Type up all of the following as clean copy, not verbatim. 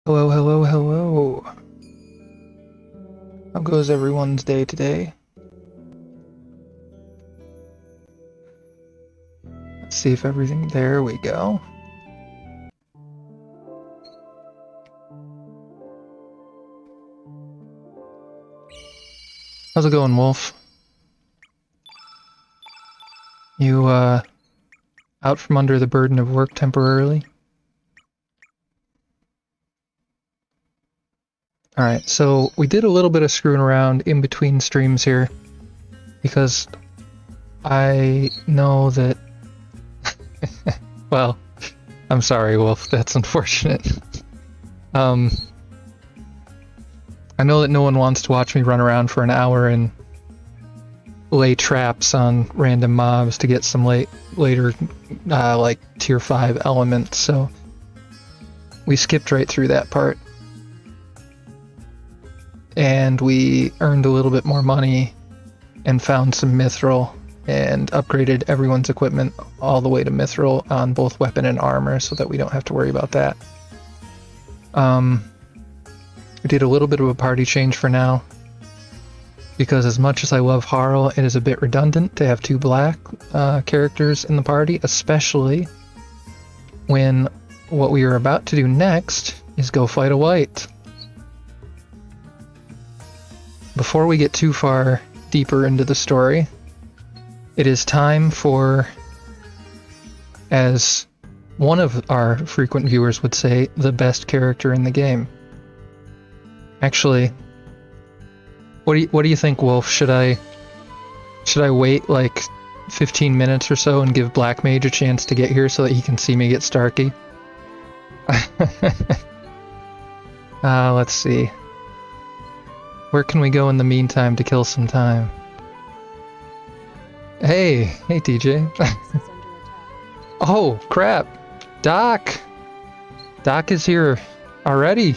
Hello, hello, hello. How goes everyone's day today? Let's see if everything... There we go. How's it going, Wolf? You, out from under the burden of work temporarily? Alright, so we did a little bit of screwing around in between streams here, because I know that... Well, I'm sorry, Wolf, that's unfortunate. I know that no one wants to watch me run around for an hour and lay traps on random mobs to get some later, like, tier 5 elements, so we skipped right through that part. And we earned a little bit more money and found some mithril and upgraded everyone's equipment all the way to mithril on both weapon and armor so that we don't have to worry about that. We did a little bit of a party change for now, because as much as I love Harl, it is a bit redundant to have two black characters in the party, especially when what we are about to do next is go fight a white. Before we get too far deeper into the story, it is time for, as one of our frequent viewers would say, the best character in the game. Actually, what do you think, Wolf? Should I wait like 15 minutes or so and give Black Mage a chance to get here so that he can see me get Starky? Let's see. Where can we go in the meantime to kill some time? Hey TJ. Oh crap, Doc is here already.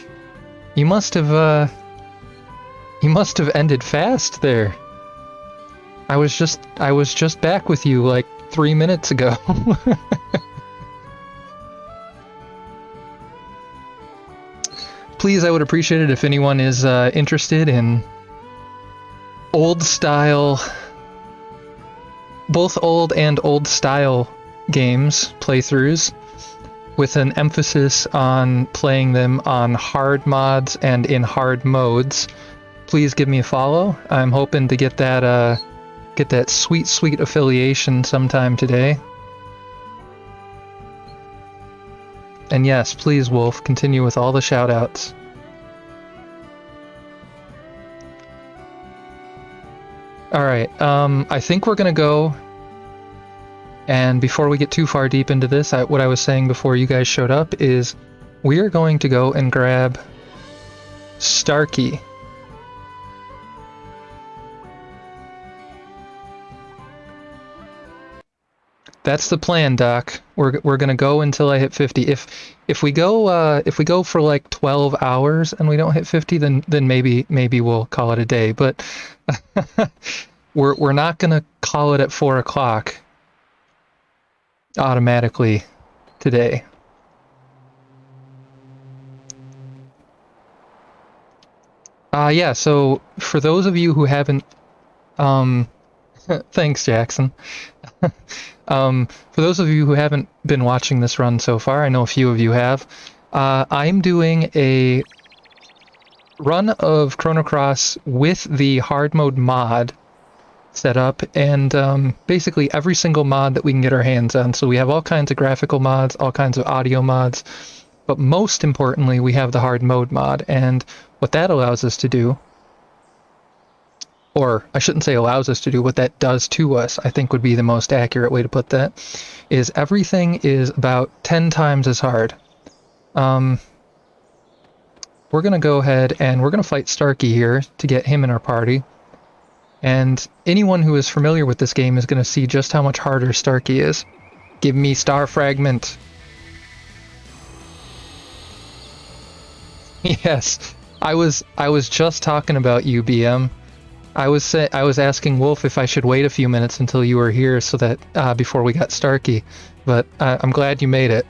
You must have ended fast there. I was just back with you like 3 minutes ago. Please, I would appreciate it if anyone is interested in old style, both old and old style games, playthroughs, with an emphasis on playing them on hard mods and in hard modes. Please give me a follow. I'm hoping to get that sweet affiliation sometime today. And yes, please, Wolf, continue with all the shoutouts. Alright, I think we're gonna go, and before we get too far deep into this, what I was saying before you guys showed up is we are going to go and grab Starky. That's the plan, Doc. We're gonna go until I hit 50. If we go for like 12 hours and we don't hit 50, then maybe we'll call it a day. But we're not gonna call it at 4 o'clock automatically today. Yeah. So for those of you who haven't, thanks, Jackson. For those of you who haven't been watching this run so far, I know a few of you have, I'm doing a run of Chrono Cross with the hard mode mod set up, and basically every single mod that we can get our hands on. So we have all kinds of graphical mods, all kinds of audio mods, but most importantly we have the hard mode mod, and what that allows us to do, or I shouldn't say allows us to do, what that does to us, I think would be the most accurate way to put that, is everything is about 10 times as hard. We're going to go ahead and we're going to fight Starky here to get him in our party. And anyone who is familiar with this game is going to see just how much harder Starky is. Give me Star Fragment. Yes, I was just talking about you, BM. I was asking Wolf if I should wait a few minutes until you were here so that before we got Starky, but I'm glad you made it.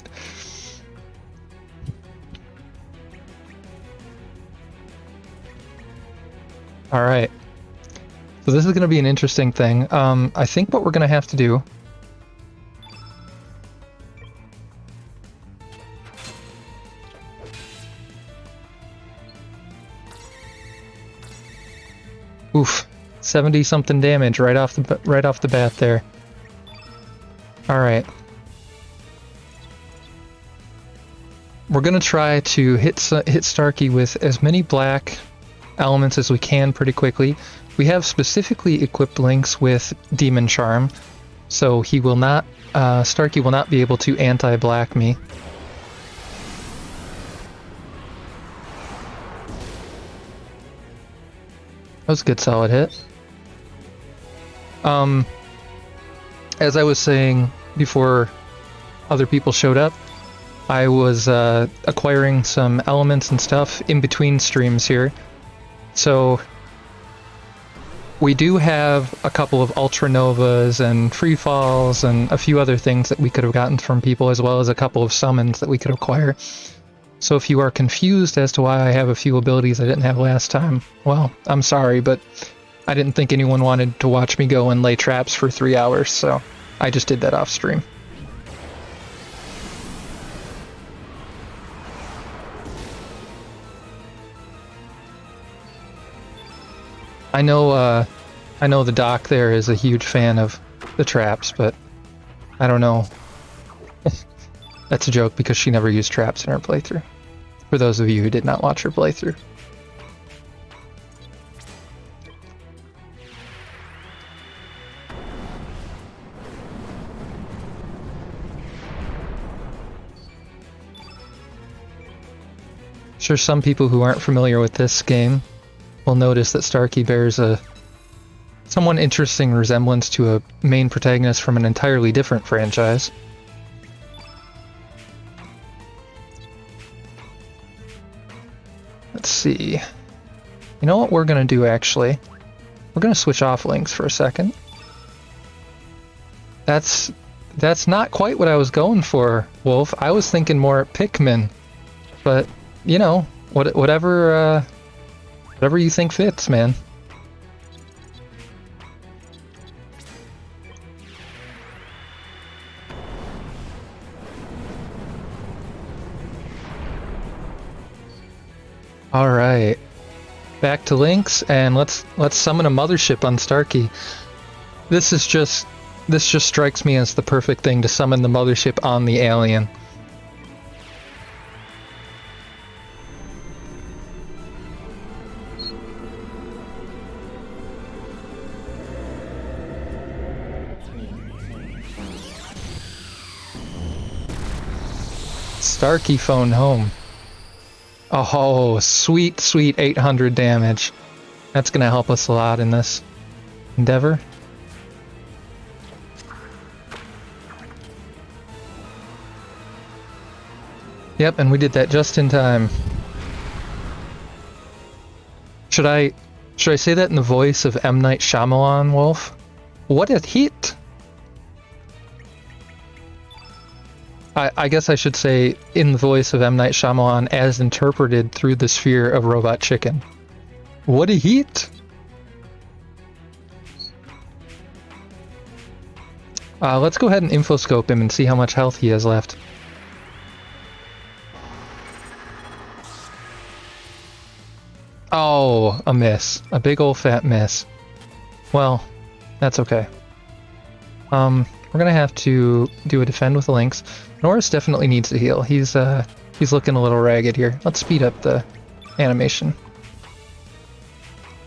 All right. So this is going to be an interesting thing. I think what we're going to have to do... Oof, 70-something damage right off the bat there. All right. We're going to try to hit Starkey with as many black elements as we can pretty quickly. We have specifically equipped Lynx with Demon Charm, so he will not, Starkey will not be able to anti-black me. That was a good solid hit. As I was saying before other people showed up, I was acquiring some elements and stuff in between streams here. So we do have a couple of Ultra Novas and Free Falls and a few other things that we could have gotten from people, as well as a couple of summons that we could acquire. So if you are confused as to why I have a few abilities I didn't have last time, well, I'm sorry, but I didn't think anyone wanted to watch me go and lay traps for 3 hours, so I just did that off stream. I know the doc there is a huge fan of the traps, but I don't know. That's a joke because she never used traps in her playthrough. For those of you who did not watch her playthrough. Sure, some people who aren't familiar with this game will notice that Starkey bears a somewhat interesting resemblance to a main protagonist from an entirely different franchise. Let's see. You know what we're going to do, actually? We're going to switch off Lynx for a second. That's not quite what I was going for, Wolf. I was thinking more Pikmin. But, you know, whatever you think fits, man. All right, back to Lynx, and let's summon a mothership on Starkey. This just strikes me as the perfect thing to summon the mothership on the alien. Starkey phone home. Oh, sweet, sweet 800 damage. That's gonna help us a lot in this endeavor. Yep, and we did that just in time. Should I say that in the voice of M. Night Shyamalan, Wolf? What a hit! I guess I should say in the voice of M. Night Shyamalan as interpreted through the sphere of Robot Chicken. What a hit! Let's go ahead and infoscope him and see how much health he has left. Oh, a miss. A big old fat miss. Well, that's okay. We're gonna have to do a defend with the Lynx. Norris definitely needs to heal. He's looking a little ragged here. Let's speed up the animation.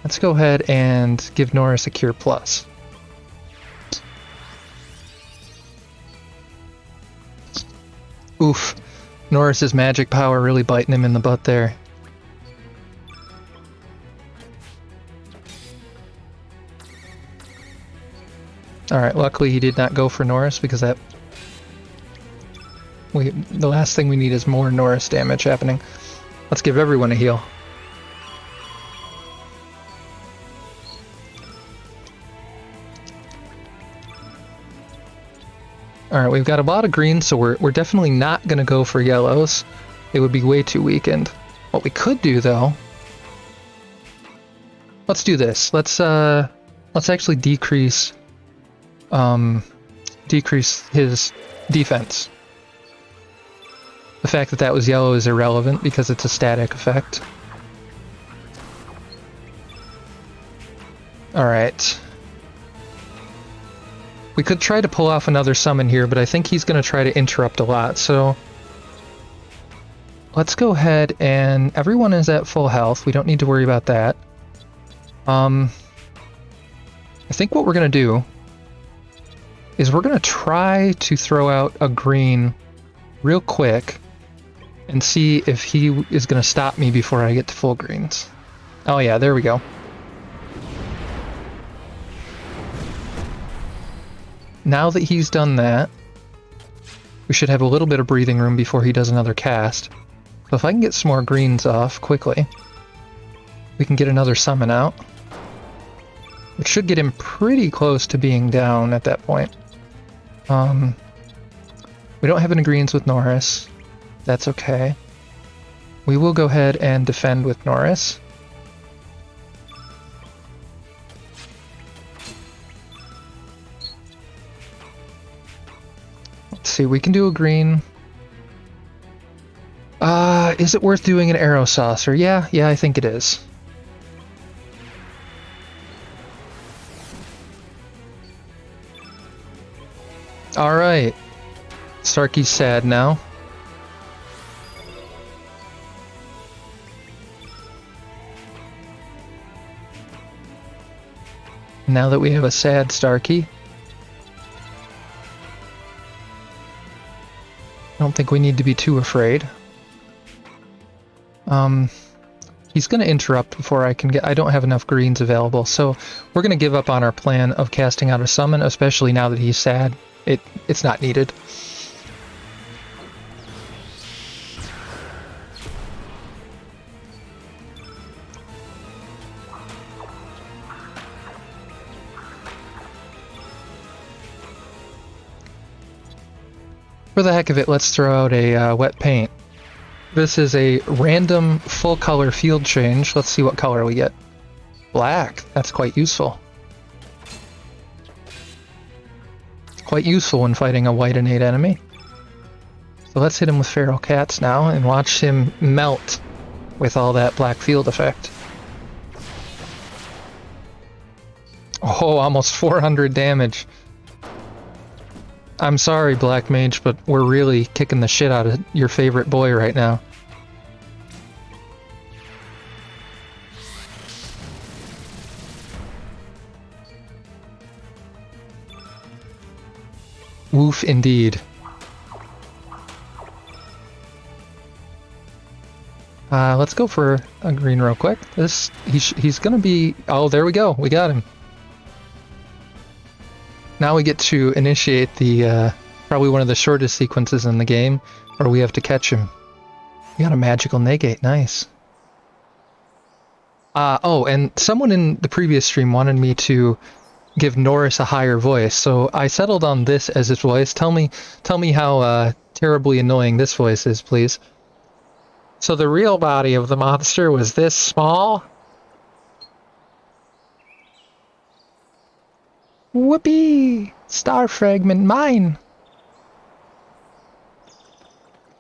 Let's go ahead and give Norris a Cure Plus. Oof. Norris's magic power really biting him in the butt there. Alright, luckily he did not go for Norris because the last thing we need is more Norris damage happening. Let's give everyone a heal. Alright, we've got a lot of greens, so we're definitely not going to go for yellows. It would be way too weakened. What we could do, though, let's do this. Let's actually decrease his defense. The fact that that was yellow is irrelevant because it's a static effect. Alright. We could try to pull off another summon here, but I think he's going to try to interrupt a lot, so... Let's go ahead and... Everyone is at full health, we don't need to worry about that. I think what we're going to do is we're going to try to throw out a green real quick and see if he is going to stop me before I get to full greens. Oh yeah, there we go. Now that he's done that, we should have a little bit of breathing room before he does another cast. So if I can get some more greens off quickly, we can get another summon out. Which should get him pretty close to being down at that point. We don't have any greens with Norris. That's okay. We will go ahead and defend with Norris. Let's see, we can do a green. Is it worth doing an arrow saucer? Yeah, I think it is. Alright. Starkey's sad now. Now that we have a sad Starkey, I don't think we need to be too afraid. He's going to interrupt before I can get... I don't have enough greens available, so we're going to give up on our plan of casting out a summon, especially now that he's sad. It's not needed. For the heck of it, let's throw out a wet paint. This is a random full color field change. Let's see what color we get. Black. That's quite useful. Quite useful when fighting a white innate enemy. So let's hit him with feral cats now and watch him melt with all that black field effect. Oh, almost 400 damage. I'm sorry, Black Mage, but we're really kicking the shit out of your favorite boy right now. Woof indeed. Let's go for a green real quick. He's gonna be... Oh, there we go. We got him. Now we get to initiate the, probably one of the shortest sequences in the game, where we have to catch him. We got a magical negate, nice. Oh, and someone in the previous stream wanted me to give Norris a higher voice, so I settled on this as his voice. Tell me how, terribly annoying this voice is, please. So the real body of the monster was this small? Whoopee! Star fragment mine!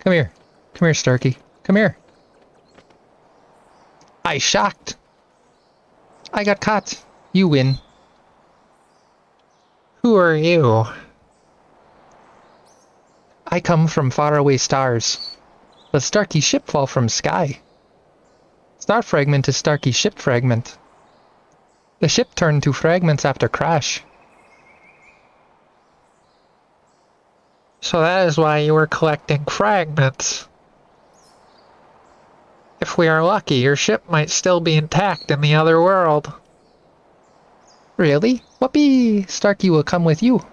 Come here. Come here, Starkey. Come here. I shocked. I got caught. You win. Who are you? I come from faraway stars. The Starkey ship fall from sky. Star fragment is Starkey ship fragment. The ship turned to fragments after crash. So that is why you were collecting fragments. If we are lucky, your ship might still be intact in the other world. Really? Whoopee! Starkey will come with you.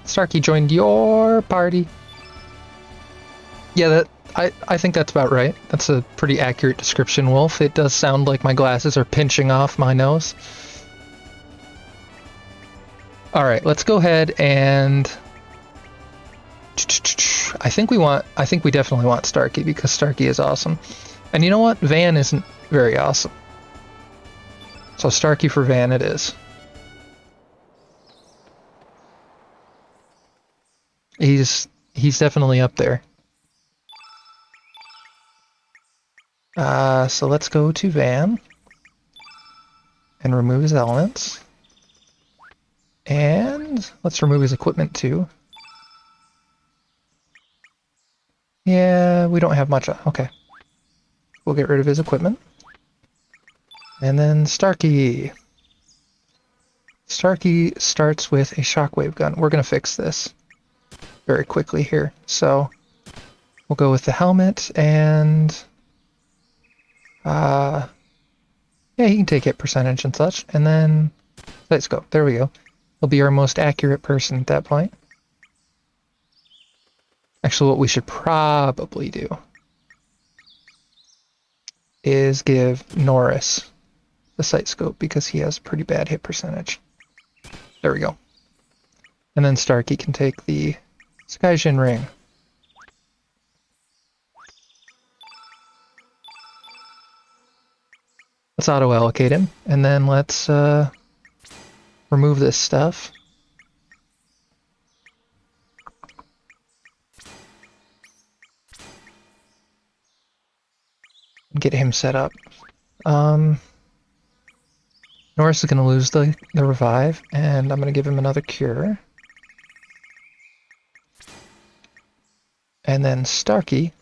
Starkey joined your party. Yeah, I think that's about right. That's a pretty accurate description, Wolf. It does sound like my glasses are pinching off my nose. Alright, let's go ahead and... I think we definitely want Starkey because Starkey is awesome. And you know what? Van isn't very awesome. So Starkey for Van it is. He's definitely up there. So let's go to Van and remove his elements. And let's remove his equipment too. Yeah, we don't have much. Okay. We'll get rid of his equipment. And then Starkey. Starkey starts with a shockwave gun. We're going to fix this very quickly here. So we'll go with the helmet and yeah, he can take hit percentage and such. And then let's go. There we go. He'll be our most accurate person at that point. Actually, what we should probably do is give Norris the sight scope because he has pretty bad hit percentage. There we go. And then Starkey can take the Skyjin ring. Let's auto-allocate him, and then let's remove this stuff. And get him set up. Norris is going to lose the revive, and I'm going to give him another cure. And then Starkey,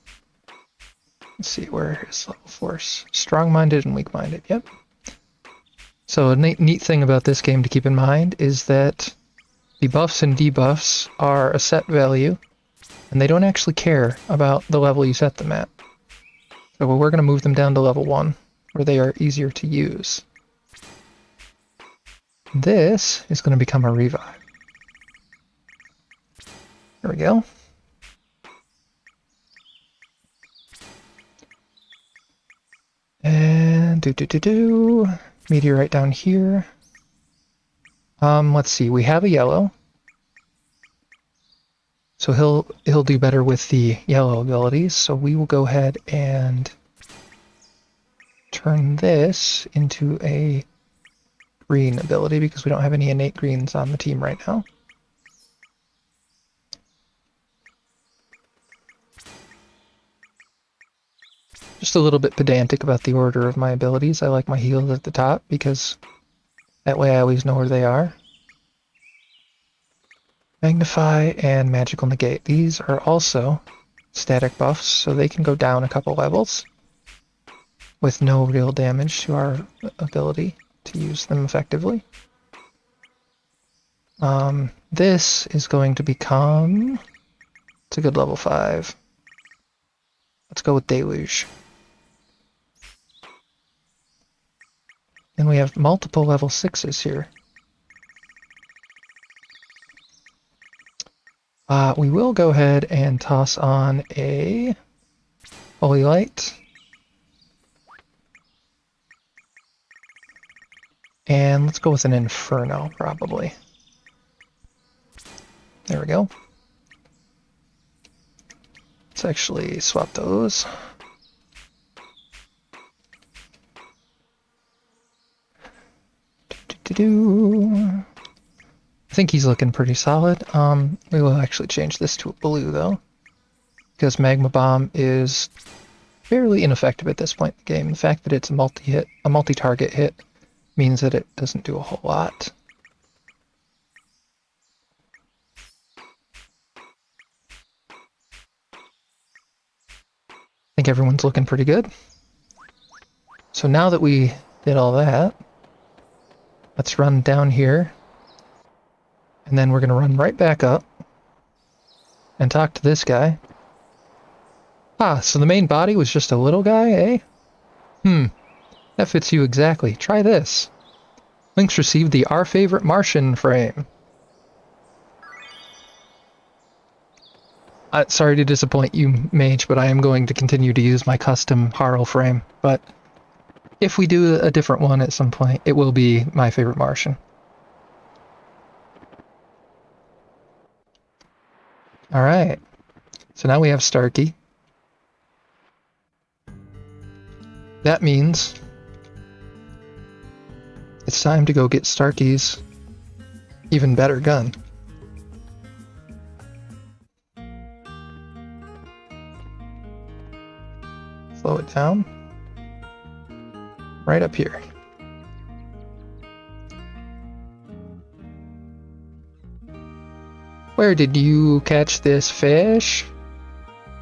let's see, where is level force? Strong-minded and weak-minded, yep. So a neat thing about this game to keep in mind is that the buffs and debuffs are a set value, and they don't actually care about the level you set them at. So we're going to move them down to level 1, where they are easier to use. This is going to become a revive. There we go. And meteorite down here. Let's see, we have a yellow. So he'll do better with the yellow abilities, so we will go ahead and turn this into a green ability because we don't have any innate greens on the team right now. Just a little bit pedantic about the order of my abilities. I like my heals at the top because that way I always know where they are. Magnify and Magical Negate. These are also static buffs, so they can go down a couple levels with no real damage to our ability to use them effectively. This is going to become... It's a good level 5. Let's go with Deluge. And we have multiple level 6s here. We will go ahead and toss on a Holy Light. And let's go with an Inferno, probably. There we go. Let's actually swap those. I think he's looking pretty solid. We will actually change this to a blue, though, because Magma Bomb is fairly ineffective at this point in the game. The fact that it's a multi-target hit, means that it doesn't do a whole lot. I think everyone's looking pretty good. So now that we did all that, let's run down here. And then we're going to run right back up and talk to this guy. Ah, so the main body was just a little guy, eh? That fits you exactly. Try this. Link's received the Our Favorite Martian frame. Sorry to disappoint you, Mage, but I am going to continue to use my custom Harl frame. But if we do a different one at some point, it will be my favorite Martian. Alright. So now we have Starkey. That means It's time to go get Starkey's even better gun. Slow it down. Right up here. Where did you catch this fish?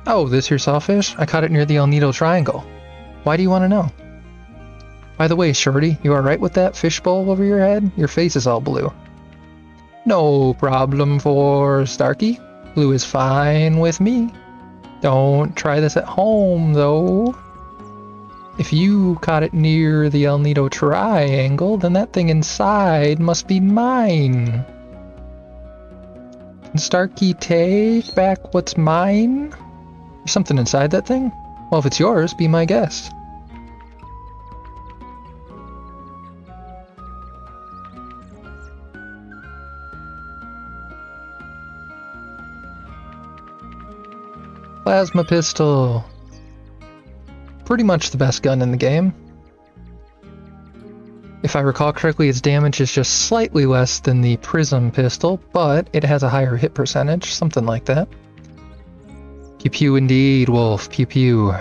Oh, this here sawfish? I caught it near the El Nido Triangle. Why do you want to know? By the way, Shorty, you alright with that fishbowl over your head? Your face is all blue. No problem for Starkey. Blue is fine with me. Don't try this at home, though. If you caught it near the El Nido Triangle, then that thing inside must be mine. Can Starkey take back what's mine? There's something inside that thing? Well, if it's yours, be my guest. Plasma pistol. Pretty much the best gun in the game. If I recall correctly, its damage is just slightly less than the prism pistol, but it has a higher hit percentage, something like that. Pew pew indeed, Wolf, pew pew.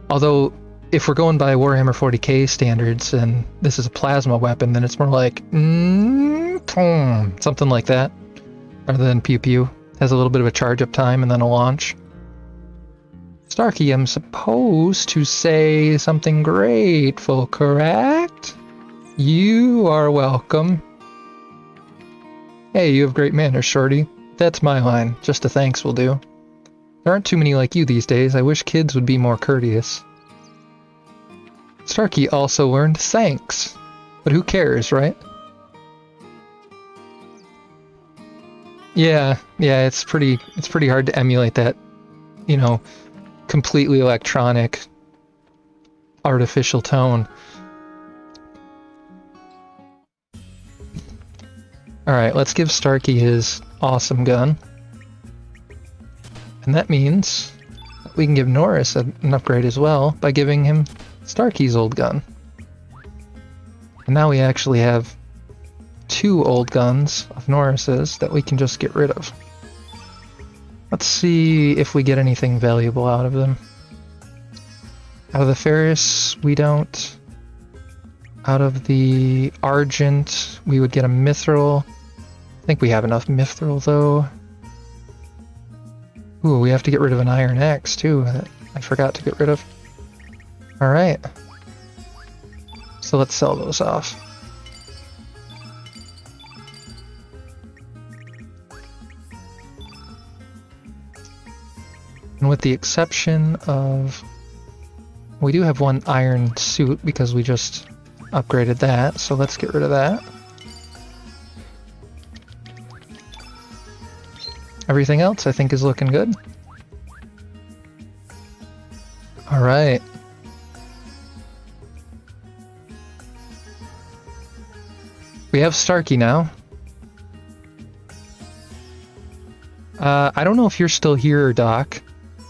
Although, if we're going by Warhammer 40k standards, and this is a plasma weapon, then it's more like something like that, rather than pew pew. Has a little bit of a charge up time and then a launch. Starkey, I'm supposed to say something grateful, correct? You are welcome. Hey, you have great manners, Shorty. That's my line. Just a thanks will do. There aren't too many like you these days. I wish kids would be more courteous. Starkey also learned thanks. But who cares, right? Yeah, it's pretty hard to emulate that, you know, completely electronic, artificial tone. Alright, let's give Starkey his awesome gun. And that means we can give Norris an upgrade as well by giving him Starkey's old gun. And now we actually have 2 old guns of Norris's that we can just get rid of. Let's see if we get anything valuable out of them. Out of the Ferris, we don't. Out of the Argent, we would get a Mithril. I think we have enough Mithril, though. Ooh, we have to get rid of an Iron Axe, too, that I forgot to get rid of. Alright. So let's sell those off. And with the exception of... We do have 1 iron suit because we just upgraded that, so let's get rid of that. Everything else I think is looking good. Alright. We have Starkey now. I don't know if you're still here, Doc.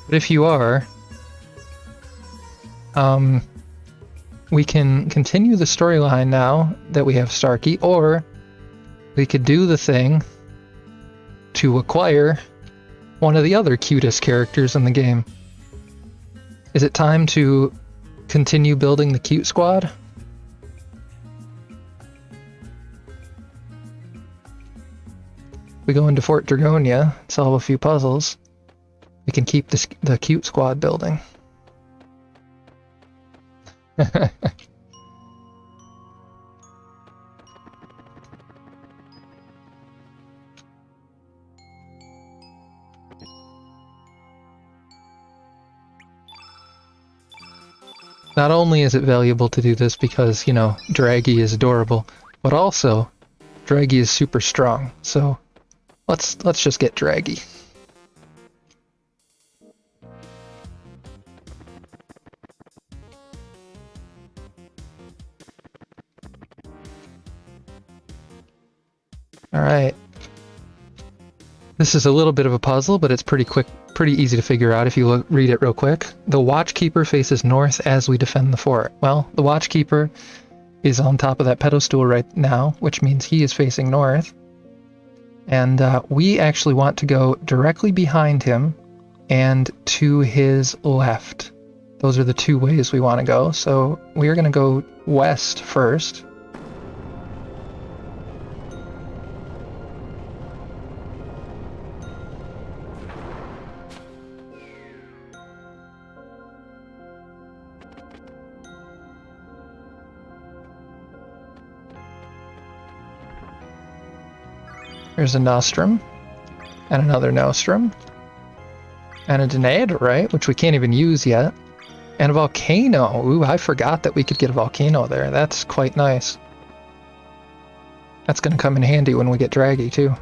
But if you are, we can continue the storyline now that we have Starkey, or we could do the thing to acquire one of the other cutest characters in the game. Is it time to continue building the cute squad? We go into Fort Dragonia, solve a few puzzles. We can keep the cute squad building. Not only is it valuable to do this because, you know, Draggy is adorable, but also Draggy is super strong. So let's just get Draggy. Alright. This is a little bit of a puzzle, but it's pretty easy to figure out if you read it real quick. The Watchkeeper faces north as we defend the fort. Well, the Watchkeeper is on top of that pedestal right now, which means he is facing north. And we actually want to go directly behind him and to his left. Those are the two ways we want to go. So we are going to go west first. There's a nostrum, and another nostrum, and a Denaderite, which we can't even use yet, and a volcano. Ooh, I forgot that we could get a volcano there. That's quite nice. That's going to come in handy when we get Draggy, too,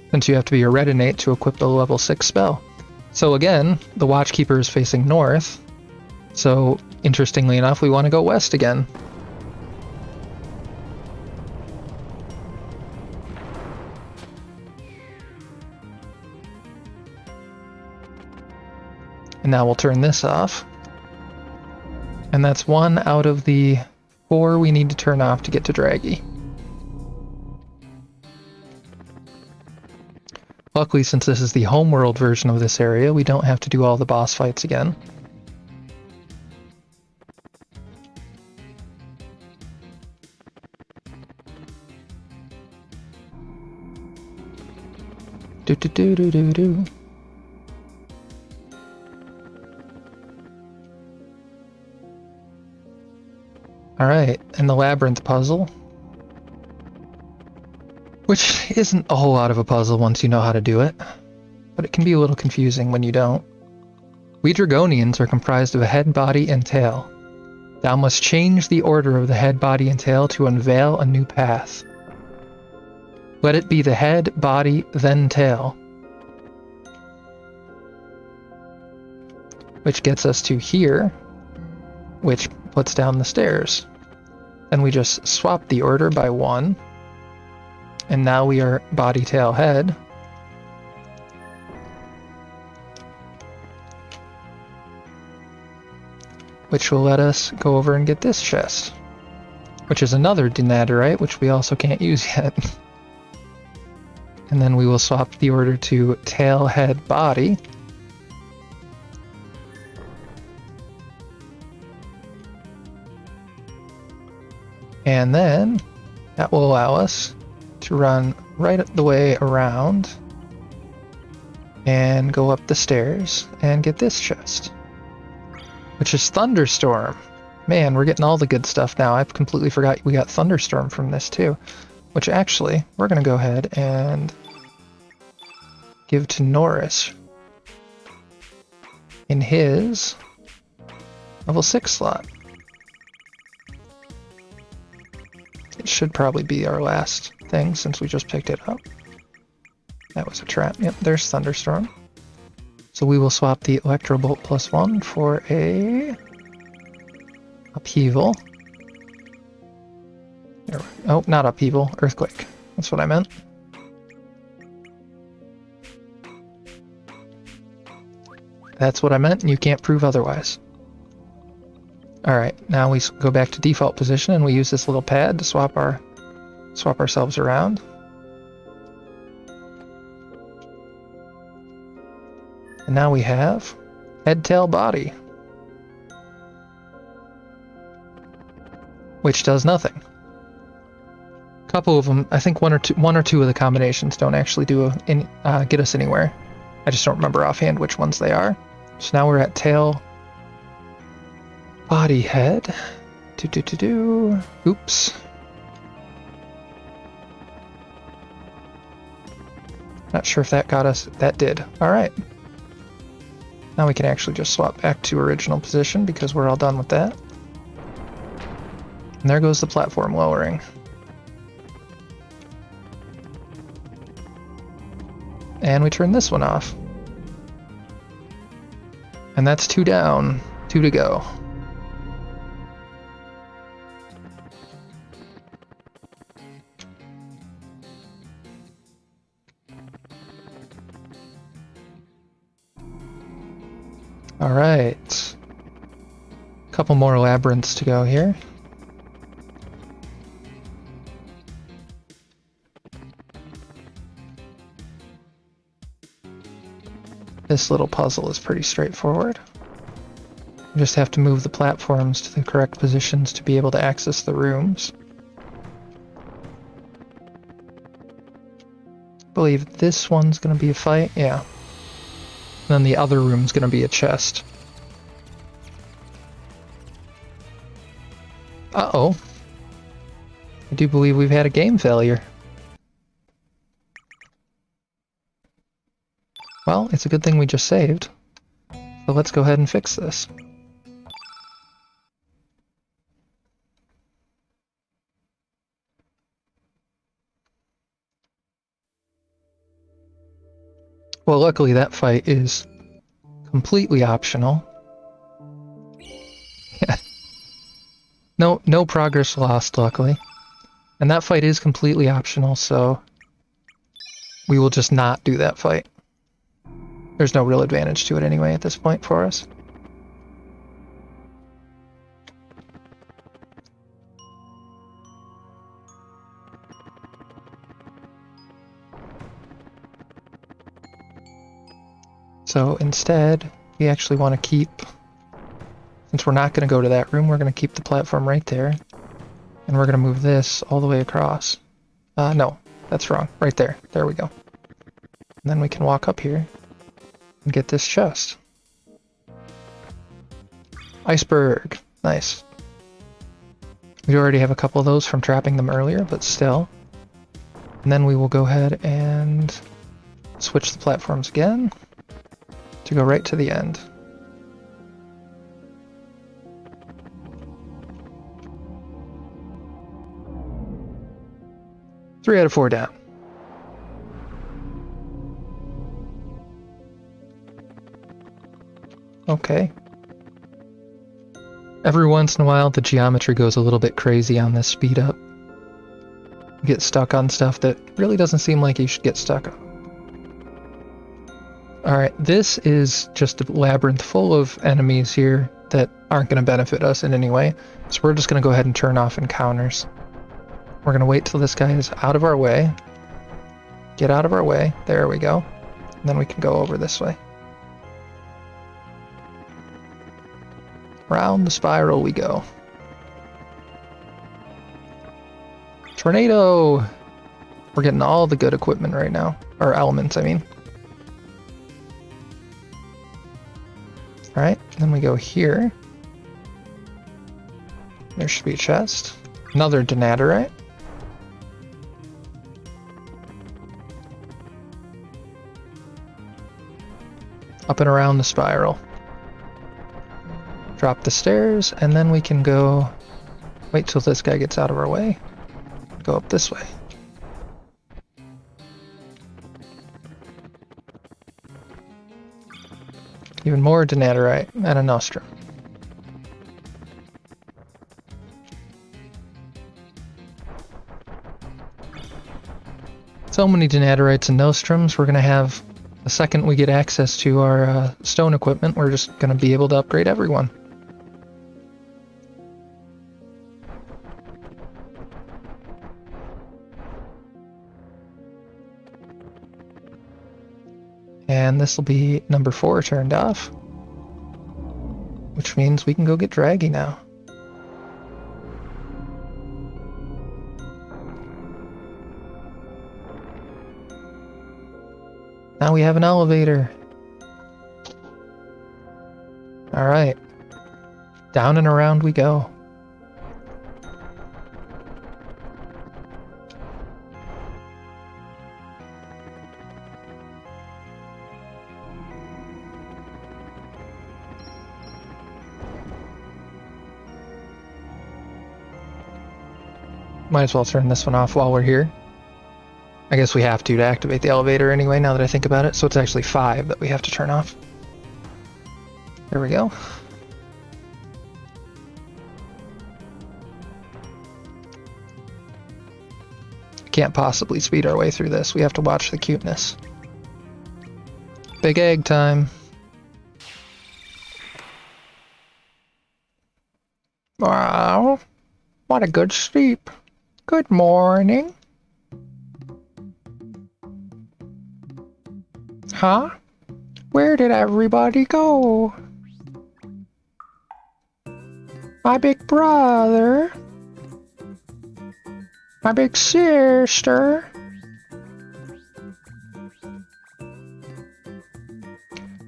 since you have to be a red innate to equip the level 6 spell. So again, the Watchkeeper is facing north, so interestingly enough, we want to go west again. And now we'll turn this off. And that's 1 out of the 4 we need to turn off to get to Draggy. Luckily, since this is the homeworld version of this area, we don't have to do all the boss fights again. Do do do do do do. Alright, and the labyrinth puzzle. Which isn't a whole lot of a puzzle once you know how to do it, but it can be a little confusing when you don't. We Dragonians are comprised of a head, body, and tail. Thou must change the order of the head, body, and tail to unveil a new path. Let it be the head, body, then tail. Which gets us to here, which puts down the stairs. Then we just swap the order by 1. And now we are body, tail, head. Which will let us go over and get this chest. Which is another Denaderite, which we also can't use yet. And then we will swap the order to tail, head, body. And then that will allow us to run right the way around and go up the stairs and get this chest, which is Thunderstorm. Man, we're getting all the good stuff now. I completely forgot we got Thunderstorm from this too, which actually we're going to go ahead and give to Norris in his level 6 slot. It should probably be our last thing since we just picked it up. That was a trap. Yep, there's Thunderstorm. So we will swap the Electro Bolt +1 for a Upheaval. Oh, not Upheaval, Earthquake. That's what I meant. That's what I meant, and you can't prove otherwise. Alright, now we go back to default position and we use this little pad to swap ourselves around. And now we have head, tail, body, which does nothing. A couple of them, I think one or two of the combinations don't actually get us anywhere. I just don't remember offhand which ones they are. So now we're at tail, body, head. Oops. Not sure if that got us. That did. Alright. Now we can actually just swap back to original position because we're all done with that. And there goes the platform lowering. And we turn this one off. And that's 2 down, 2 to go. Alright. Couple more labyrinths to go here. This little puzzle is pretty straightforward. You just have to move the platforms to the correct positions to be able to access the rooms. I believe this one's going to be a fight, yeah. And then the other room's going to be a chest. Uh-oh. I do believe we've had a game failure. Well, it's a good thing we just saved. So let's go ahead and fix this. Well, luckily that fight is completely optional. No progress lost, luckily. And that fight is completely optional, so we will just not do that fight. There's no real advantage to it anyway at this point for us. So instead, we actually want to keep, since we're not going to go to that room, we're going to keep the platform right there. And we're going to move this all the way across. No, that's wrong. Right there. There we go. And then we can walk up here and get this chest. Iceberg. Nice. We already have a couple of those from trapping them earlier, but still. And then we will go ahead and switch the platforms again to go right to the end. Three out of 4 down. Okay. Every once in a while, the geometry goes a little bit crazy on this speed up. You get stuck on stuff that really doesn't seem like you should get stuck on. Alright, this is just a labyrinth full of enemies here that aren't going to benefit us in any way. So we're just going to go ahead and turn off encounters. We're going to wait till this guy is out of our way. Get out of our way. There we go. And then we can go over this way. Round the spiral we go. Tornado! We're getting all the good equipment right now. Or elements, I mean. Alright, then we go here. There should be a chest. Another denaturite. Up and around the spiral. Drop the stairs, and then we can go... Wait till this guy gets out of our way. Go up this way. Even more denaturite and a nostrum. So many denaturites and nostrums, we're going to have... The second we get access to our stone equipment, we're just going to be able to upgrade everyone. And this will be number 4 turned off. Which means we can go get draggy now. Now we have an elevator. Alright. Down and around we go. Might as well turn this one off while we're here. I guess we have to activate the elevator anyway, now that I think about it. So it's actually 5 that we have to turn off. There we go. Can't possibly speed our way through this. We have to watch the cuteness. Big egg time. Wow. What a good sleep. Good morning. Huh? Where did everybody go? My big brother. My big sister.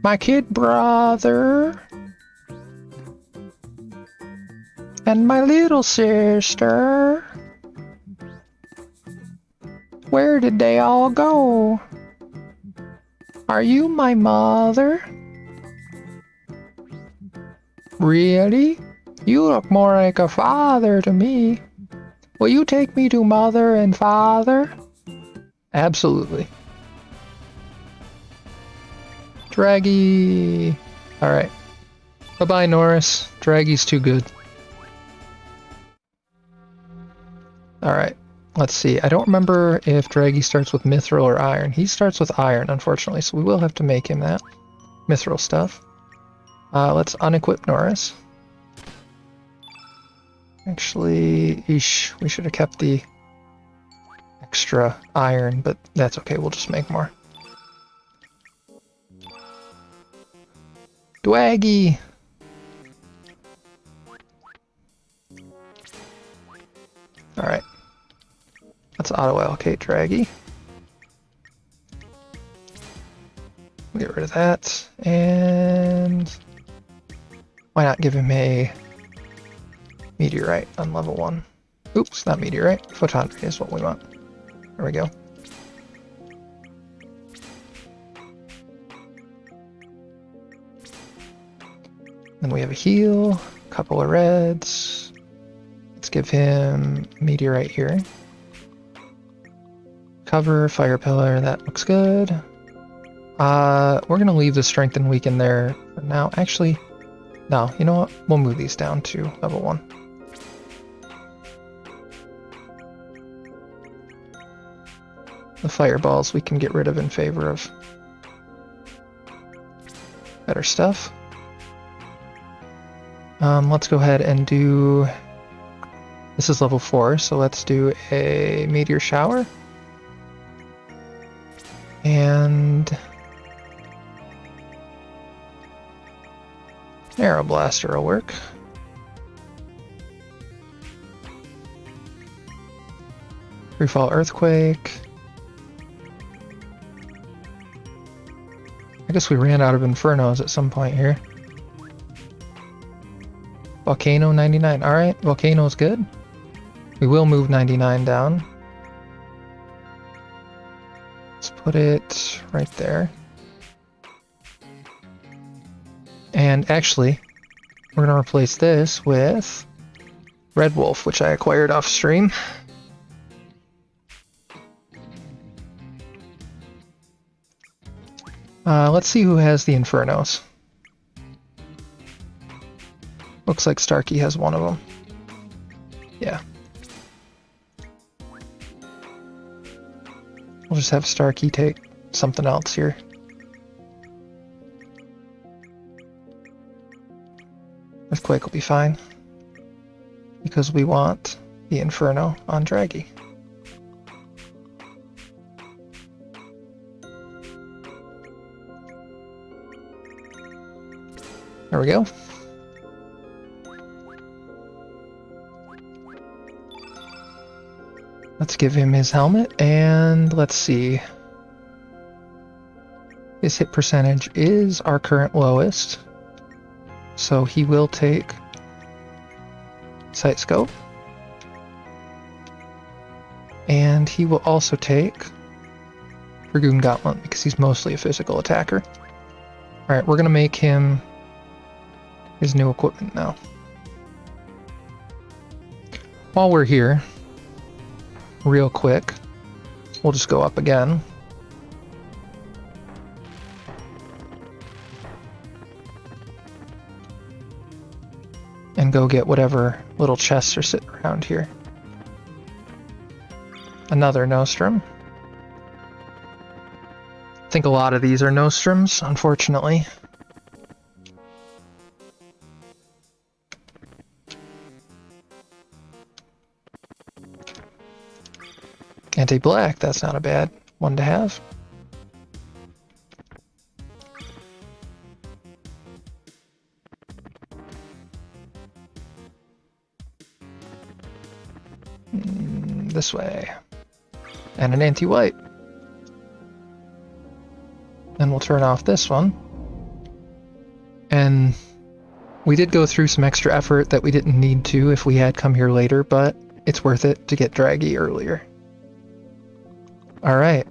My kid brother. And my little sister. Where did they all go? Are you my mother? Really? You look more like a father to me. Will you take me to mother and father? Absolutely. Draggy. Alright. Bye-bye, Norris. Draggy's too good. Alright. Let's see. I don't remember if Draggy starts with Mithril or Iron. He starts with Iron, unfortunately, so we will have to make him that. Mithril stuff. Let's unequip Norris. Actually, we should have kept the extra iron, but that's okay, we'll just make more. Dwaggy! Alright. Let's auto-allocate Draggy. Get rid of that, and why not give him a meteorite on level 1? Oops, not meteorite. Photon ray is what we want. There we go. Then we have a heal, a couple of reds. Let's give him meteorite here. Cover, fire pillar, that looks good. We're gonna leave the strength and weaken there for now. Actually, no, you know what? We'll move these down to level 1. The fireballs we can get rid of in favor of better stuff. Let's go ahead and do... This is level 4, so let's do a meteor shower. And... Arrow blaster will work. Freefall earthquake. I guess we ran out of infernos at some point here. Volcano 99. Alright, volcano's good. We will move 99 down. Let's put it right there. And actually, we're going to replace this with Red Wolf, which I acquired off stream. Let's see who has the Infernos. Looks like Starkey has one of them. Yeah. We'll just have Starkey take something else here. Earthquake will be fine, because we want the Inferno on Draggy. There we go. Let's give him his helmet, and let's see. His hit percentage is our current lowest, so he will take Sight Scope. And he will also take Dragoon Gauntlet, because he's mostly a physical attacker. Alright, we're going to make him his new equipment now. While we're here, real quick, we'll just go up again. And go get whatever little chests are sitting around here. Another Nostrum. I think a lot of these are Nostrums, unfortunately. Anti-black, that's not a bad one to have. This way. And an anti-white. Then we'll turn off this one. And we did go through some extra effort that we didn't need to if we had come here later, but it's worth it to get draggy earlier. Alright.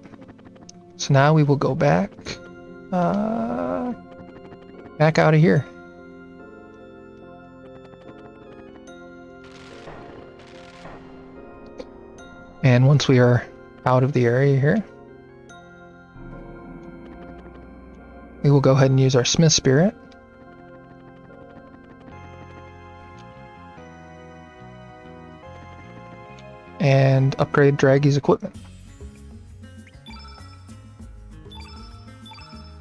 So now we will go back. Back out of here. And once we are out of the area here, we will go ahead and use our Smith Spirit. And upgrade Draggy's equipment.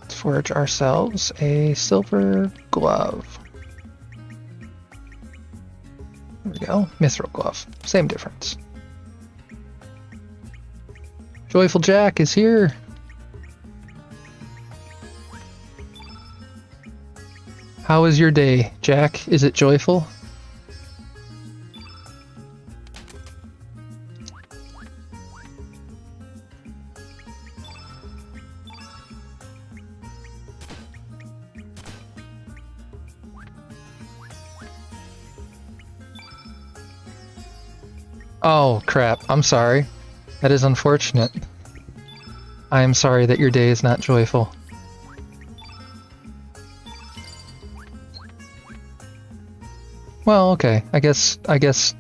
Let's forge ourselves a silver glove. There we go. Mithril glove. Same difference. Joyful Jack is here. How is your day, Jack? Is it joyful? Oh, crap. I'm sorry. That is unfortunate. I am sorry that your day is not joyful. Well, okay. I guess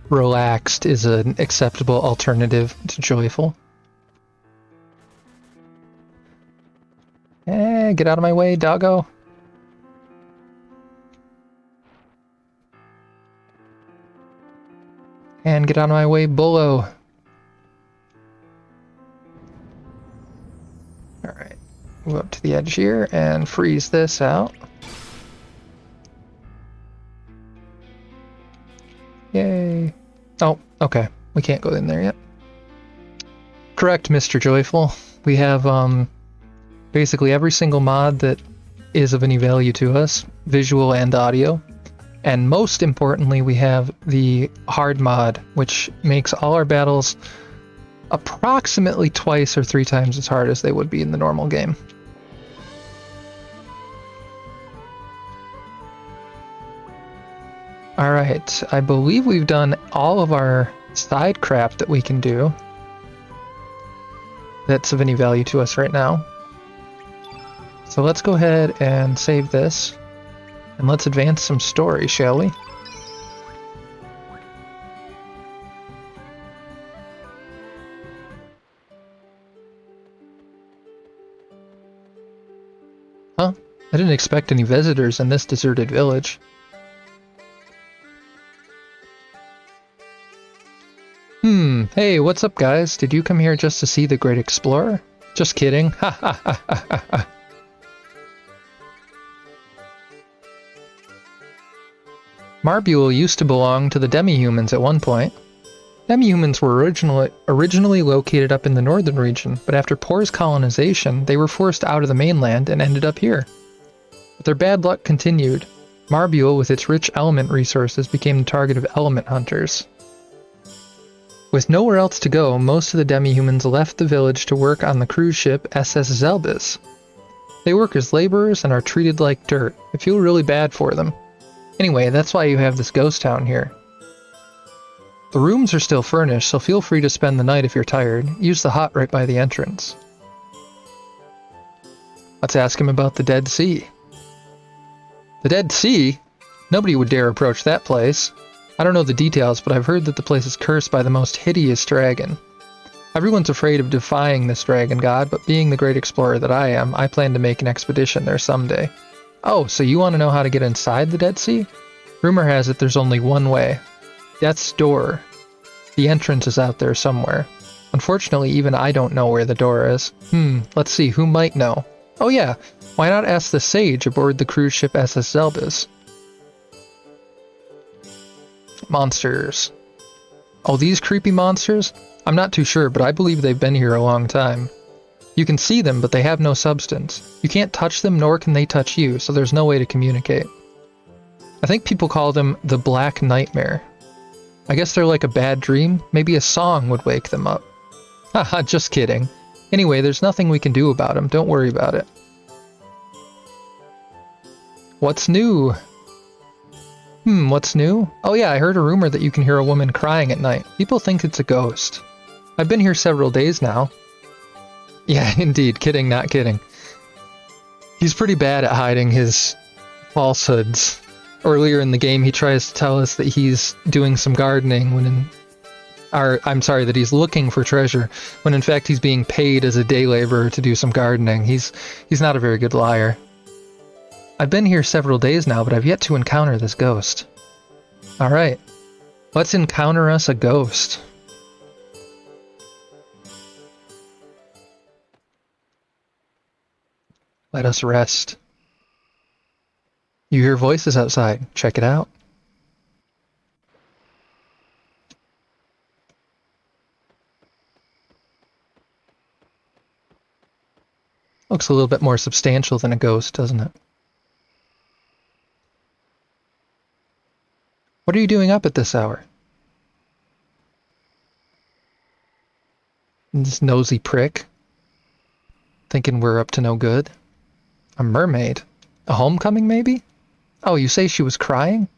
relaxed is an acceptable alternative to joyful. Get out of my way, doggo. And get out of my way, Bullo. Alright, move up to the edge here and freeze this out. Yay. Oh, okay. We can't go in there yet. Correct, Mr. Joyful. We have basically every single mod that is of any value to us, visual and audio. And most importantly, we have the hard mod, which makes all our battles approximately twice or 3 times as hard as they would be in the normal game. Alright, I believe we've done all of our side crap that we can do that's of any value to us right now. So let's go ahead and save this. And let's advance some story, shall we? Huh? I didn't expect any visitors in this deserted village. Hey, what's up, guys? Did you come here just to see the Great Explorer? Just kidding. Ha ha ha ha ha ha. Marbule used to belong to the demi-humans at one point. Demi-humans were originally located up in the northern region, but after Poor's colonization, they were forced out of the mainland and ended up here. But their bad luck continued. Marbule, with its rich element resources, became the target of element hunters. With nowhere else to go, most of the demi-humans left the village to work on the cruise ship SS Zelbis. They work as laborers and are treated like dirt. I feel really bad for them. Anyway, that's why you have this ghost town here. The rooms are still furnished, so feel free to spend the night if you're tired. Use the hut right by the entrance. Let's ask him about the Dead Sea. The Dead Sea? Nobody would dare approach that place. I don't know the details, but I've heard that the place is cursed by the most hideous dragon. Everyone's afraid of defying this dragon god, but being the great explorer that I am, I plan to make an expedition there someday. Oh, so you want to know how to get inside the Dead Sea? Rumor has it there's only one way. Death's Door. The entrance is out there somewhere. Unfortunately, even I don't know where the door is. Let's see, who might know? Oh yeah, why not ask the sage aboard the cruise ship SS Zelbis? Monsters. Oh, these creepy monsters? I'm not too sure, but I believe they've been here a long time. You can see them, but they have no substance. You can't touch them, nor can they touch you, so there's no way to communicate. I think people call them the Black Nightmare. I guess they're like a bad dream. Maybe a song would wake them up. Haha, just kidding. Anyway, there's nothing we can do about them. Don't worry about it. What's new? What's new? Oh yeah, I heard a rumor that you can hear a woman crying at night. People think it's a ghost. I've been here several days now. Yeah, indeed. Kidding, not kidding. He's pretty bad at hiding his falsehoods. Earlier in the game, he tries to tell us that he's doing some gardening when that he's looking for treasure, when in fact he's being paid as a day laborer to do some gardening. He's not a very good liar. I've been here several days now, but I've yet to encounter this ghost. Alright, let's encounter us a ghost. Let us rest. You hear voices outside. Check it out. Looks a little bit more substantial than a ghost, doesn't it? What are you doing up at this hour? This nosy prick. Thinking we're up to no good. A mermaid? A homecoming, maybe? Oh, you say she was crying?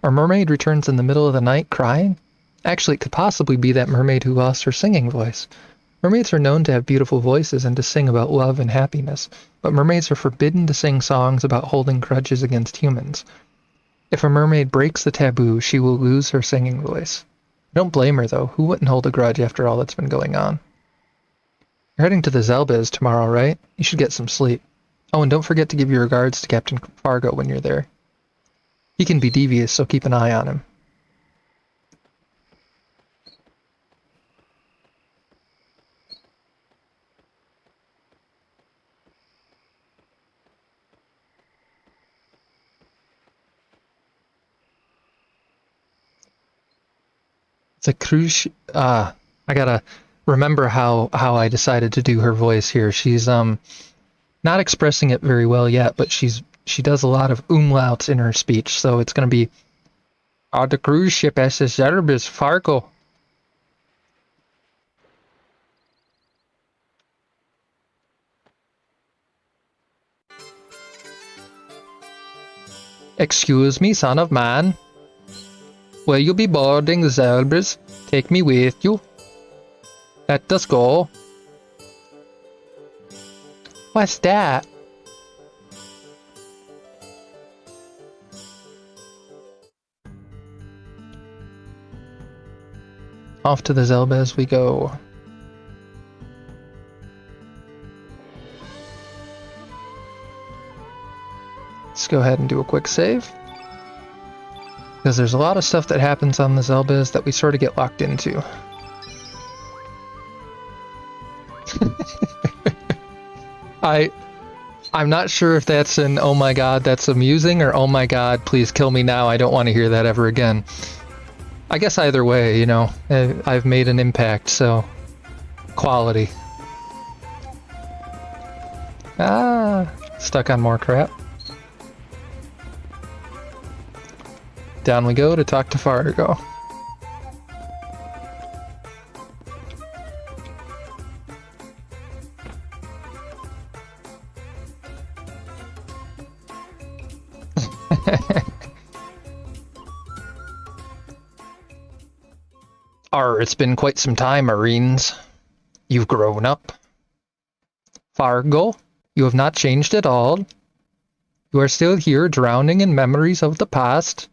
A mermaid returns in the middle of the night crying? Actually, it could possibly be that mermaid who lost her singing voice. Mermaids are known to have beautiful voices and to sing about love and happiness, but mermaids are forbidden to sing songs about holding grudges against humans. If a mermaid breaks the taboo, she will lose her singing voice. I don't blame her, though. Who wouldn't hold a grudge after all that's been going on? You're heading to the Zelbez tomorrow, right? You should get some sleep. Oh, and don't forget to give your regards to Captain Fargo when you're there. He can be devious, so keep an eye on him. It's a cruise... I gotta remember how I decided to do her voice here. She's, not expressing it very well yet, but she does a lot of umlauts in her speech, so it's gonna be... the cruise ship SS Zelbez Fargo. Excuse me, son of man. Will you be boarding the Zelbez? Take me with you. Let us go. What's that? Off to the Zelbez we go. Let's go ahead and do a quick save. Because there's a lot of stuff that happens on the Zelbez that we sort of get locked into. I'm not sure if that's an oh my god that's amusing or oh my god please kill me now, I don't want to hear that ever again. I guess either way, you know, I've made an impact, so quality. Stuck on more crap. Down we go to talk to Fargo. It's been quite some time, Marines. You've grown up. Fargo, you have not changed at all. You are still here, drowning in memories of the past.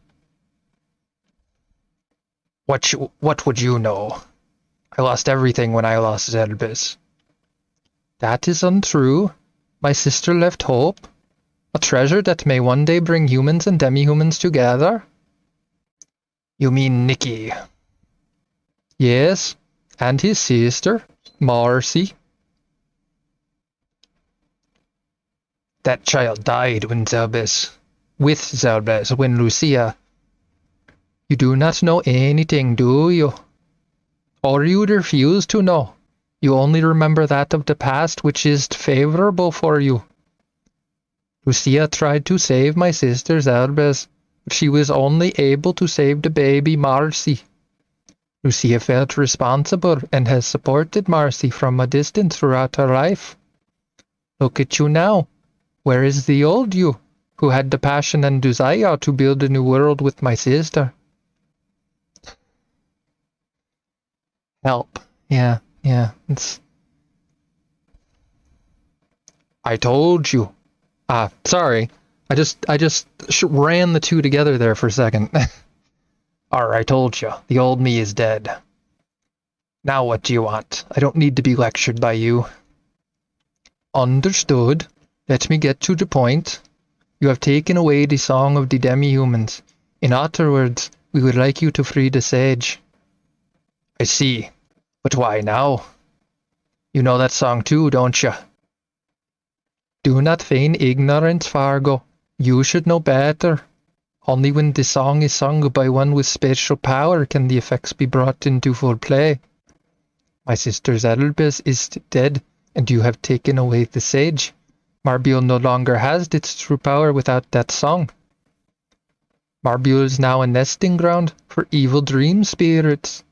What would you know? I lost everything when I lost Zelbez. That is untrue. My sister left hope. A treasure that may one day bring humans and demi-humans together. You mean Nikki? Yes, and his sister, Marcy. That child died when with Zelbez, when Lucia. You do not know anything, do you? Or you refuse to know. You only remember that of the past which is favorable for you. Lucia tried to save my sister Zelbez, She was only able to save the baby Marcy. Lucia felt responsible and has supported Marcy from a distance throughout her life. Look at you now. Where is the old you, who had the passion and desire to build a new world with my sister? Help. Yeah, it's... I told you. Sorry. I just ran the two together there for a second. I told you. The old me is dead. Now what do you want? I don't need to be lectured by you. Understood. Let me get to the point. You have taken away the song of the demi-humans. In other words, we would like you to free the sage. I see. But why now? You know that song too, don't you? Do not feign ignorance, Fargo. You should know better. Only when the song is sung by one with special power can the effects be brought into full play. My sister Zelbes is dead, and you have taken away the sage. Marbiel no longer has its true power without that song. Marbiel is now a nesting ground for evil dream spirits.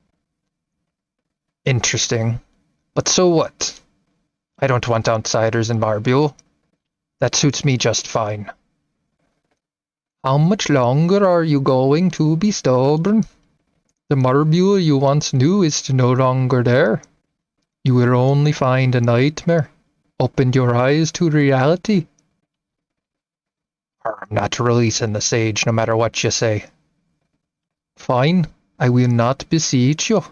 Interesting. But so what? I don't want outsiders in Marbiel. That suits me just fine. How much longer are you going to be stubborn? The Marbiel you once knew is no longer there. You will only find a nightmare. Open your eyes to reality. I'm not releasing the sage, no matter what you say. Fine, I will not beseech you.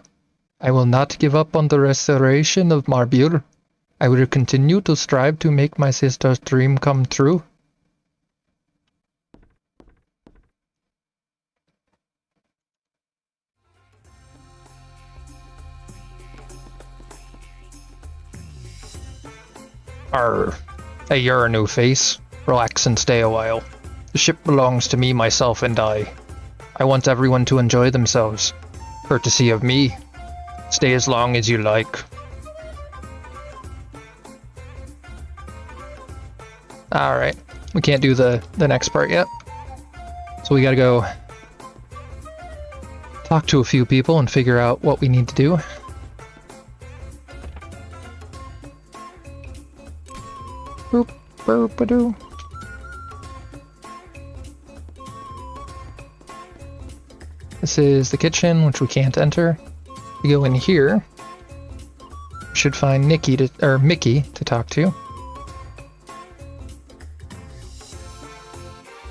I will not give up on the restoration of Marbiel. I will continue to strive to make my sister's dream come true. Hey, you're a new face. Relax and stay a while. The ship belongs to me, myself, and I. I want everyone to enjoy themselves. Courtesy of me. Stay as long as you like. Alright. We can't do the next part yet. So we gotta go talk to a few people and figure out what we need to do. Boop, boop, ba-doo. This is the kitchen, which we can't enter. We go in here. We should find Mickey to talk to.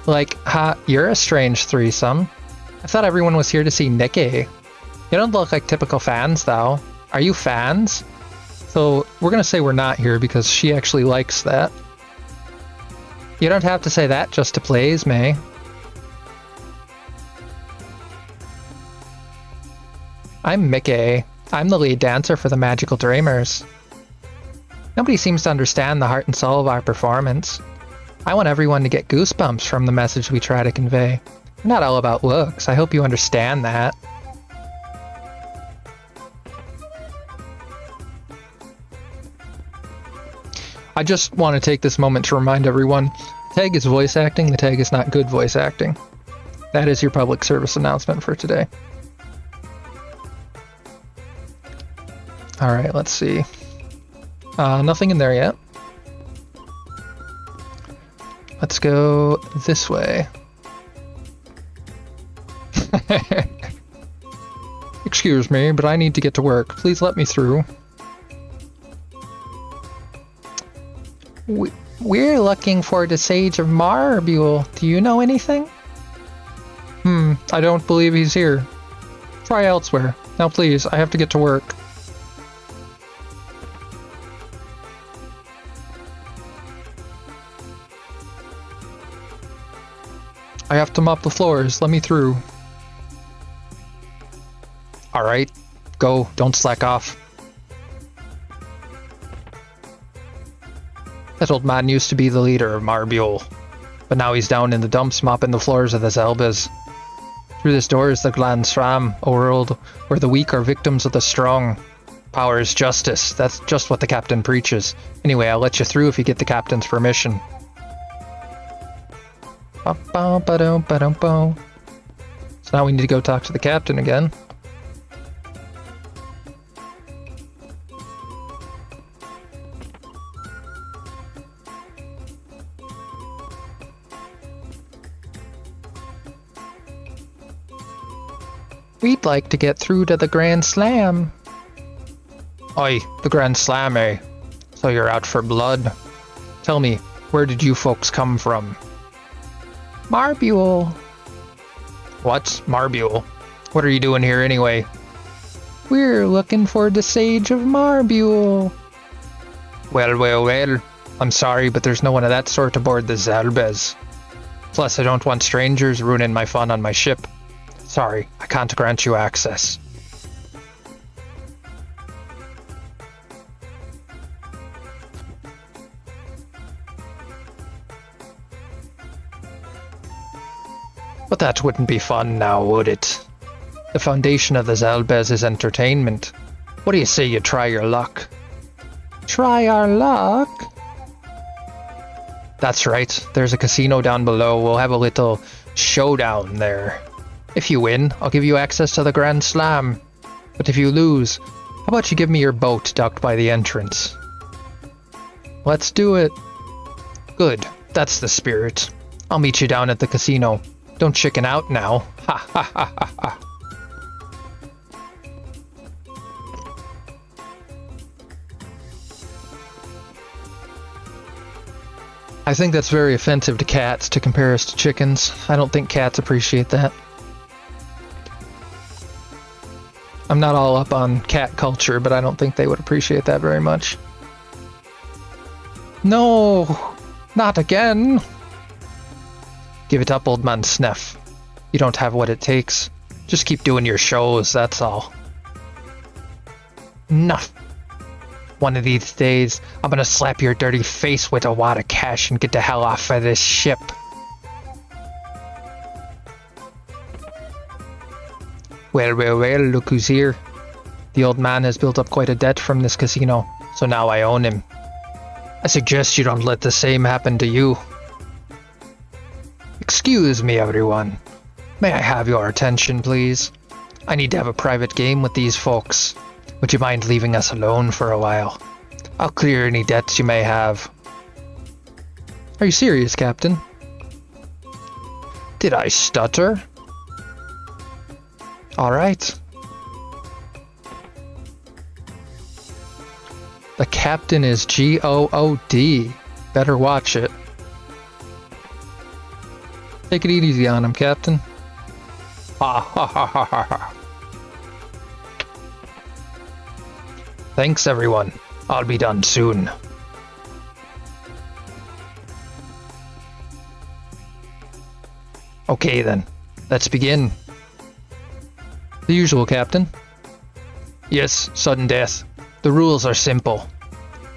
Like, you're a strange threesome. I thought everyone was here to see Nikki. You don't look like typical fans, though. Are you fans? So, we're gonna say we're not here because she actually likes that. You don't have to say that just to please me. I'm Mickey. I'm the lead dancer for the Magical Dreamers. Nobody seems to understand the heart and soul of our performance. I want everyone to get goosebumps from the message we try to convey. We're not all about looks. I hope you understand that. I just want to take this moment to remind everyone, tag is voice acting, the tag is not good voice acting. That is your public service announcement for today. Alright, let's see. Nothing in there yet. Let's go this way. Excuse me, but I need to get to work. Please let me through. We're looking for the Sage of Marbiel. Do you know anything? I don't believe he's here. Try elsewhere. Now please, I have to get to work. I have to mop the floors. Let me through. Alright, go. Don't slack off. That old man used to be the leader of Marbiel, but now he's down in the dumps mopping the floors of the Zelbas. Through this door is the Glan Sram, a world where the weak are victims of the strong. Power is justice. That's just what the captain preaches. Anyway, I'll let you through if you get the captain's permission. Ba-ba-ba-dum-ba-dum-bo. So now we need to go talk to the captain again. We'd like to get through to the Grand Slam. Oi, the Grand Slam, eh? So you're out for blood? Tell me, where did you folks come from? Marbule. What? Marbule? What are you doing here anyway? We're looking for the Sage of Marbule. Well, well, well. I'm sorry, but there's no one of that sort aboard the Zalbez. Plus, I don't want strangers ruining my fun on my ship. Sorry, I can't grant you access. But that wouldn't be fun now, would it? The foundation of the Zalbez is entertainment. What do you say you try your luck? Try our luck? That's right, there's a casino down below. We'll have a little showdown there. If you win, I'll give you access to the Grand Slam. But if you lose, how about you give me your boat docked by the entrance? Let's do it. Good, that's the spirit. I'll meet you down at the casino. Don't chicken out now. Ha ha ha ha ha. I think that's very offensive to cats to compare us to chickens. I don't think cats appreciate that. I'm not all up on cat culture, but I don't think they would appreciate that very much. No! Not again! Give it up, old man Sneff. You don't have what it takes. Just keep doing your shows, that's all. Enough! One of these days, I'm gonna slap your dirty face with a wad of cash and get the hell off of this ship. Well, well, well, look who's here. The old man has built up quite a debt from this casino, so now I own him. I suggest you don't let the same happen to you. Excuse me, everyone. May I have your attention, please? I need to have a private game with these folks. Would you mind leaving us alone for a while? I'll clear any debts you may have. Are you serious, Captain? Did I stutter? Alright. The captain is G-O-O-D. Better watch it. Take it easy on him, Captain. Ha ha ha ha ha ha. Thanks, everyone. I'll be done soon. Okay then, let's begin. The usual, Captain. Yes, sudden death. The rules are simple.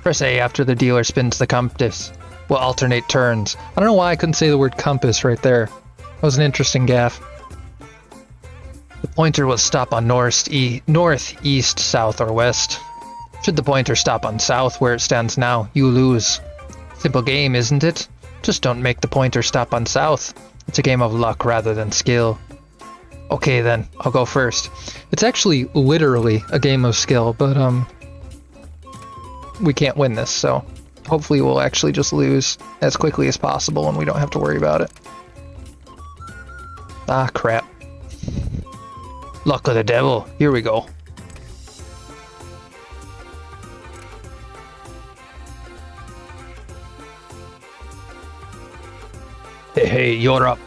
Press A after the dealer spins the compass. We'll alternate turns. I don't know why I couldn't say the word compass right there. That was an interesting gaffe. The pointer will stop on north, east, south, or west. Should the pointer stop on south where it stands now, you lose. Simple game, isn't it? Just don't make the pointer stop on south. It's a game of luck rather than skill. Okay then, I'll go first. It's actually literally a game of skill, but we can't win this, so hopefully we'll actually just lose as quickly as possible and we don't have to worry about it. Ah, crap. Luck of the devil. Here we go. Hey, hey, you're up.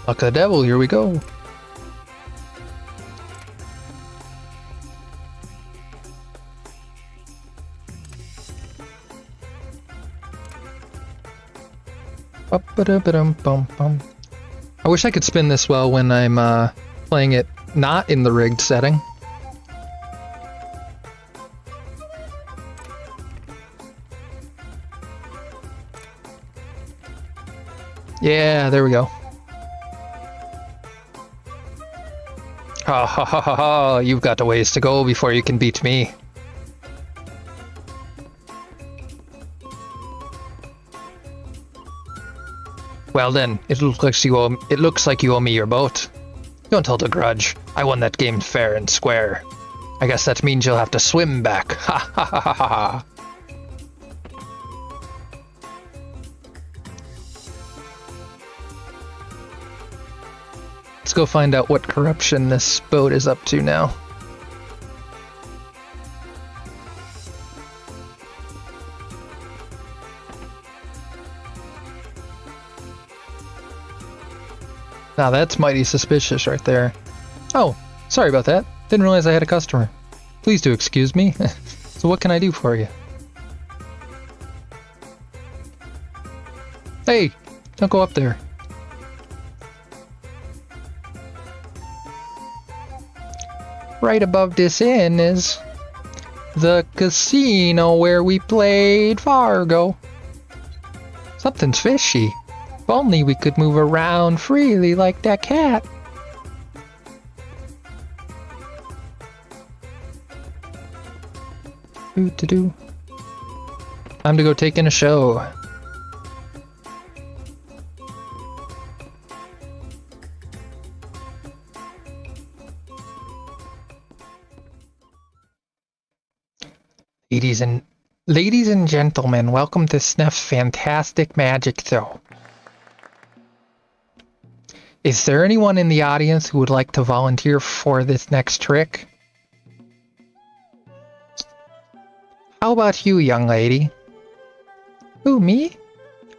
Luck of the devil, here we go. I wish I could spin this well when I'm playing it not in the rigged setting. Yeah, there we go. Ha ha ha ha ha, you've got a ways to go before you can beat me. Well then, it looks like you owe me your boat. Don't hold a grudge. I won that game fair and square. I guess that means you'll have to swim back. Ha ha ha ha ha. Let's go find out what corruption this boat is up to now. Now that's mighty suspicious right there. Oh, sorry about that. Didn't realize I had a customer. Please do excuse me. So what can I do for you? Hey, don't go up there. Right above this inn is the casino where we played Fargo. Something's fishy. If only we could move around freely like that cat. Do-do-do. Time to go take in a show. Ladies and gentlemen, welcome to Sneff's Fantastic Magic Show. Is there anyone in the audience who would like to volunteer for this next trick? How about you, young lady? Who, me?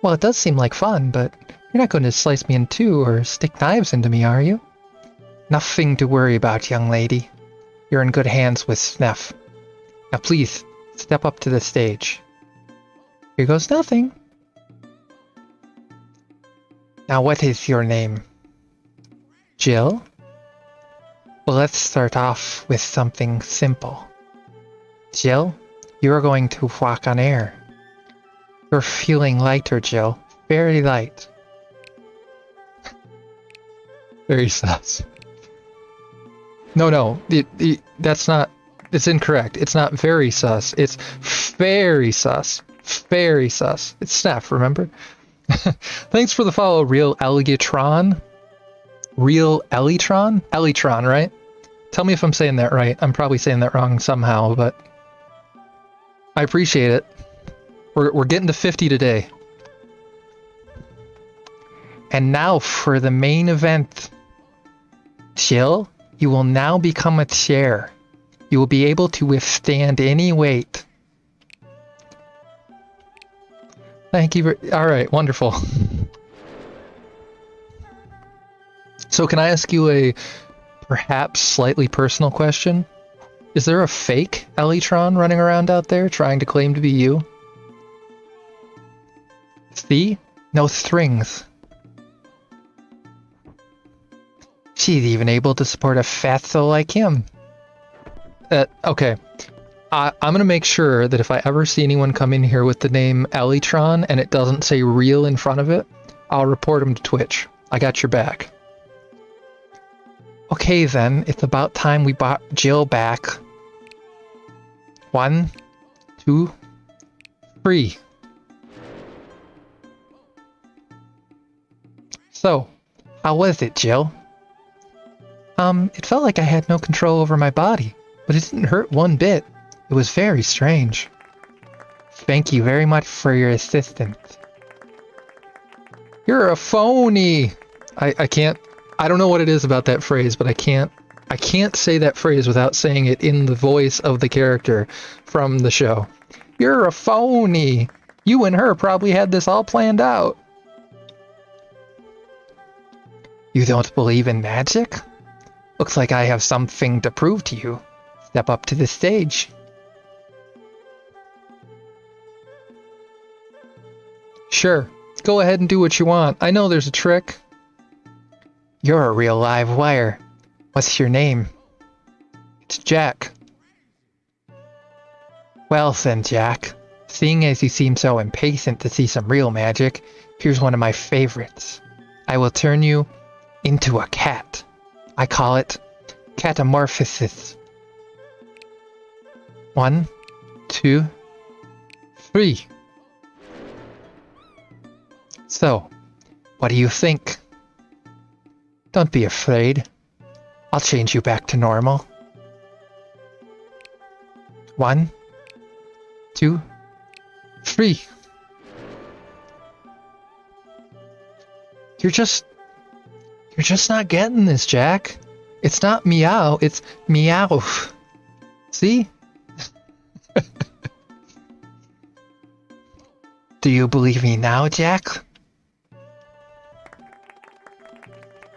Well, it does seem like fun, but you're not going to slice me in two or stick knives into me, are you? Nothing to worry about, young lady. You're in good hands with Sneff. Now please, step up to the stage. Here goes nothing. Now what is your name? Jill? Well, let's start off with something simple. Jill, you are going to walk on air. You're feeling lighter, Jill. Very light. Very sus. No, that's not... It's incorrect. It's not very sus. It's very sus. Very sus. It's Sneff, remember? Thanks for the follow, Real Elitron. Real Elitron? Elitron, right? Tell me if I'm saying that right. I'm probably saying that wrong somehow, but I appreciate it. We're getting to 50 today. And now for the main event. Jill, you will now become a chair. You will be able to withstand any weight. Thank you. Alright, wonderful. So can I ask you a perhaps slightly personal question? Is there a fake Elitron running around out there trying to claim to be you? See? No strings. She's even able to support a fatso like him. Okay. I'm gonna make sure that if I ever see anyone come in here with the name Elitron and it doesn't say real in front of it, I'll report him to Twitch. I got your back. Okay then, it's about time we brought Jill back. 1, 2, 3. So, how was it, Jill? It felt like I had no control over my body, but it didn't hurt one bit. It was very strange. Thank you very much for your assistance. You're a phony! I can't... I don't know what it is about that phrase, but I can't say that phrase without saying it in the voice of the character from the show. You're a phony! You and her probably had this all planned out. You don't believe in magic? Looks like I have something to prove to you. Step up to the stage. Sure, go ahead and do what you want. I know there's a trick. You're a real live wire. What's your name? It's Jack. Well then, Jack. Seeing as you seem so impatient to see some real magic, here's one of my favorites. I will turn you into a cat. I call it catamorphosis. 1, 2, 3. So, What do you think? Don't be afraid. I'll change you back to normal. 1, 2, 3. You're just not getting this, Jack. It's not meow, it's meow. See? Do you believe me now, Jack?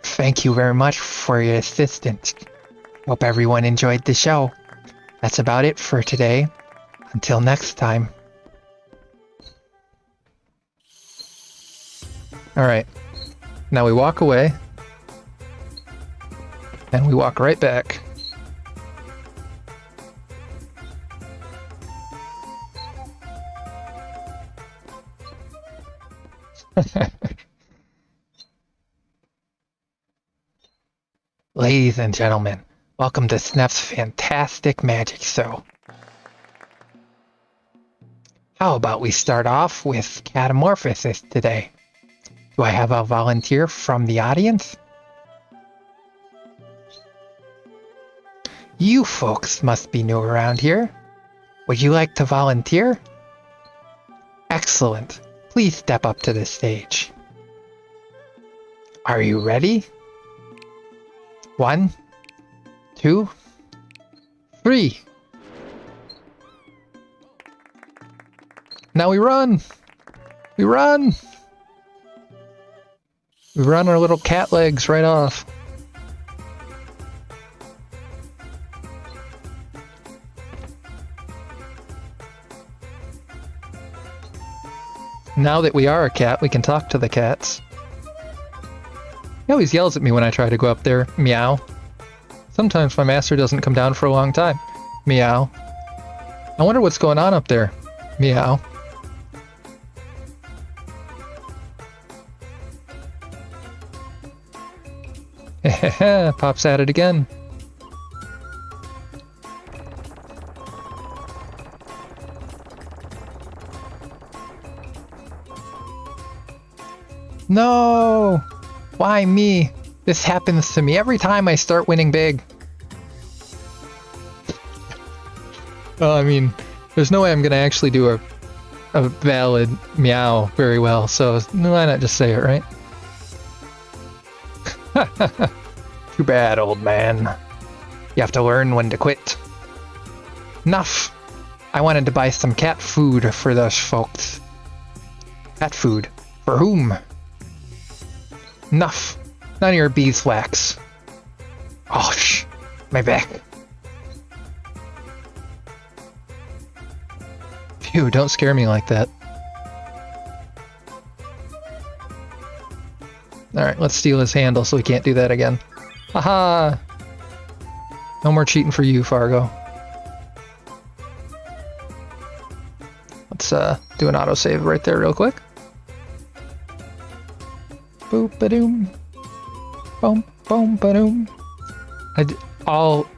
Thank you very much for your assistance. Hope everyone enjoyed the show. That's about it for today. Until next time. Alright. Now we walk away. And we walk right back. Ladies and gentlemen, welcome to Snef's fantastic magic show. How about we start off with Catamorphosis today? Do I have a volunteer from the audience? You folks must be new around here. Would you like to volunteer? Excellent. Please step up to the stage. Are you ready? 1, 2, 3. Now we run! We run! We run our little cat legs right off. Now that we are a cat, we can talk to the cats. He always yells at me when I try to go up there. Meow. Sometimes my master doesn't come down for a long time. Meow. I wonder what's going on up there. Meow. Pops at it again. No! Why me? This happens to me every time I start winning big. Well, I mean, there's no way I'm gonna actually do a valid meow very well, so why not just say it, right? Too bad, old man. You have to learn when to quit. Enough! I wanted to buy some cat food for those folks. Cat food? For whom? Enough! None of your beeswax. Oh, shh! My back. Phew, don't scare me like that. Alright, let's steal his handle so we can't do that again. Haha! No more cheating for you, Fargo. Let's do an autosave right there real quick. Boop-a-doom. Boom, boom, ba-doom.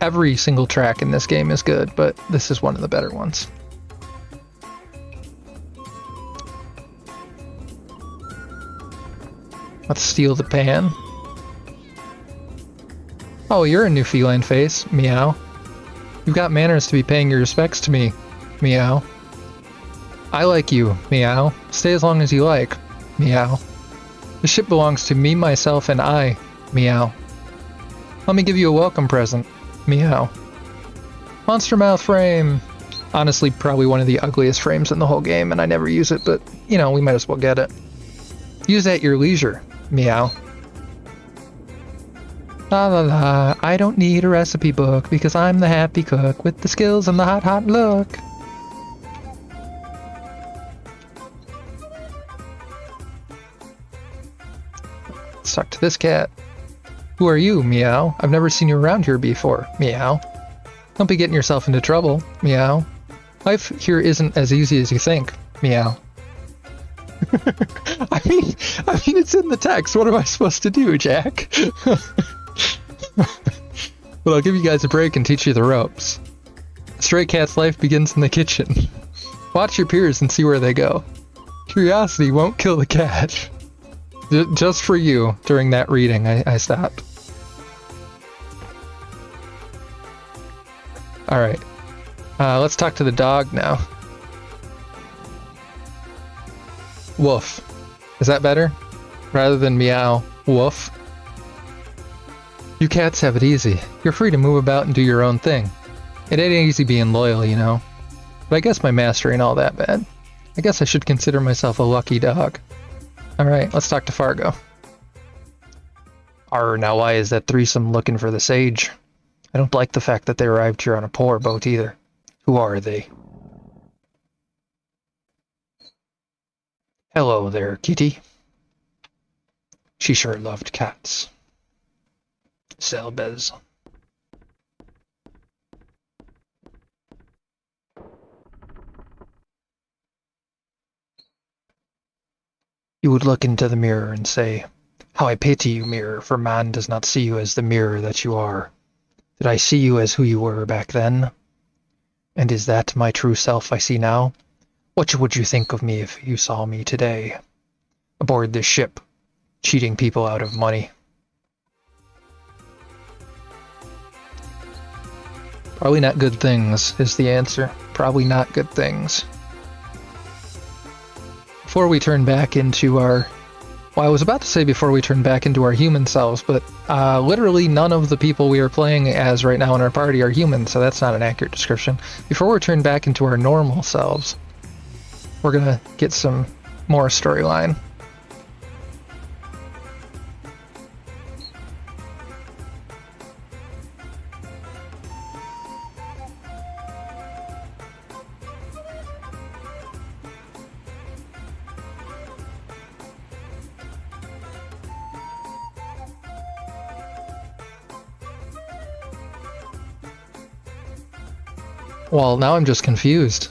Every single track in this game is good, but this is one of the better ones. Let's steal the pan. Oh, you're a new feline face. Meow. You've got manners to be paying your respects to me. Meow. I like you. Meow. Stay as long as you like. Meow. The ship belongs to me, myself, and I. Meow. Let me give you a welcome present. Meow. Monster mouth frame. Honestly, probably one of the ugliest frames in the whole game, and I never use it, but, you know, we might as well get it. Use at your leisure. Meow. La la la, I don't need a recipe book because I'm the happy cook with the skills and the hot hot look. Let's talk to this cat. Who are you, Meow? I've never seen you around here before. Meow. Don't be getting yourself into trouble. Meow. Life here isn't as easy as you think. Meow. I mean, it's in the text. What am I supposed to do, Jack? But I'll give you guys a break and teach you the ropes. A stray cat's life begins in the kitchen. Watch your peers and see where they go. Curiosity won't kill the cat. Just for you, during that reading, I stopped. Alright. Let's talk to the dog now. Woof. Is that better? Rather than meow, woof. You cats have it easy. You're free to move about and do your own thing. It ain't easy being loyal, you know. But I guess my master ain't all that bad. I guess I should consider myself a lucky dog. Alright, let's talk to Fargo. Now why is that threesome looking for the sage? I don't like the fact that they arrived here on a poor boat either. Who are they? Hello there, kitty. She sure loved cats. Selbez. You would look into the mirror and say, "How I pity you, mirror, for man does not see you as the mirror that you are. Did I see you as who you were back then? And is that my true self I see now? What would you think of me if you saw me today? Aboard this ship, cheating people out of money." Probably not good things, is the answer. Probably not good things. Before we turn back into our... Well, I was about to say before we turn back into our human selves, but literally none of the people we are playing as right now in our party are human, so that's not an accurate description. Before we turn back into our normal selves, we're gonna get some more storyline. Well, now I'm just confused.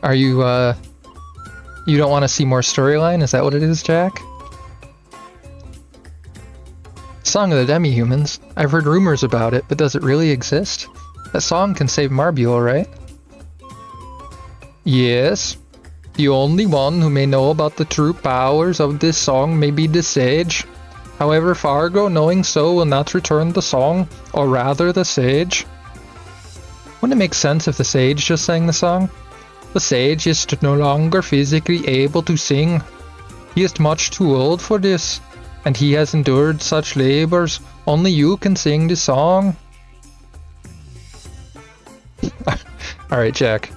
Are you, you don't want to see more storyline? Is that what it is, Jack? Song of the Demi-Humans. I've heard rumors about it, but does it really exist? That song can save Marbule, right? Yes. The only one who may know about the true powers of this song may be the sage. However, Fargo, knowing so, will not return the song, or rather the sage. Wouldn't it make sense if the sage just sang the song? The sage is no longer physically able to sing. He is much too old for this, and he has endured such labors. Only you can sing the song. Alright, Jack.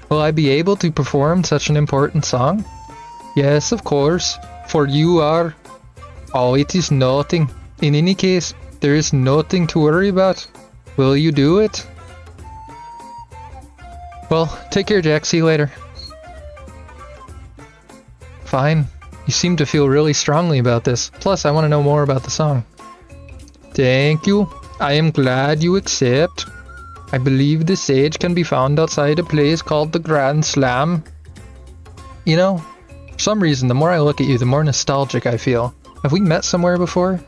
Will I be able to perform such an important song? Yes, of course, for you are... Oh, it is nothing. In any case, there is nothing to worry about. Will you do it? Well, take care, Jack. See you later. Fine. You seem to feel really strongly about this. Plus, I want to know more about the song. Thank you. I am glad you accept. I believe the sage can be found outside a place called the Grand Slam. You know, for some reason, the more I look at you, the more nostalgic I feel. Have we met somewhere before?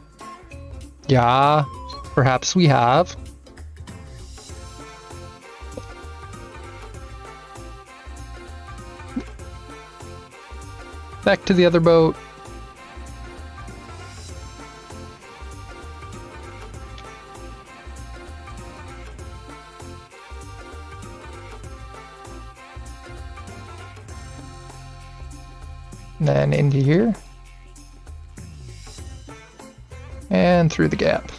Yeah, perhaps we have. Back to the other boat. Then into here. And through the gap.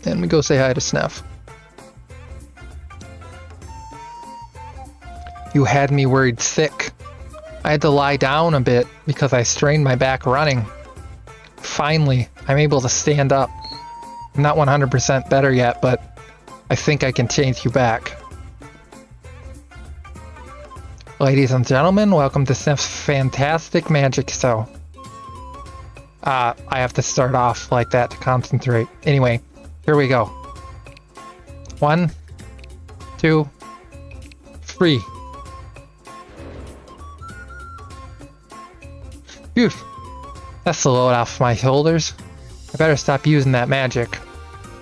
And we go say hi to Snuff. You had me worried thick. I had to lie down a bit because I strained my back running. Finally, I'm able to stand up. I'm not 100% better yet, but I think I can take you back. Ladies and gentlemen, welcome to Sniff's fantastic magic show. I have to start off like that to concentrate. Anyway, here we go. 1, 2, 3. Phew, that's the load off my shoulders. I better stop using that magic.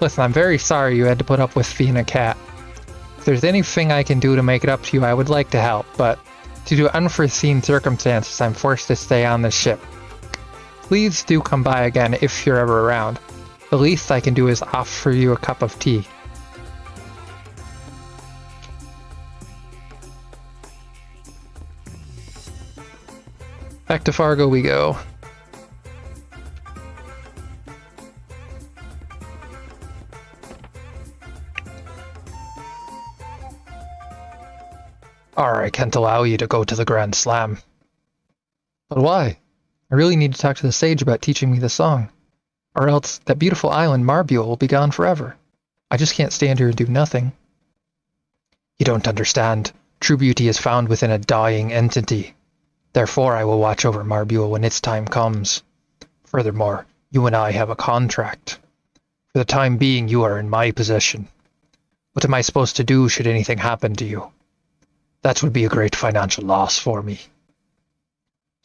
Listen, I'm very sorry you had to put up with being a cat. If there's anything I can do to make it up to you, I would like to help, but due to unforeseen circumstances, I'm forced to stay on this ship. Please do come by again if you're ever around. The least I can do is offer you a cup of tea. Back to Fargo we go. I can't allow you to go to the Grand Slam. But why? I really need to talk to the sage about teaching me the song. Or else that beautiful island Marbule will be gone forever. I just can't stand here and do nothing. You don't understand. True beauty is found within a dying entity. Therefore I will watch over Marbule when its time comes. Furthermore, you and I have a contract. For the time being, you are in my possession. What am I supposed to do should anything happen to you? That would be a great financial loss for me.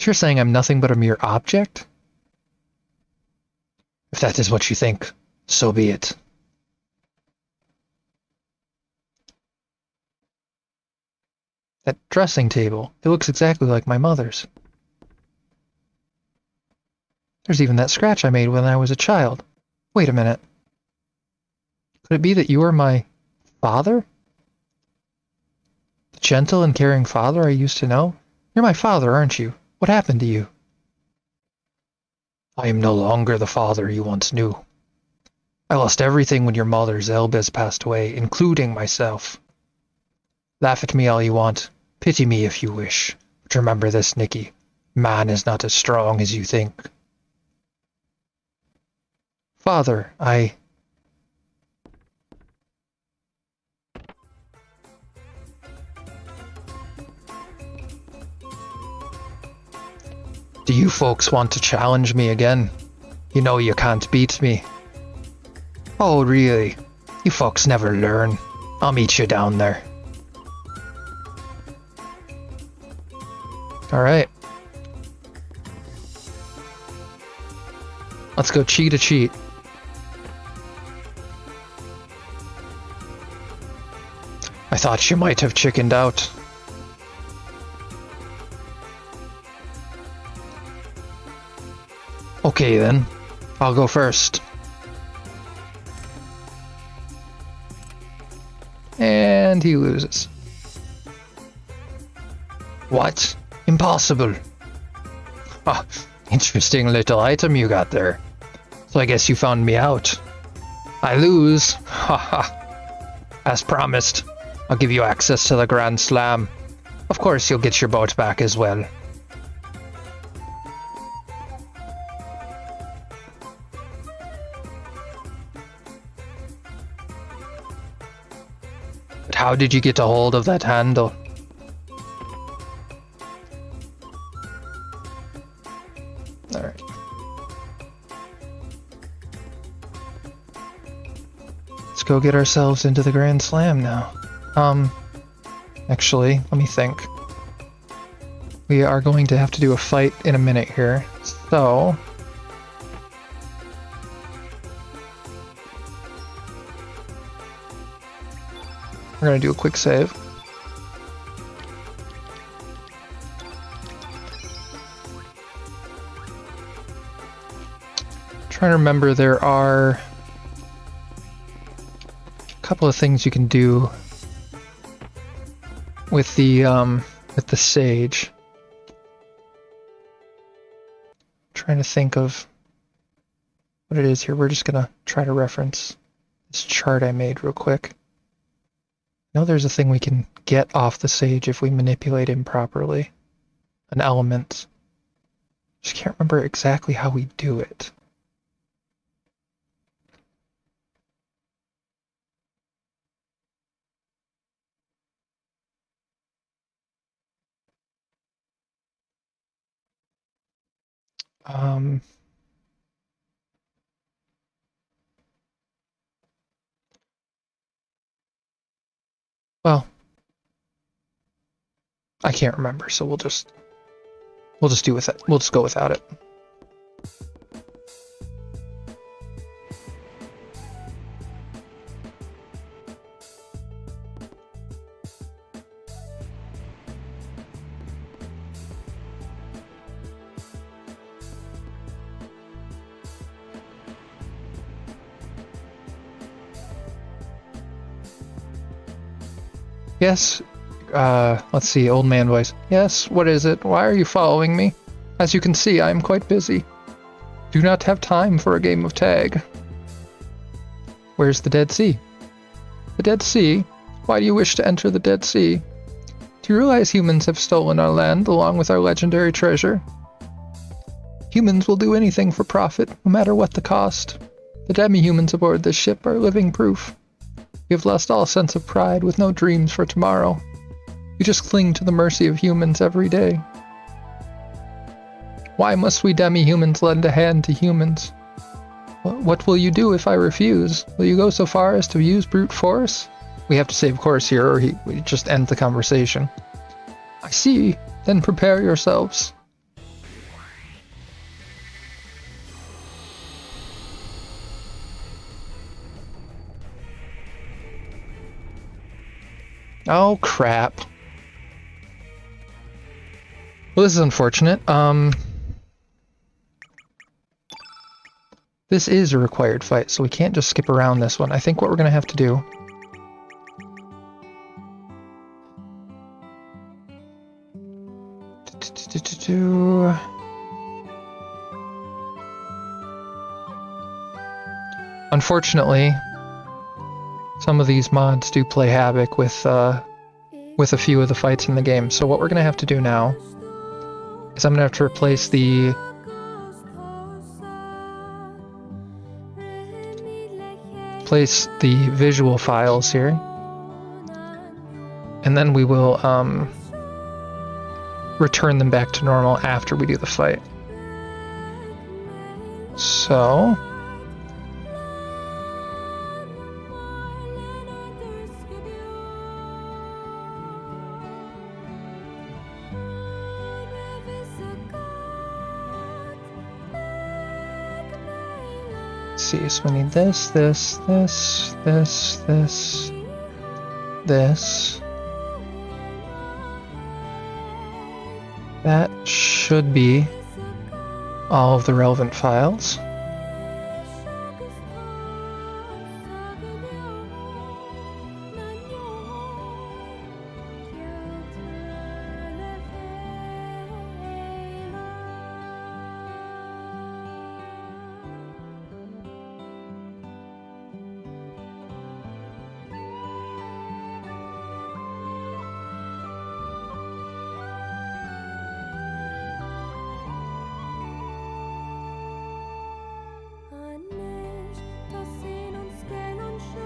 You're saying I'm nothing but a mere object? If that is what you think, so be it. That dressing table, it looks exactly like my mother's. There's even that scratch I made when I was a child. Wait a minute. Could it be that you are my father? The gentle and caring father I used to know? You're my father, aren't you? What happened to you? I am no longer the father you once knew. I lost everything when your mother Zelbez passed away, including myself. Laugh at me all you want. Pity me if you wish. But remember this, Nikki. Man is not as strong as you think. Father, Do you folks want to challenge me again? You know you can't beat me. Oh, really? You folks never learn. I'll meet you down there. Alright. Let's go cheat a cheat. I thought you might have chickened out. Okay then, I'll go first. And he loses. What? Impossible. Ah, interesting little item you got there. So I guess you found me out. I lose. Haha. As promised, I'll give you access to the Grand Slam. Of course you'll get your boat back as well. But how did you get a hold of that handle? Alright. Let's go get ourselves into the Grand Slam now. Actually, let me think. We are going to have to do a fight in a minute here, so... we're going to do a quick save. Trying to remember, there are a couple of things you can do with the sage. Trying to think of what it is here. We're just gonna try to reference this chart I made real quick. I know there's a thing we can get off the sage if we manipulate him properly. An element. Just can't remember exactly how we do it. Well, I can't remember, so we'll just do with it. We'll just go without it. Yes, let's see, old man voice. Yes, what is it? Why are you following me? As you can see, I am quite busy. Do not have time for a game of tag. Where's the Dead Sea? The Dead Sea? Why do you wish to enter the Dead Sea? Do you realize humans have stolen our land along with our legendary treasure? Humans will do anything for profit, no matter what the cost. The demi-humans aboard this ship are living proof. We have lost all sense of pride with no dreams for tomorrow. We just cling to the mercy of humans every day. Why must we demi-humans lend a hand to humans? What will you do if I refuse? Will you go so far as to use brute force? We have to save course here or we just end the conversation. I see. Then prepare yourselves. Oh, crap. Well, this is unfortunate. This is a required fight, so we can't just skip around this one. I think what we're going to have to do... Unfortunately, some of these mods do play havoc with a few of the fights in the game. So what we're going to have to do now is I'm going to have to replace the visual files here, and then we will return them back to normal after we do the fight. So see, so we need this. That should be all of the relevant files.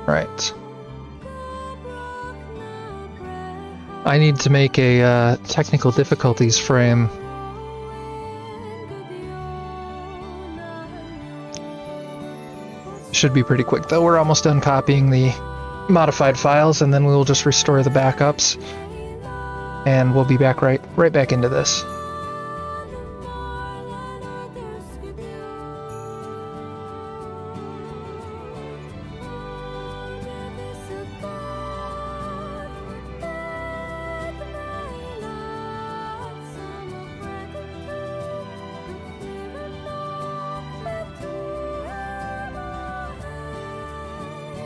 Right. I need to make a technical difficulties frame. Should be pretty quick though. We're almost done copying the modified files, and then we will just restore the backups, and we'll be back right back into this.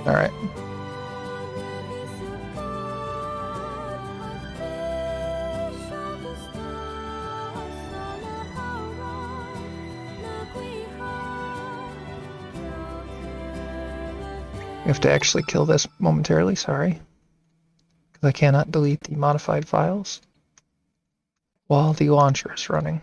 All right. We have to actually kill this momentarily, sorry. Because I cannot delete the modified files while the launcher is running.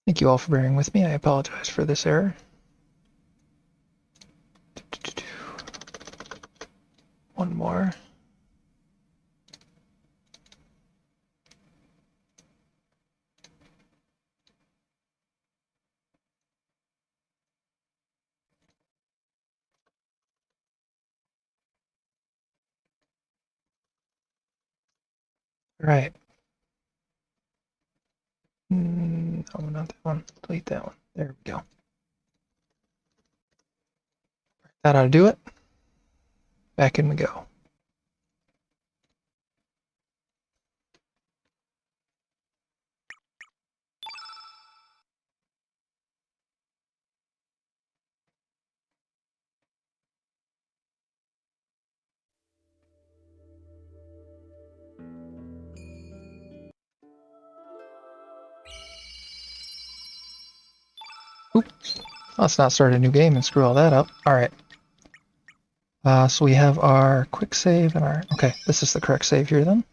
Thank you all for bearing with me. I apologize for this error. One more. All right. Oh, not that one. Delete that one. There we go. That ought to do it. Back in we go. Oops. Let's not start a new game and screw all that up. Alright. So we have our quick save and our... Okay, this is the correct save here then.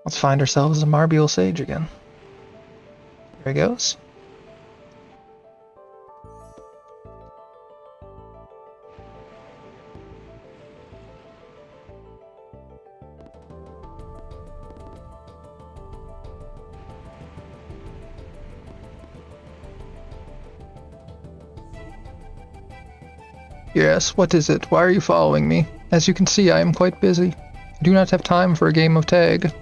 Let's find ourselves a Marbule Sage again. There he goes. Yes, what is it? Why are you following me? As you can see, I am quite busy. I do not have time for a game of tag.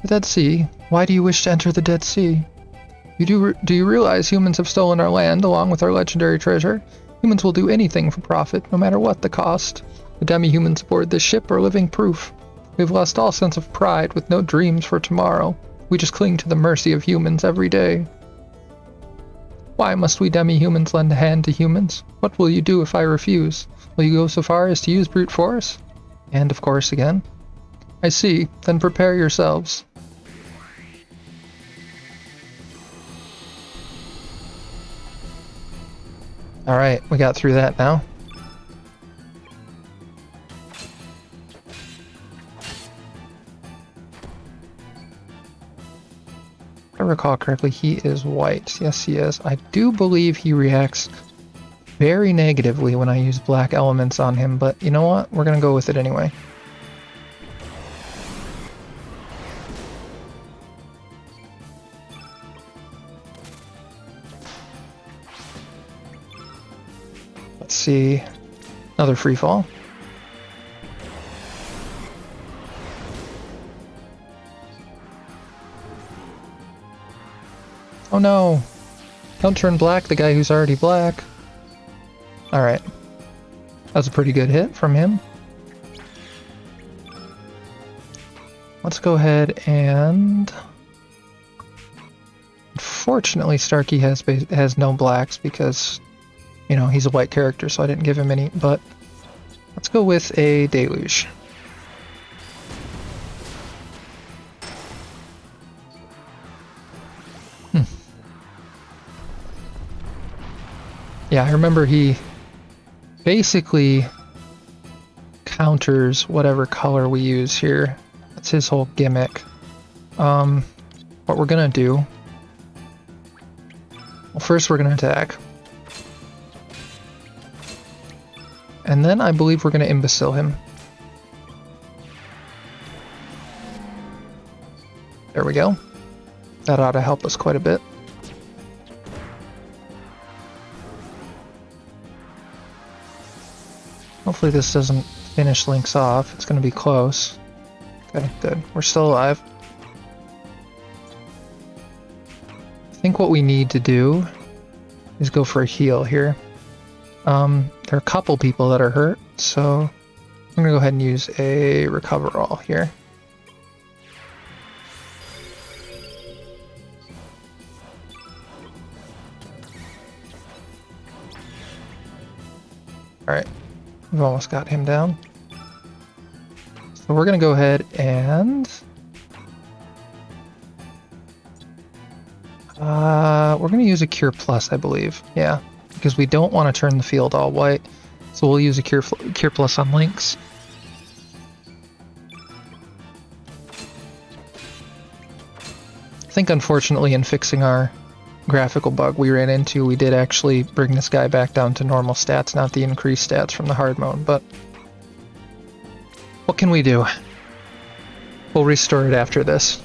The Dead Sea? Why do you wish to enter the Dead Sea? Do you realize humans have stolen our land along with our legendary treasure? Humans will do anything for profit, no matter what the cost. The demi-humans aboard this ship are living proof. We have lost all sense of pride with no dreams for tomorrow. We just cling to the mercy of humans every day. Why must we demi-humans lend a hand to humans? What will you do if I refuse? Will you go so far as to use brute force? And of course again. I see. Then prepare yourselves. Alright, we got through that now. If I recall correctly, he is white. Yes, he is. I do believe he reacts very negatively when I use black elements on him, but you know what? We're gonna go with it anyway. Let's see. Another free fall. Oh no! Don't turn black the guy who's already black. Alright. That was a pretty good hit from him. Let's go ahead and... Unfortunately, Starkey has no blacks because, you know, he's a white character, so I didn't give him any, but let's go with a Deluge. Yeah, I remember he basically counters whatever color we use here. That's his whole gimmick. What we're gonna do... Well, first we're gonna attack. And then I believe we're gonna imbecile him. There we go. That ought to help us quite a bit. Hopefully this doesn't finish Link's off. It's going to be close. Okay, good. We're still alive. I think what we need to do is go for a heal here. There are a couple people that are hurt, so I'm going to go ahead and use a recover all here. Alright. We've almost got him down. So we're going to go ahead and... we're going to use a Cure Plus, I believe. Yeah, because we don't want to turn the field all white. So we'll use a Cure Plus on Lynx. I think unfortunately in fixing our graphical bug we ran into, we did actually bring this guy back down to normal stats, not the increased stats from the hard mode, but what can we do? We'll restore it after this.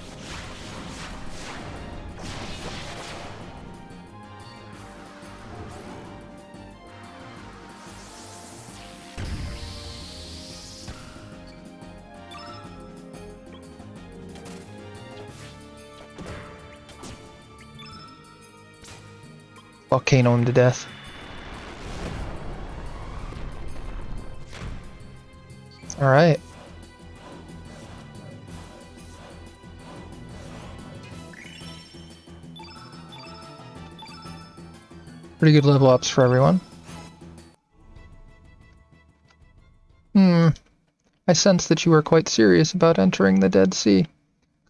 Volcano him to death. Alright. Pretty good level ups for everyone. I sense that you are quite serious about entering the Dead Sea.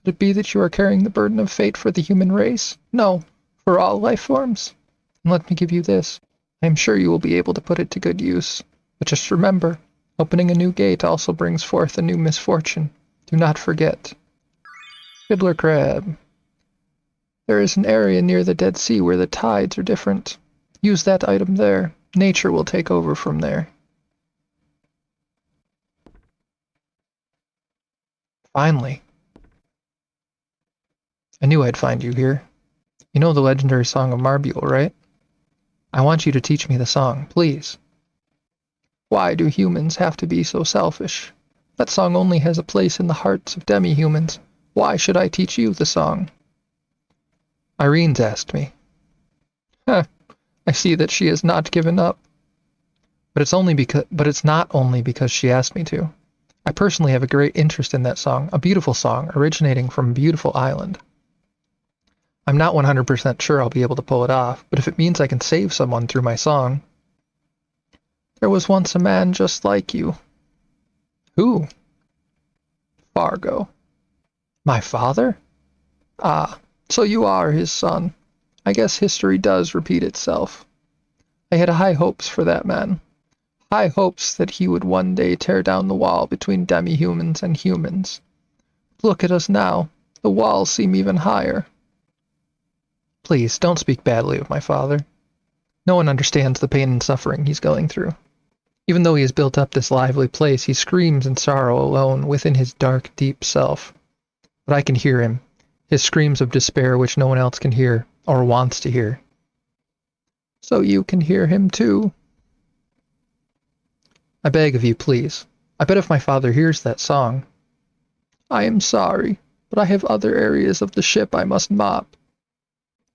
Could it be that you are carrying the burden of fate for the human race? No, for all life forms. And let me give you this. I am sure you will be able to put it to good use. But just remember, opening a new gate also brings forth a new misfortune. Do not forget. Fiddler Crab. There is an area near the Dead Sea where the tides are different. Use that item there. Nature will take over from there. Finally. I knew I'd find you here. You know the legendary song of Marbiel, right? I want you to teach me the song, please. Why do humans have to be so selfish? That song only has a place in the hearts of demi-humans. Why should I teach you the song? Irene's asked me. Huh. I see that she has not given up. But it's not only because she asked me to. I personally have a great interest in that song, a beautiful song originating from a beautiful island. I'm not 100% sure I'll be able to pull it off, but if it means I can save someone through my song. There was once a man just like you. Who? Fargo. My father? Ah, so you are his son. I guess history does repeat itself. I had high hopes for that man. High hopes that he would one day tear down the wall between demi-humans and humans. Look at us now. The walls seem even higher. Please, don't speak badly of my father. No one understands the pain and suffering he's going through. Even though he has built up this lively place, he screams in sorrow alone within his dark, deep self. But I can hear him, his screams of despair which no one else can hear, or wants to hear. So you can hear him too. I beg of you, please. I bet if my father hears that song. I am sorry, but I have other areas of the ship I must mop.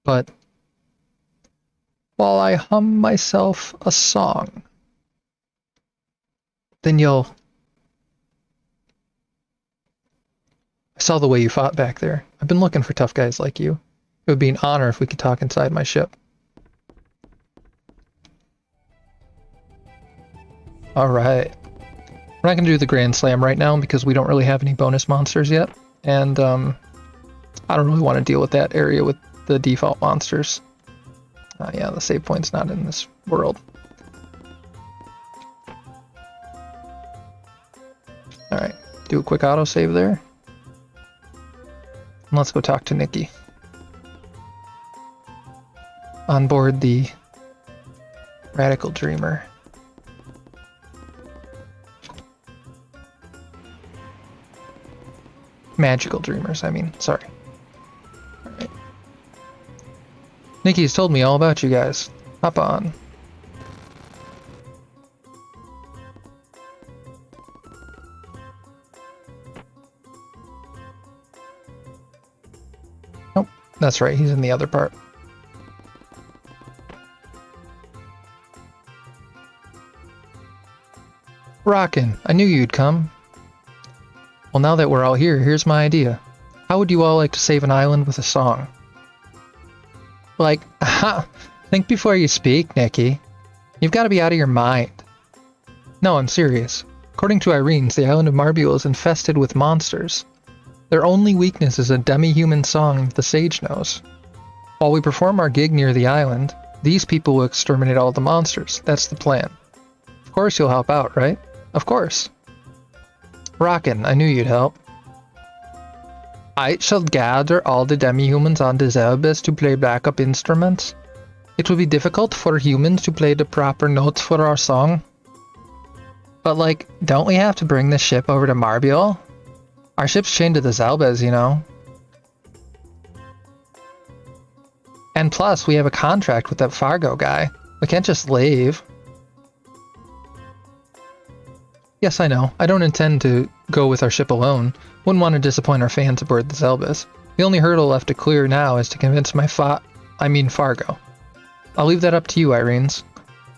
But while I hum myself a song, then you'll... I saw the way you fought back there. I've been looking for tough guys like you. It would be an honor if we could talk inside my ship. Alright. We're not going to do the Grand Slam right now because we don't really have any bonus monsters yet. And I don't really want to deal with that area with the default monsters. Yeah, the save point's not in this world. Alright, do a quick autosave there. And let's go talk to Nikki. On board the Radical Dreamer. Magical Dreamers, I mean, sorry. Alright. Nikki's told me all about you guys. Hop on. Nope, that's right, he's in the other part. Rockin', I knew you'd come. Well, now that we're all here, here's my idea. How would you all like to save an island with a song? Like, think before you speak, Nikki. You've got to be out of your mind. No, I'm serious. According to Irene's, the island of Marbiel is infested with monsters. Their only weakness is a demi-human song the sage knows. While we perform our gig near the island, these people will exterminate all the monsters. That's the plan. Of course you'll help out, right? Of course. Rockin', I knew you'd help. I shall gather all the demi-humans on the Zelbes to play backup instruments. It will be difficult for humans to play the proper notes for our song. But like, don't we have to bring the ship over to Marbiel? Our ship's chained to the Zelbes, you know. And plus, we have a contract with that Fargo guy. We can't just leave. Yes, I know. I don't intend to go with our ship alone. Wouldn't want to disappoint our fans aboard the Zelbes. The only hurdle left to clear now is to convince Fargo. I'll leave that up to you, Irenes.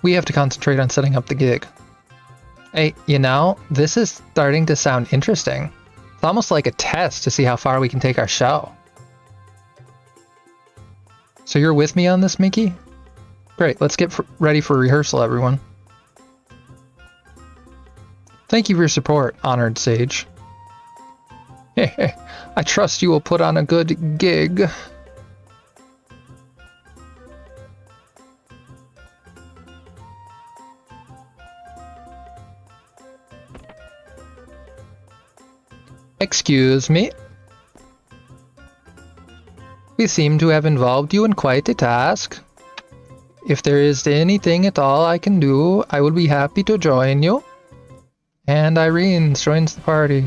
We have to concentrate on setting up the gig. Hey, you know, this is starting to sound interesting. It's almost like a test to see how far we can take our show. So you're with me on this, Mickey? Great, let's get ready for rehearsal, everyone. Thank you for your support, honored sage. I trust you will put on a good gig. Excuse me. We seem to have involved you in quite a task. If there is anything at all I can do, I will be happy to join you. And Irene joins the party.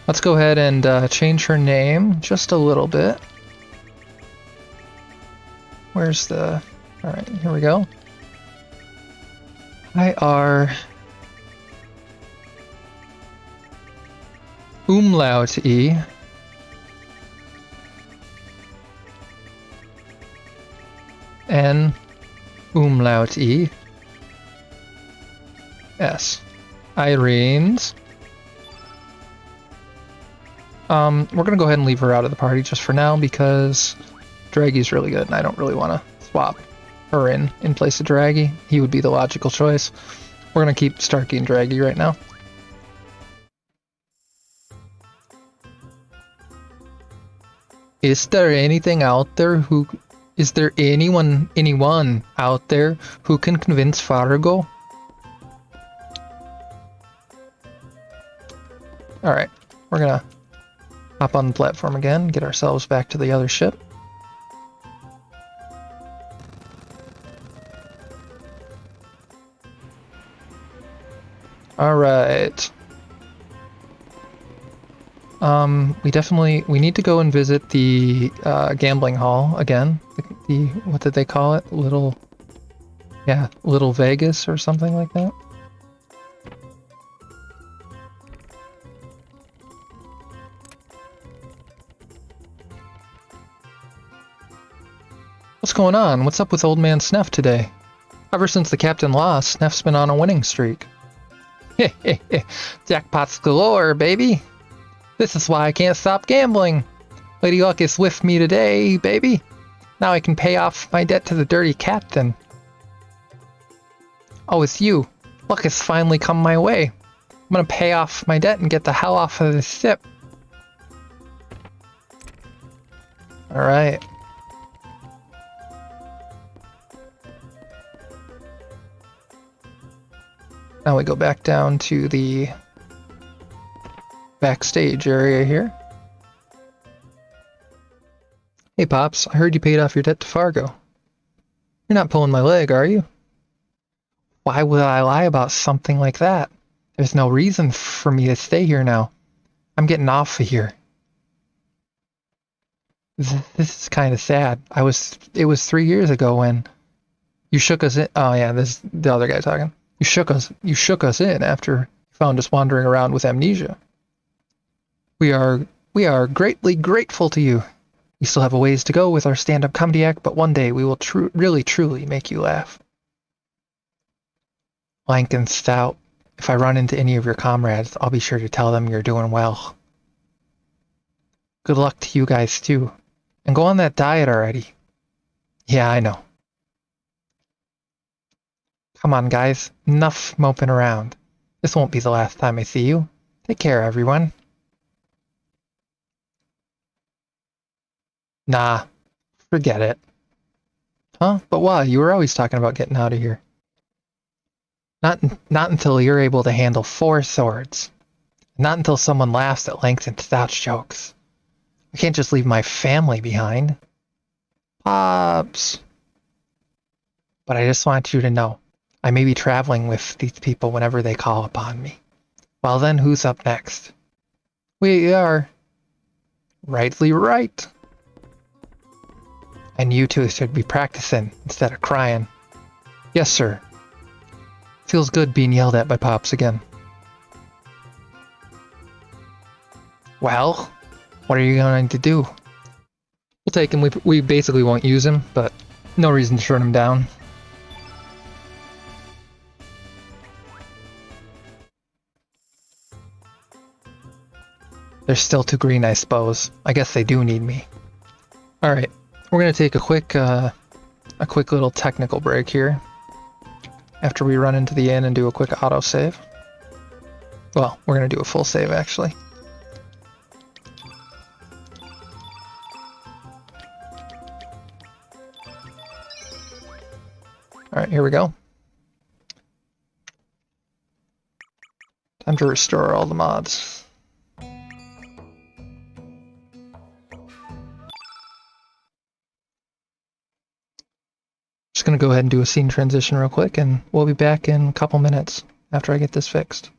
Let's go ahead and change her name just a little bit. Where's the... Alright, here we go. I-R... Umlaut E. N. Umlaut E. S. Irene's. We're gonna go ahead and leave her out of the party just for now because Draggy's really good and I don't really want to swap her in place of Draggy. He would be the logical choice. We're gonna keep Starkey and Draggy right now. Is there anything out there who... Is there anyone out there who can convince Fargo? Alright, we're gonna hop on the platform again, get ourselves back to the other ship. Alright. We need to go and visit the gambling hall again. The what did they call it? Little Vegas or something like that. What's going on? What's up with old man Sneff today? Ever since the captain lost, Sneff's been on a winning streak. Jackpots galore, baby! This is why I can't stop gambling. Lady Luck is with me today, baby. Now I can pay off my debt to the dirty captain. Oh, it's you. Luck has finally come my way. I'm gonna pay off my debt and get the hell off of this ship. Alright. Now we go back down to the backstage area here. Hey Pops, I heard you paid off your debt to Fargo. You're not pulling my leg, are you? Why would I lie about something like that? There's no reason for me to stay here now. I'm getting off of here. This is kind of sad. It was 3 years ago when you shook us in. Oh yeah, this is the other guy talking. You shook us in after you found us wandering around with amnesia. We are greatly grateful to you. We still have a ways to go with our stand-up comedy act, but one day we will really truly make you laugh. Lank and Stout, if I run into any of your comrades, I'll be sure to tell them you're doing well. Good luck to you guys too. And go on that diet already. Yeah, I know. Come on, guys. Enough moping around. This won't be the last time I see you. Take care, everyone. Nah. Forget it. Huh? But why? You were always talking about getting out of here. Not until you're able to handle 4 swords. Not until someone laughs at Lank and Stout's jokes. I can't just leave my family behind. Pops. But I just want you to know. I may be traveling with these people whenever they call upon me. Well then, who's up next? We are. Rightly right. And you two should be practicing instead of crying. Yes, sir. Feels good being yelled at by Pops again. Well, what are you going to do? We'll take him. We basically won't use him, but no reason to shut him down. They're still too green, I suppose. I guess they do need me. Alright, we're gonna take a quick little technical break here. After we run into the inn and do a quick autosave. Well, we're gonna do a full save, actually. Alright, here we go. Time to restore all the mods. Just gonna go ahead and do a scene transition real quick, and we'll be back in a couple minutes after I get this fixed.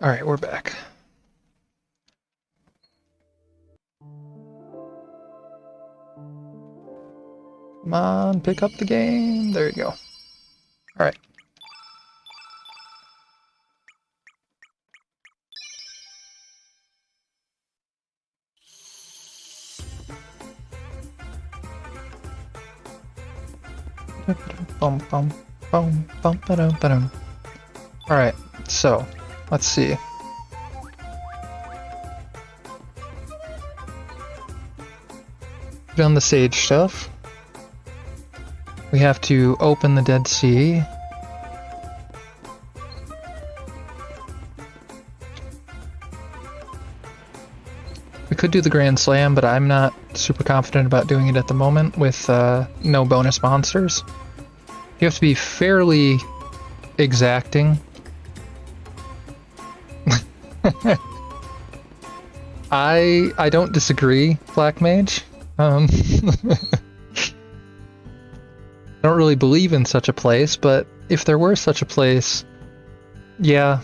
Alright, we're back. Come on, pick up the game. There you go. Alright. Alright, so let's see. Done the sage stuff. We have to open the Dead Sea, could do the Grand Slam, but I'm not super confident about doing it at the moment with no bonus monsters. You have to be fairly exacting. I don't disagree, Black Mage. I don't really believe in such a place, but if there were such a place, yeah,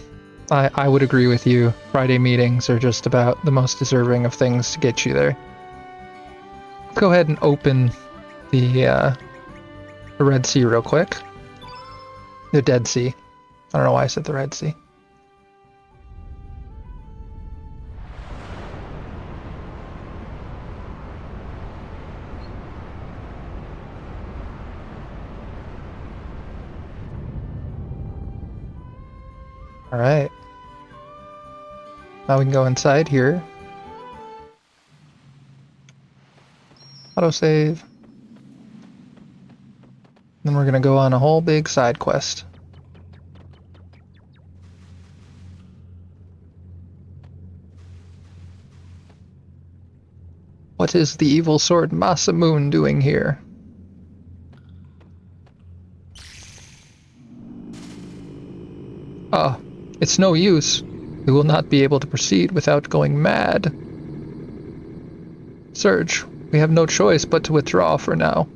I would agree with you. Friday meetings are just about the most deserving of things to get you there. Let's go ahead and open the Red Sea real quick. The Dead Sea. I don't know why I said the Red Sea. Alright. Now we can go inside here. Autosave. Then we're gonna go on a whole big side quest. What is the evil sword Masamune doing here? Ah, it's no use. We will not be able to proceed without going mad. Surge, we have no choice but to withdraw for now.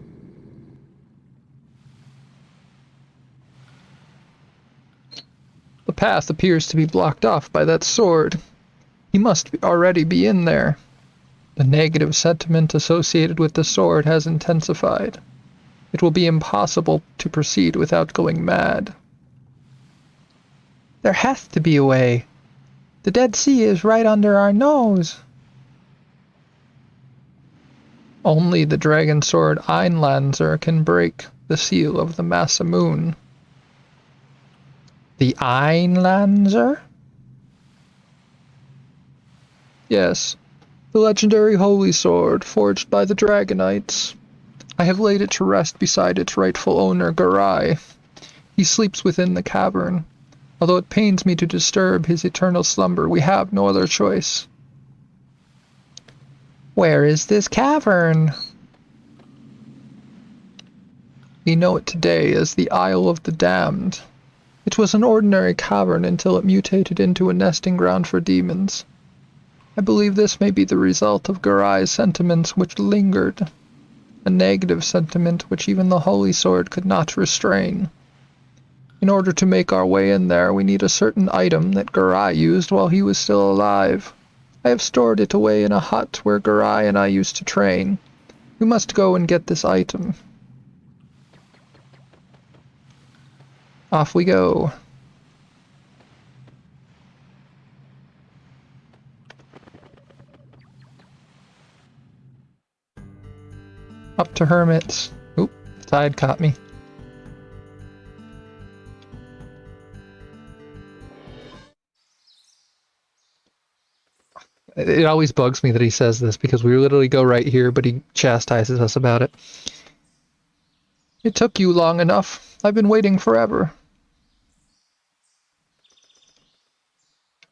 The path appears to be blocked off by that sword. He must already be in there. The negative sentiment associated with the sword has intensified. It will be impossible to proceed without going mad. There has to be a way. The Dead Sea is right under our nose. Only the dragon sword Einlanzer can break the seal of the Masamune. The Einlanzer? Yes, the legendary holy sword forged by the Dragonites. I have laid it to rest beside its rightful owner, Garai. He sleeps within the cavern. Although it pains me to disturb his eternal slumber, we have no other choice. Where is this cavern? We know it today as the Isle of the Damned. It was an ordinary cavern until it mutated into a nesting ground for demons. I believe this may be the result of Garai's sentiments which lingered, a negative sentiment which even the Holy Sword could not restrain. In order to make our way in there, we need a certain item that Garai used while he was still alive. I have stored it away in a hut where Garai and I used to train. We must go and get this item. Off we go. Up to Hermits. Oop, the tide caught me. It always bugs me that he says this because we literally go right here, but he chastises us about it. It took you long enough. I've been waiting forever.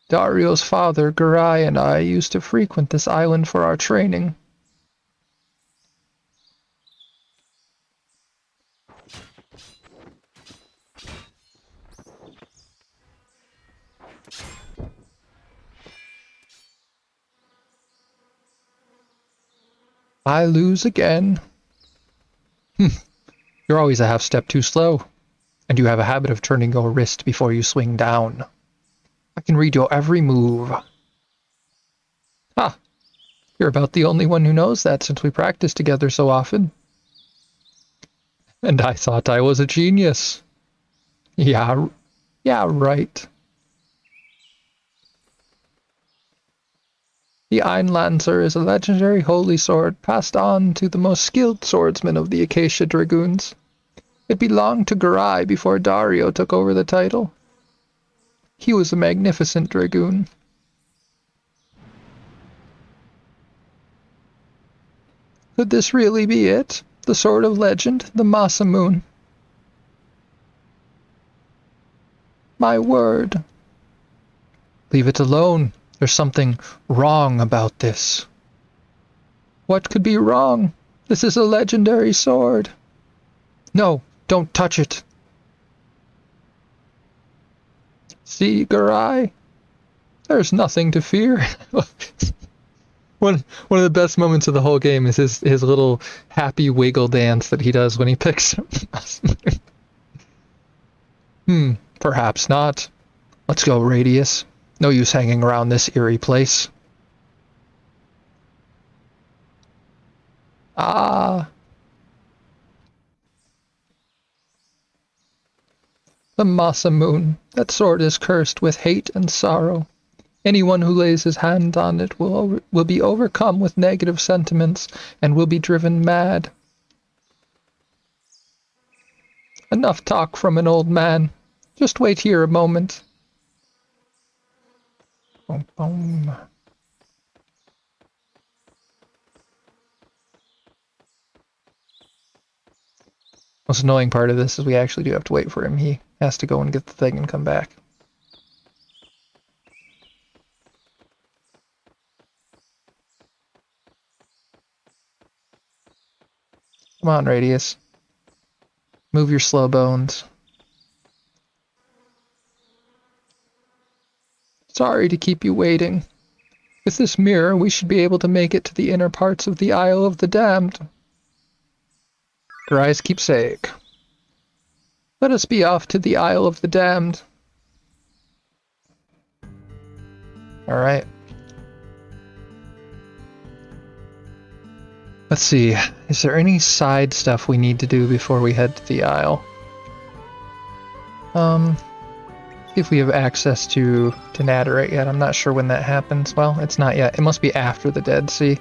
Dario's father, Garai, and I used to frequent this island for our training. I lose again. You're always a half step too slow, and you have a habit of turning your wrist before you swing down. I can read your every move. Ah, you're about the only one who knows that since we practice together so often. And I thought I was a genius. Yeah, right. The Einlanzer is a legendary holy sword passed on to the most skilled swordsman of the Acacia Dragoons. It belonged to Garai before Dario took over the title. He was a magnificent dragoon. Could this really be it? The sword of legend, the Masamune? My word. Leave it alone. There's something wrong about this. What could be wrong? This is a legendary sword. No, don't touch it. See, Garai? There's nothing to fear. One of the best moments of the whole game is his little happy wiggle dance that he does when he picks up. Perhaps not. Let's go, Radius. No use hanging around this eerie place. Ah. The Masamune. That sword is cursed with hate and sorrow. Anyone who lays his hand on it will be overcome with negative sentiments and will be driven mad. Enough talk from an old man. Just wait here a moment. Boom, boom. Most annoying part of this is we actually do have to wait for him. He has to go and get the thing and come back. Come on, Radius. Move your slow bones. Sorry to keep you waiting. With this mirror, we should be able to make it to the inner parts of the Isle of the Damned. Garai's keepsake. Let us be off to the Isle of the Damned. Alright. Let's see. Is there any side stuff we need to do before we head to the Isle? See if we have access to Nadirite yet. I'm not sure when that happens. Well, it's not yet. It must be after the Dead Sea.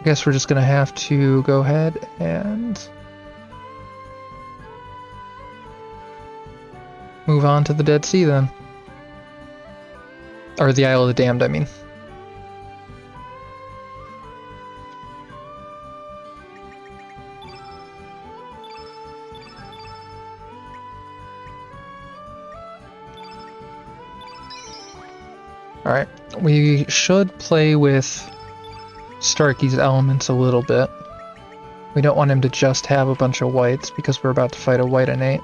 I guess we're just gonna have to go ahead and move on to the Dead Sea then. Or the Isle of the Damned, I mean. Alright, we should play with Starkey's elements a little bit. We don't want him to just have a bunch of whites because we're about to fight a white innate.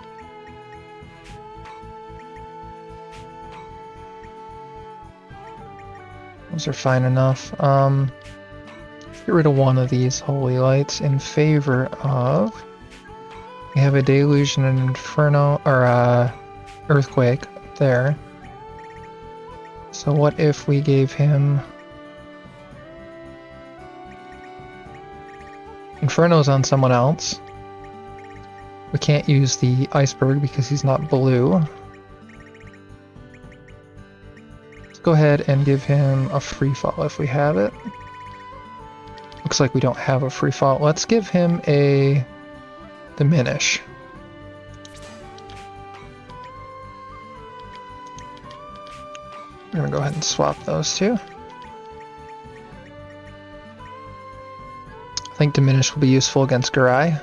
Those are fine enough. Get rid of one of these holy lights in favor of... We have a deluge and an inferno, or earthquake there. So what if we gave him... Inferno's on someone else. We can't use the iceberg because he's not blue. Let's go ahead and give him a free fall if we have it. Looks like we don't have a free fall. Let's give him a diminish. I'm gonna go ahead and swap those two. I think diminish will be useful against Garai.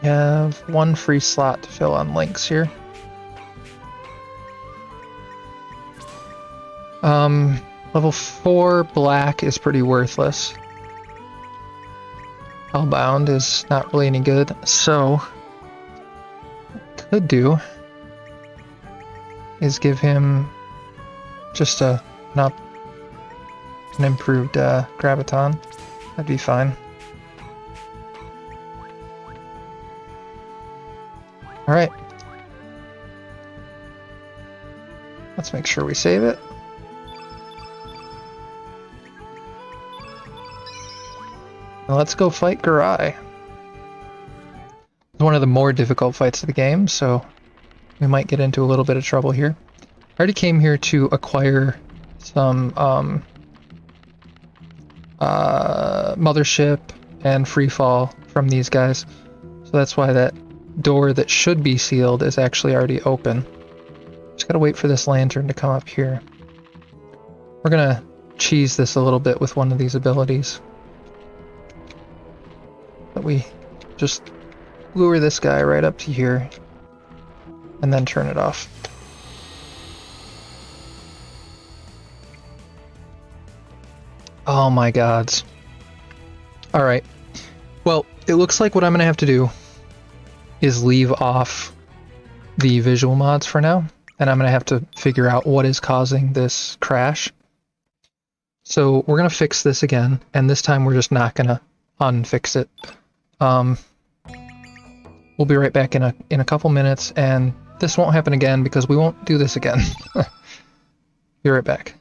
We have one free slot to fill on links here. Level 4 black is pretty worthless. Hellbound is not really any good, so what I could do is give him just an improved graviton. That'd be fine. Alright. Let's make sure we save it. Now let's go fight Garai. It's one of the more difficult fights of the game, so we might get into a little bit of trouble here. I already came here to acquire some mothership and freefall from these guys. So that's why that door that should be sealed is actually already open. Just gotta wait for this lantern to come up here. We're gonna cheese this a little bit with one of these abilities. But we just lure this guy right up to here and then turn it off. Oh my gods. Alright. Well, it looks like what I'm going to have to do is leave off the visual mods for now, and I'm going to have to figure out what is causing this crash. So we're going to fix this again, and this time we're just not going to unfix it. We'll be right back in a couple minutes, and this won't happen again because we won't do this again. Be right back.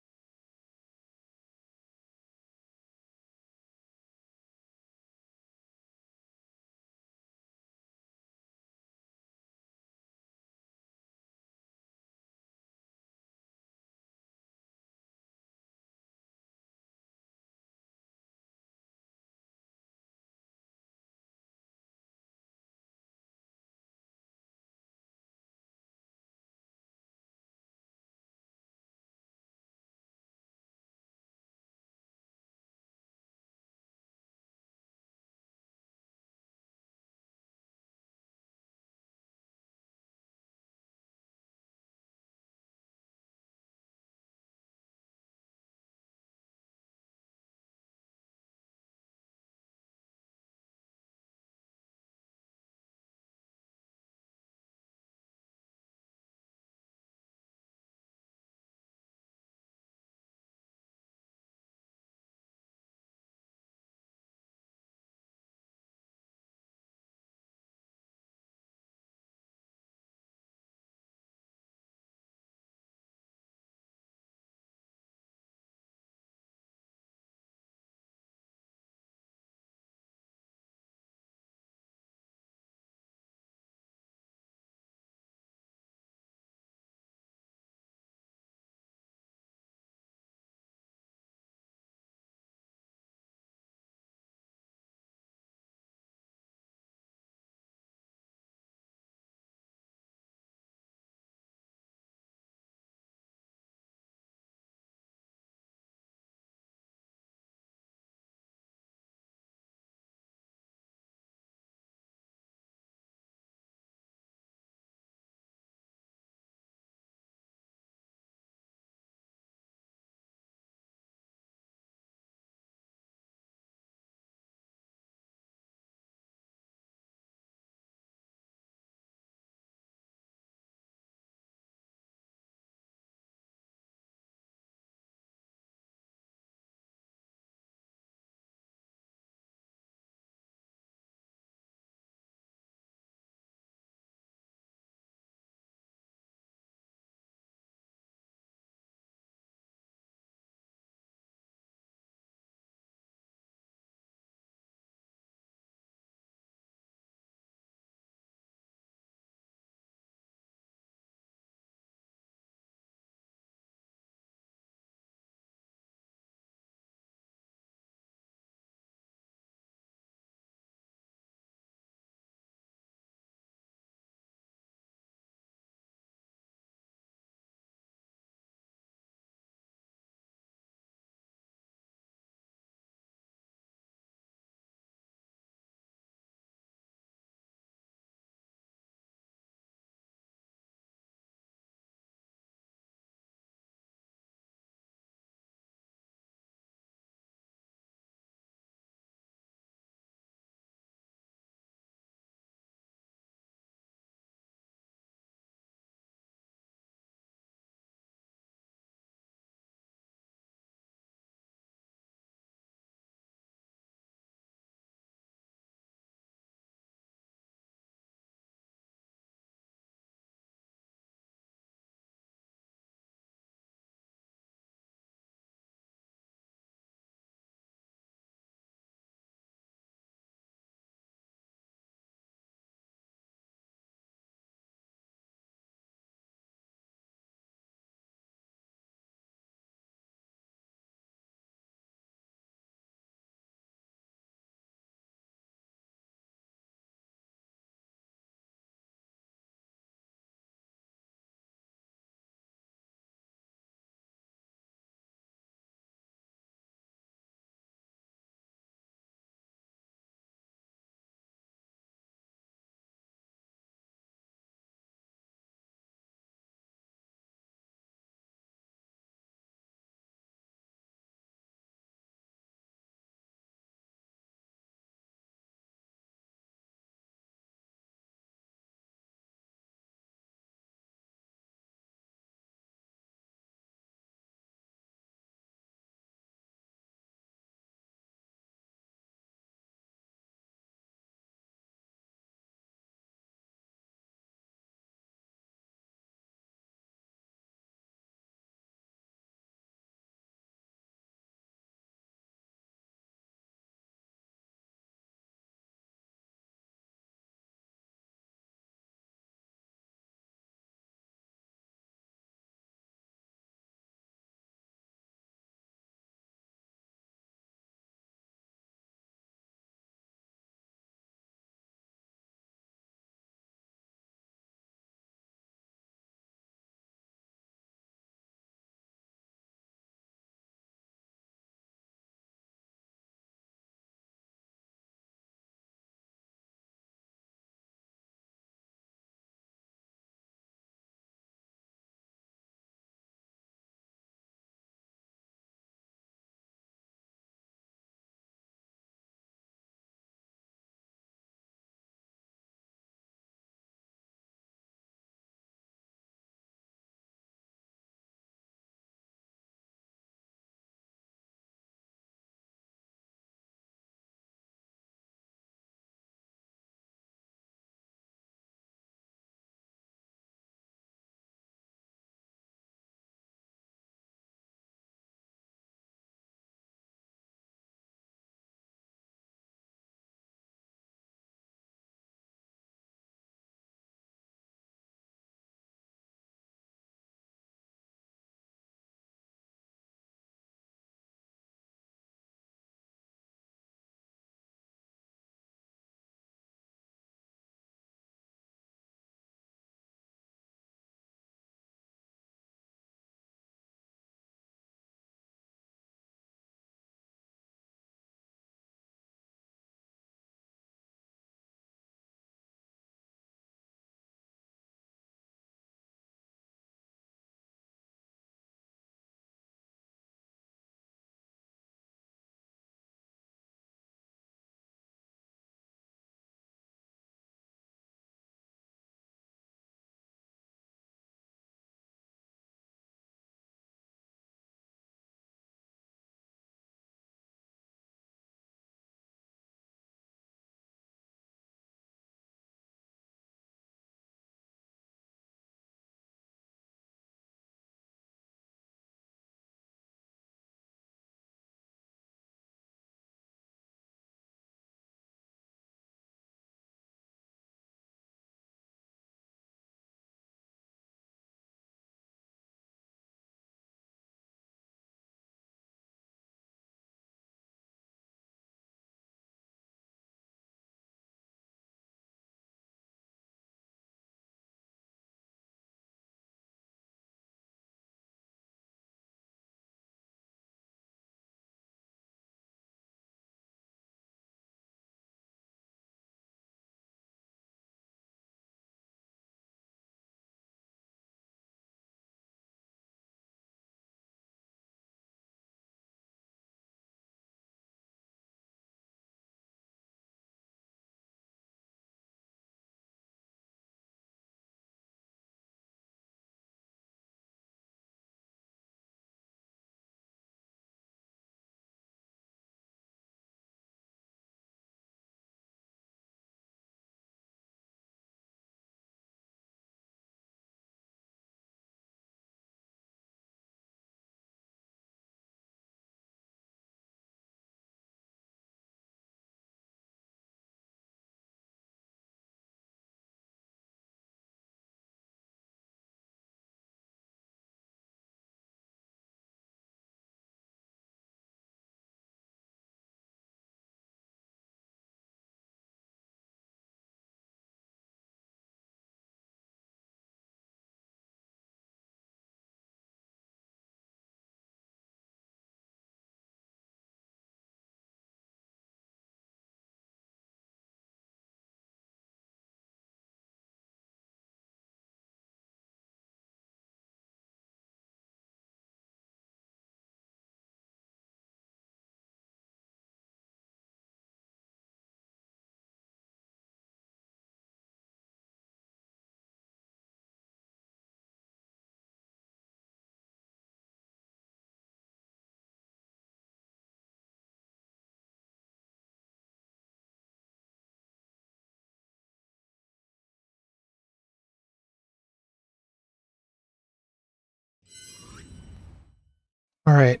Alright.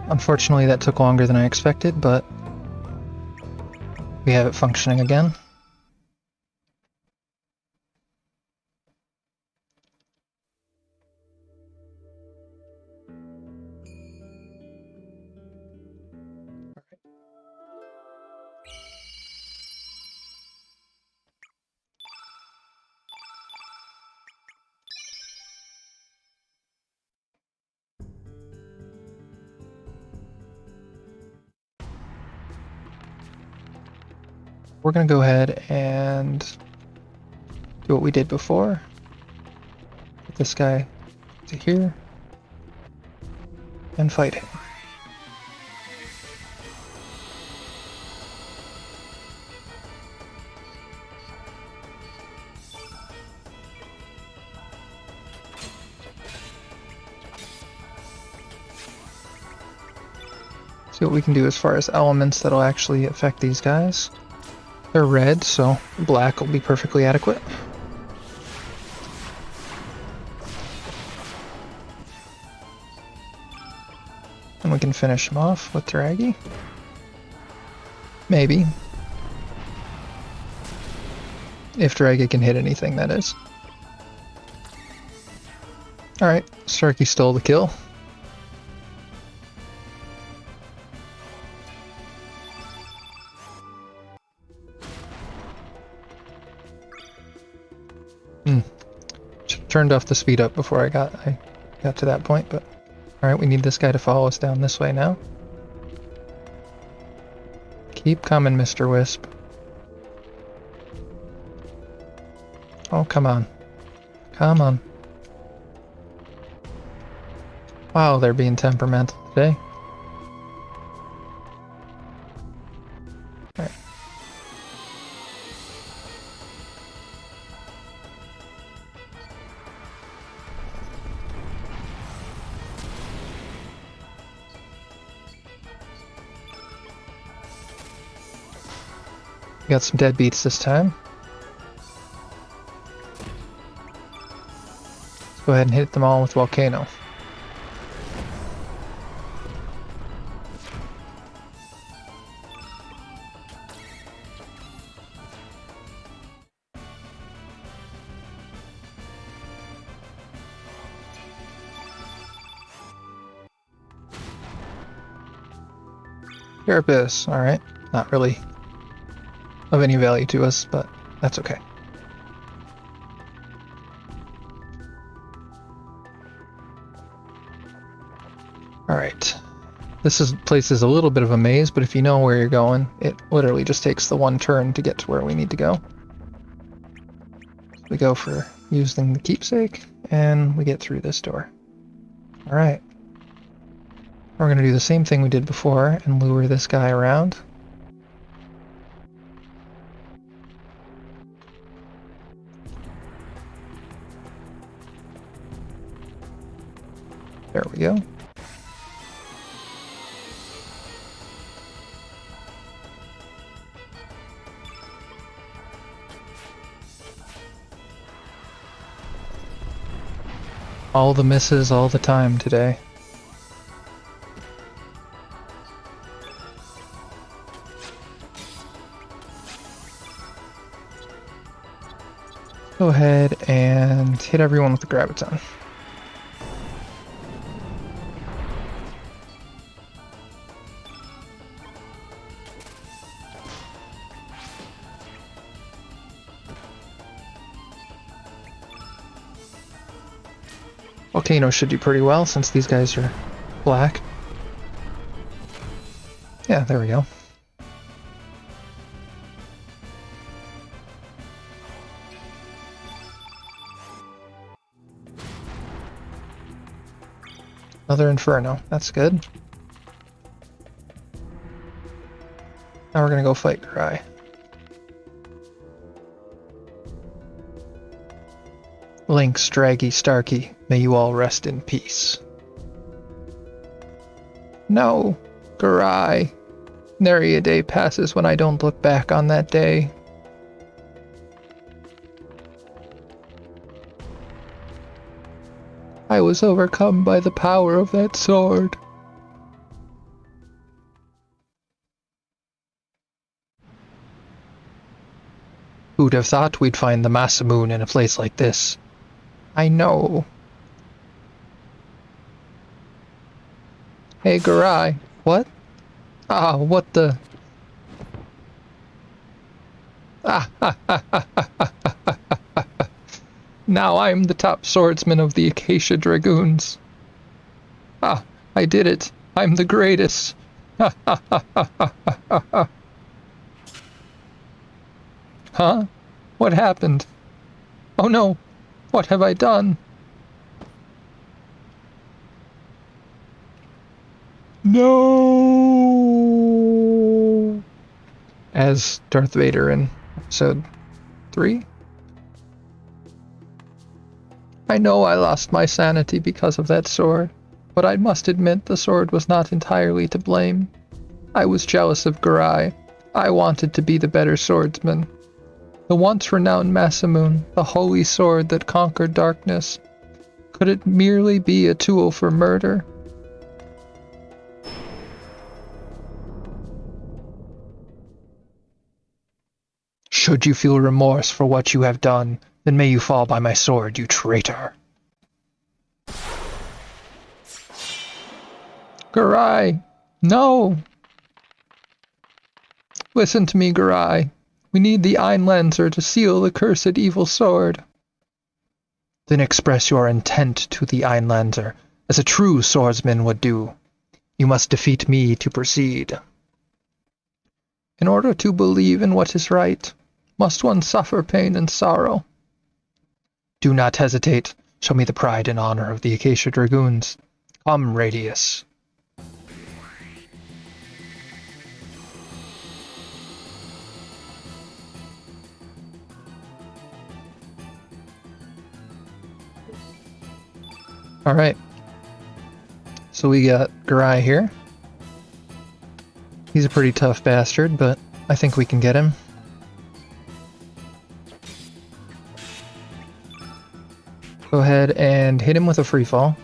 Unfortunately that took longer than I expected, but we have it functioning again. We're going to go ahead and do what we did before. Get this guy to here and fight him. See what we can do as far as elements that'll actually affect these guys. They're red, so black will be perfectly adequate. And we can finish them off with Draggy. Maybe. If Draggy can hit anything, that is. Alright, Starkey stole the kill. Turned off the speed up before I got to that point, but alright, we need this guy to follow us down this way now. Keep coming, Mr. Wisp. Oh, come on. Come on. Wow, they're being temperamental today. Alright. Got some dead beats this time. Let's go ahead and hit them all with Volcano. Carapace, alright. Not really of any value to us, but that's okay. Alright. This place is a little bit of a maze, but if you know where you're going, it literally just takes the one turn to get to where we need to go. We go for using the keepsake, and we get through this door. Alright. We're going to do the same thing we did before and lure this guy around. There we go. All the misses all the time today. Go ahead and hit everyone with the graviton. Volcano should do pretty well since these guys are black. Yeah, there we go. Another Inferno, that's good. Now we're gonna go fight Cry. Lynx, Draggy, Starkey, may you all rest in peace. No, Garai. Nary a day passes when I don't look back on that day. I was overcome by the power of that sword. Who'd have thought we'd find the Masamune in a place like this? I know. Hey, Garai. What? Ah, what the... Ah, ha, ha, ha, ha, ha, ha, ha, ha. Now I'm the top swordsman of the Acacia Dragoons. Ah, I did it. I'm the greatest. Ha, ha, ha, ha, ha, ha, ha. Huh? What happened? Oh no! What have I done? No! As Darth Vader in episode 3? I know I lost my sanity because of that sword, but I must admit the sword was not entirely to blame. I was jealous of Garai. I wanted to be the better swordsman. The once renowned Masamune, the holy sword that conquered darkness. Could it merely be a tool for murder? Should you feel remorse for what you have done, then may you fall by my sword, you traitor. Garai! No! Listen to me, Garai. We need the Einlanzer to seal the cursed evil sword. Then express your intent to the Einlanzer, as a true swordsman would do. You must defeat me to proceed. In order to believe in what is right, must one suffer pain and sorrow? Do not hesitate. Show me the pride and honor of the Acacia Dragoons. Come, Radius. Alright. So we got Garai here. He's a pretty tough bastard, but I think we can get him. Go ahead and hit him with a free fall.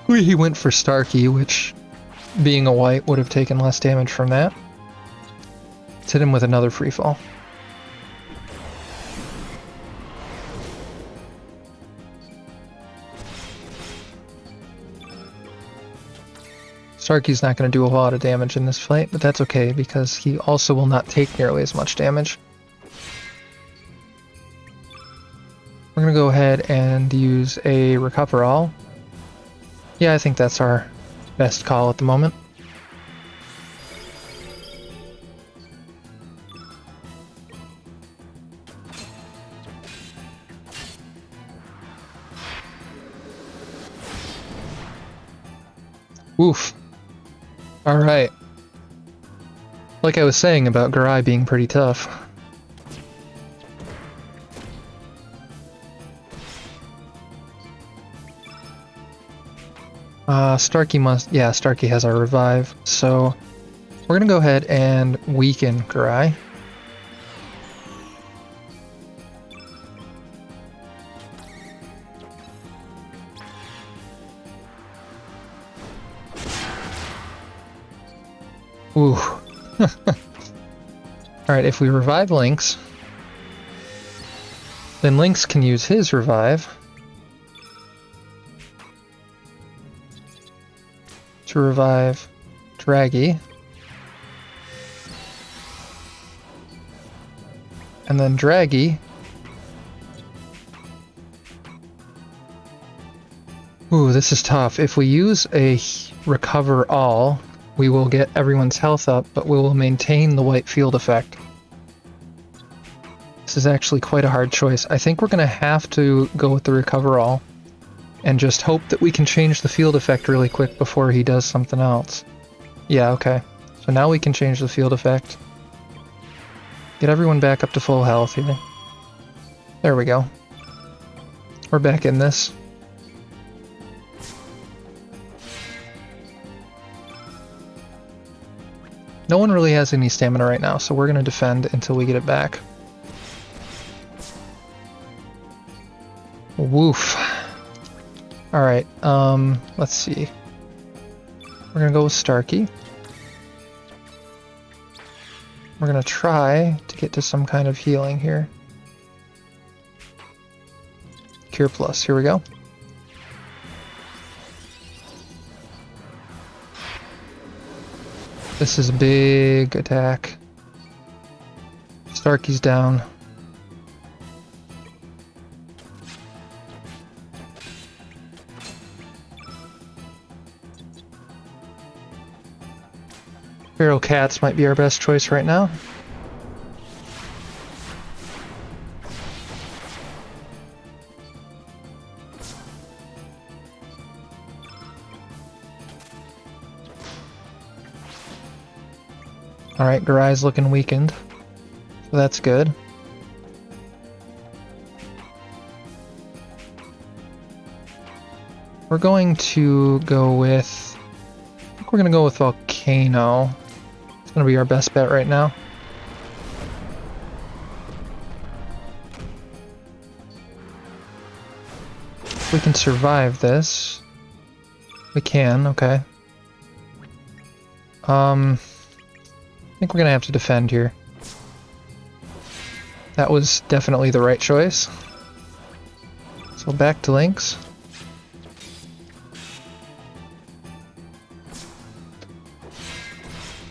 He went for Starkey, which, being a white, would have taken less damage from that. Let's hit him with another free fall. Starkey's not going to do a lot of damage in this fight, but that's okay, because he also will not take nearly as much damage. We're going to go ahead and use a Recover All. Yeah, I think that's our best call at the moment. Oof. Alright. Like I was saying about Garai being pretty tough. Starkey must... Yeah, Starkey has our revive, so we're gonna go ahead and weaken Garai. Ooh. Alright, if we revive Lynx, then Lynx can use his revive to revive Draggy. And then Draggy... Ooh, this is tough. If we use a Recover All, we will get everyone's health up, but we will maintain the white field effect. This is actually quite a hard choice. I think we're going to have to go with the Recover All, and just hope that we can change the field effect really quick before he does something else. Yeah, okay. So now we can change the field effect. Get everyone back up to full health here. There we go. We're back in this. No one really has any stamina right now, so we're going to defend until we get it back. Woof. Alright, let's see. We're gonna go with Starkey. We're gonna try to get to some kind of healing here. Cure Plus, here we go. This is a big attack. Starkey's down. Feral cats might be our best choice right now. Alright, Garai's looking weakened. So that's good. We're going to go with... I think we're going to go with Volcano. It's going to be our best bet right now. If we can survive this. We can, okay. I think we're going to have to defend here. That was definitely the right choice. So back to Lynx.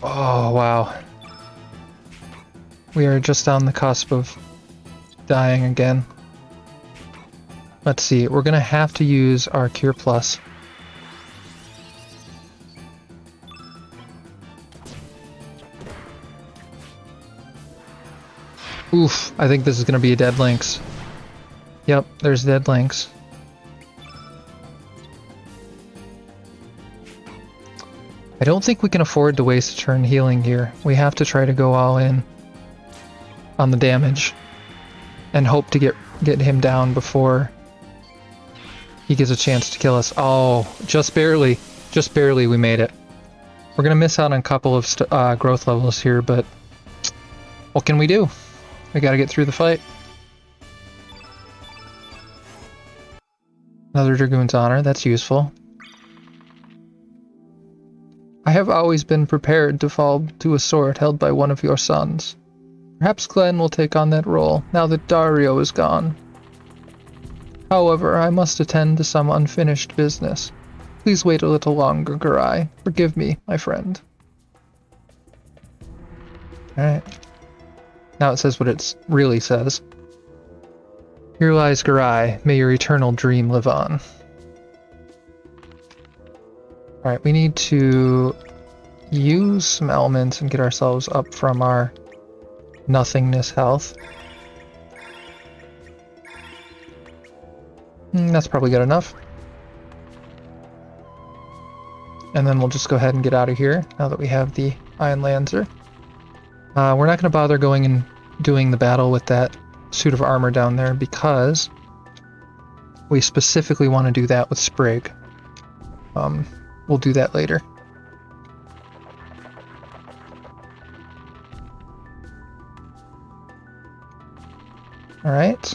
Oh, wow. We are just on the cusp of dying again. Let's see, we're going to have to use our Cure Plus. Oof, I think this is going to be a dead Lynx. Yep, there's dead Lynx. I don't think we can afford to waste a turn healing here. We have to try to go all in on the damage and hope to get him down before he gets a chance to kill us. Oh, just barely we made it. We're going to miss out on a couple of growth levels here, but what can we do? We gotta get through the fight. Another Dragoon's Honor, that's useful. I have always been prepared to fall to a sword held by one of your sons. Perhaps Glenn will take on that role, now that Dario is gone. However, I must attend to some unfinished business. Please wait a little longer, Garai. Forgive me, my friend. Alright. Now it says what it really says. Here lies Garai. May your eternal dream live on. Alright, we need to use some elements and get ourselves up from our nothingness health. That's probably good enough. And then we'll just go ahead and get out of here now that we have the Iron Lancer. We're not going to bother going and doing the battle with that suit of armor down there because we specifically want to do that with Sprig. We'll do that later. Alright.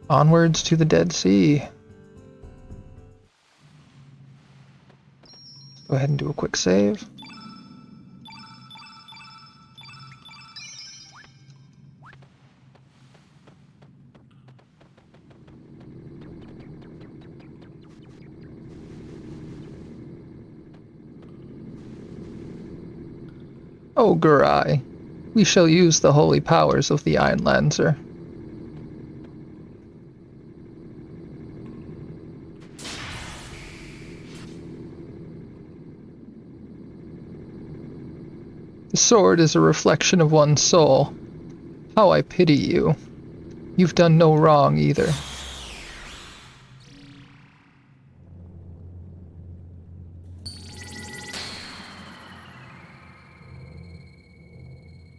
Onwards to the Dead Sea. Go ahead and do a quick save. O Garai, we shall use the holy powers of the Iron Lancer. The sword is a reflection of one's soul. How I pity you. You've done no wrong either.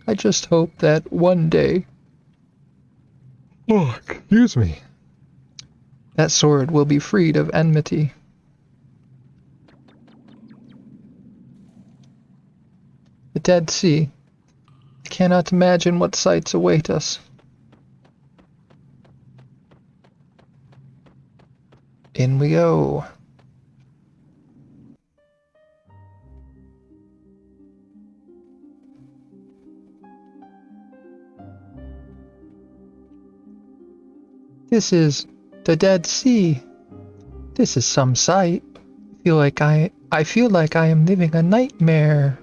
I just hope that one day... Oh, excuse me. That sword will be freed of enmity. Dead Sea. I cannot imagine what sights await us. In we go. This is the Dead Sea. This is some sight. I feel like I am living a nightmare.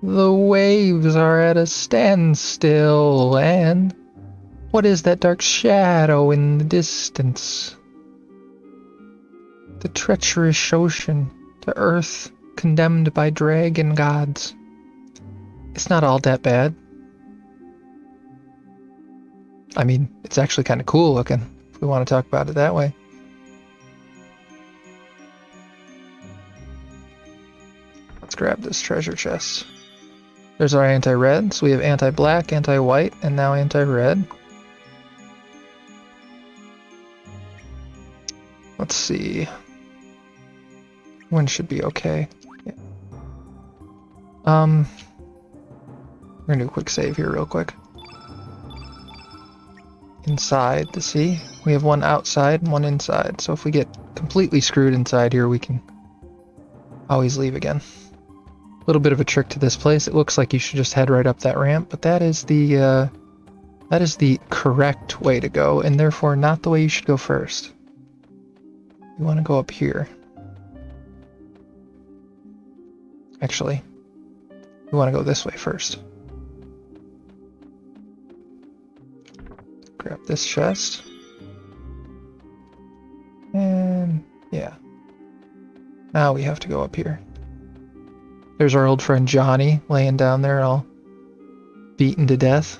The waves are at a standstill, and what is that dark shadow in the distance? The treacherous ocean, the earth condemned by dragon gods. It's not all that bad. I mean, it's actually kind of cool looking, if we want to talk about it that way. Let's grab this treasure chest. There's our anti-red, so we have anti-black, anti-white, and now anti-red. Let's see. One should be okay. Yeah. We're gonna do a quick save here real quick. Inside to see. We have one outside and one inside, so if we get completely screwed inside here, we can always leave again. A little bit of a trick to this place. It looks like you should just head right up that ramp, but that is the correct way to go, and therefore not the way you should go first. You want to go up here. Actually, we want to go this way first. Grab this chest. And yeah. Now we have to go up here. There's our old friend Johnny laying down there all beaten to death.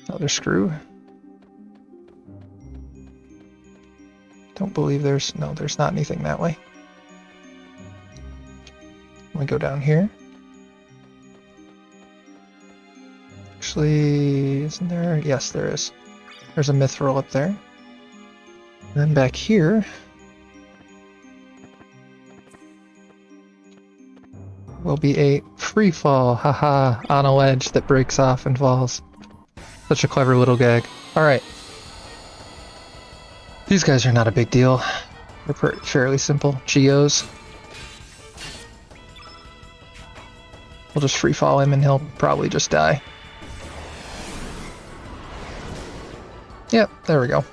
Another screw. Don't believe there's not anything that way. Let me go down here. Actually, isn't there? Yes, there is. There's a mithril up there. And then back here will be a free fall, haha, on a ledge that breaks off and falls. Such a clever little gag. Alright. These guys are not a big deal. They're fairly simple. Geos. We'll just free fall him and he'll probably just die. Yep, there we go.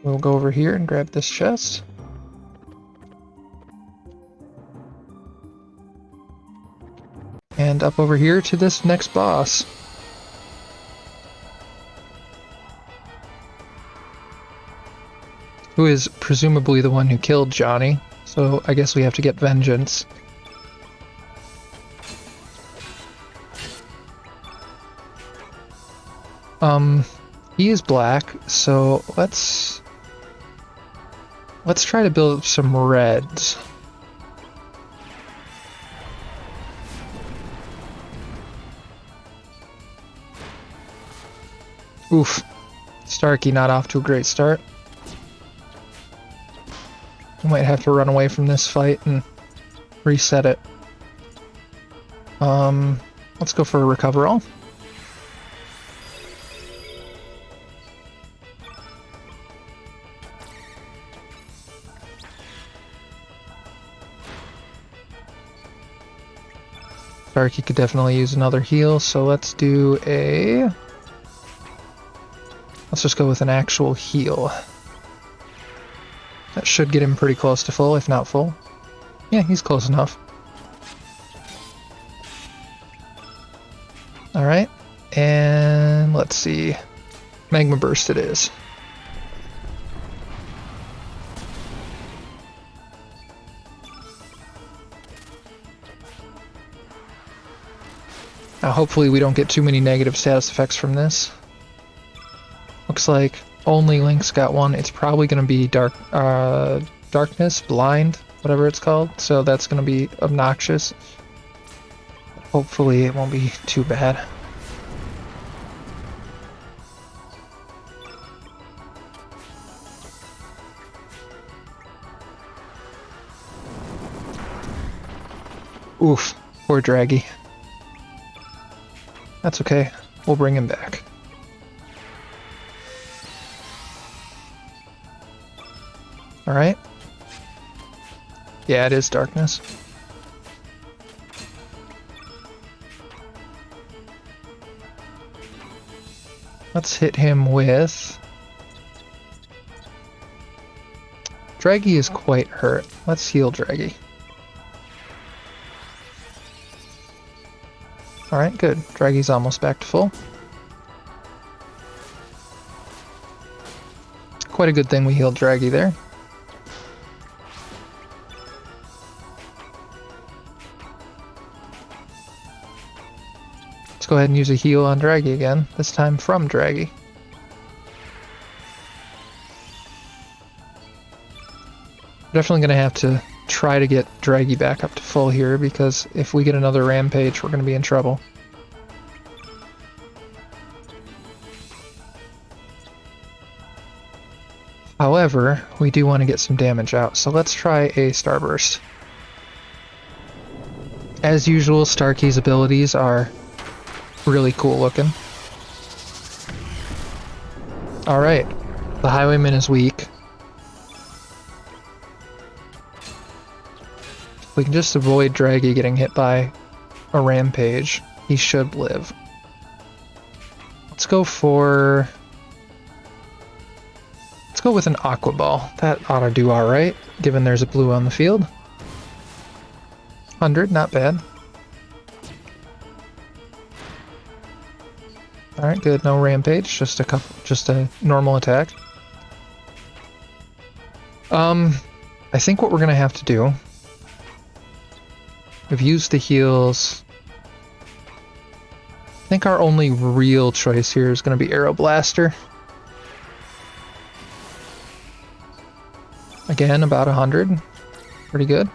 We'll go over here and grab this chest. And up over here to this next boss. Who is presumably the one who killed Johnny, so I guess we have to get vengeance. He is black, so let's try to build up some reds. Oof. Starkey not off to a great start. We might have to run away from this fight and reset it. Let's go for a recover all. Starkey could definitely use another heal, so let's do a... Let's just go with an actual heal. That should get him pretty close to full, if not full. Yeah, he's close enough. Alright, and let's see. Magma Burst it is. Now hopefully we don't get too many negative status effects from this. Looks like only Link's got one. It's probably going to be darkness, blind. whatever it's called, so that's going to be obnoxious. Hopefully it won't be too bad. Oof, poor Draggy. That's okay, we'll bring him back. Alright. Yeah, it is darkness. Let's hit him with... Draggy is quite hurt. Let's heal Draggy. Alright, good. Draggy's almost back to full. Quite a good thing we healed Draggy there. Let's go ahead and use a heal on Draggy again, this time from Draggy. Definitely going to have to try to get Draggy back up to full here, because if we get another rampage, we're going to be in trouble. However, we do want to get some damage out, so let's try a Starburst. As usual, Starkey's abilities are really cool looking. Alright, the Highwayman is weak. We can just avoid Draggy getting hit by a rampage. He should live. Let's go for... Let's go with an Aqua Ball. That ought to do alright, given there's a blue on the field. 100, not bad. Alright, good. No rampage, just a normal attack. I think what we're gonna have to do... We've used the heals. I think our only real choice here is going to be Arrow Blaster. Again, about 100. Pretty good.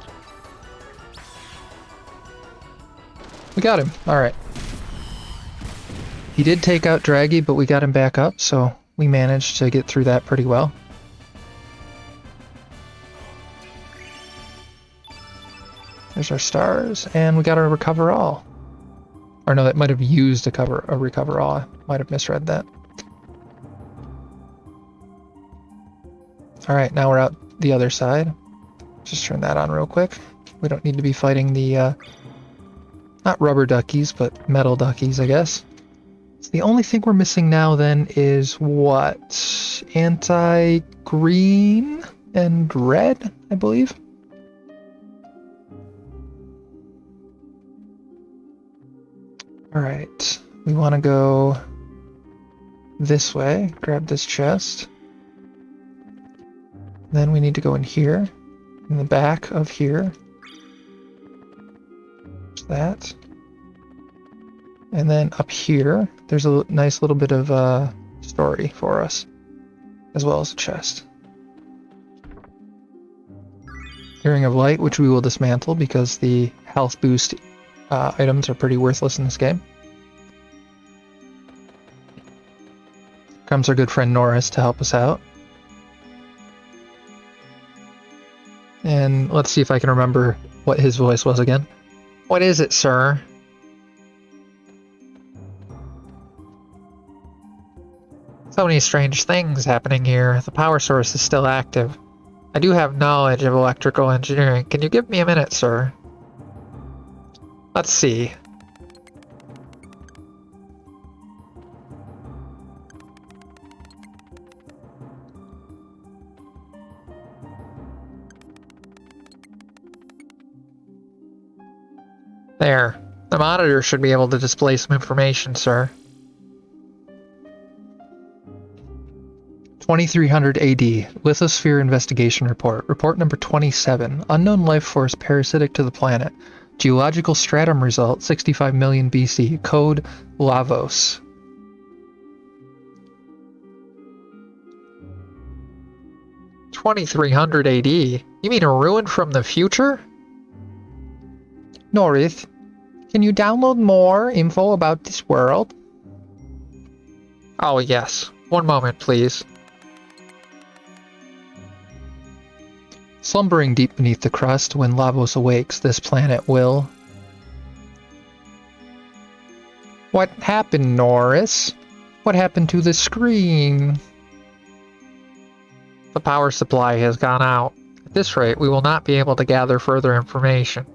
We got him. Alright. He did take out Draggy, but we got him back up, so we managed to get through that pretty well. There's our stars, and we got our Recover All. Or no, that might have used a Recover All. I might have misread that. Alright, now we're out the other side. Just turn that on real quick. We don't need to be fighting the, not rubber duckies, but metal duckies, I guess. So the only thing we're missing now, then, is what? Anti-green and red, I believe? Alright, we want to go this way, grab this chest. Then we need to go in here, in the back of here. There's that. And then up here, there's a nice little bit of story for us, as well as a chest. Earring of Light, which we will dismantle because the health boost items are pretty worthless in this game. Comes our good friend Norris to help us out. And let's see if I can remember what his voice was again. What is it, sir? So many strange things happening here. The power source is still active. I do have knowledge of electrical engineering. Can you give me a minute, sir? Let's see. There. The monitor should be able to display some information, sir. 2300 AD. Lithosphere Investigation Report. Report number 27. Unknown life force parasitic to the planet. Geological stratum result, 65 million BC. Code Lavos. "2300 AD? You mean a ruin from the future? Norith, can you download more info about this world? Oh, yes. One moment, please. Slumbering deep beneath the crust, when Lavos awakes, this planet will... What happened, Norris? What happened to the screen? The power supply has gone out. At this rate, we will not be able to gather further information.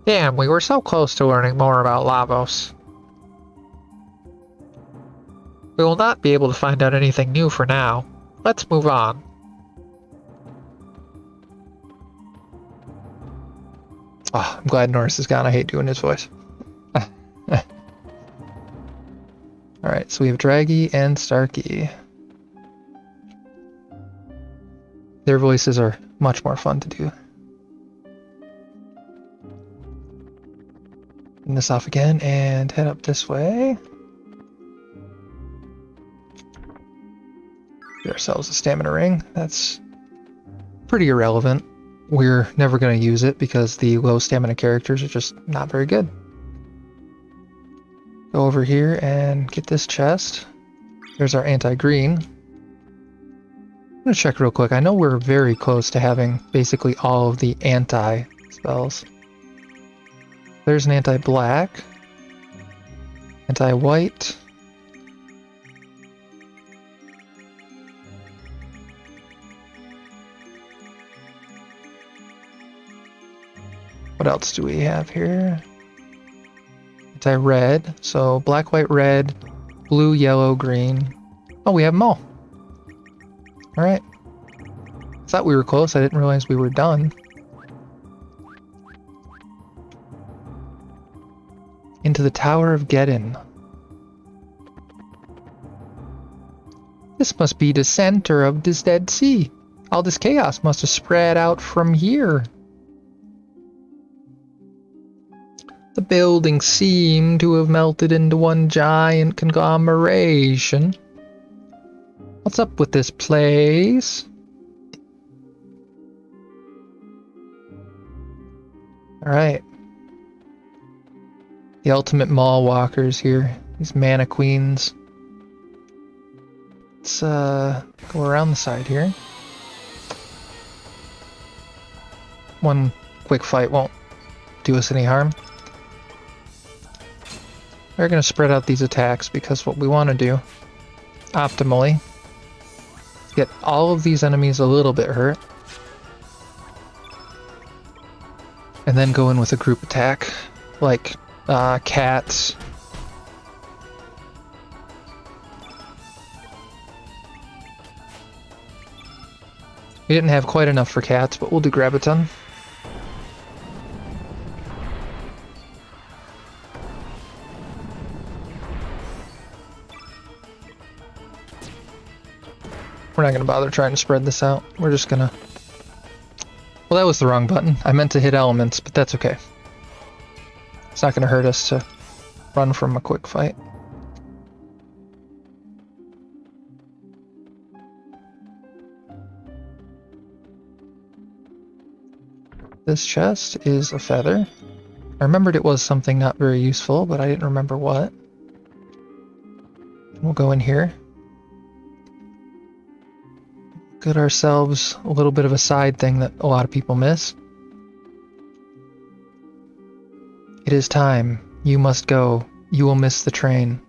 Damn, we were so close to learning more about Lavos. We will not be able to find out anything new for now. Let's move on. Oh, I'm glad Norris is gone. I hate doing his voice. Alright, so we have Draggy and Starkey. Their voices are much more fun to do. Turn this off again and head up this way. Get ourselves a stamina ring. That's pretty irrelevant. We're never going to use it because the low stamina characters are just not very good. Go over here and get this chest. There's our anti-green. I'm going to check real quick. I know we're very close to having basically all of the anti-spells. There's an anti-black. Anti-white. What else do we have here? Anti-red. So black, white, red, blue, yellow, green. Oh, we have them all. Alright. Thought we were close. I didn't realize we were done. Into the Tower of Geddon. This must be the center of this Dead Sea. All this chaos must have spread out from here. The buildings seem to have melted into one giant conglomeration. What's up with this place? Alright. The ultimate mall walkers here. These mana queens. Let's go around the side here. One quick fight won't do us any harm. We're going to spread out these attacks because what we want to do, optimally, is get all of these enemies a little bit hurt. And then go in with a group attack, like cats. We didn't have quite enough for cats, but we'll do Graviton. We're not going to bother trying to spread this out. We're just going to... Well, that was the wrong button. I meant to hit elements, but that's okay. It's not going to hurt us to run from a quick fight. This chest is a feather. I remembered it was something not very useful, but I didn't remember what. We'll go in here. Get ourselves a little bit of a side thing that a lot of people miss. It is time. You must go. You will miss the train.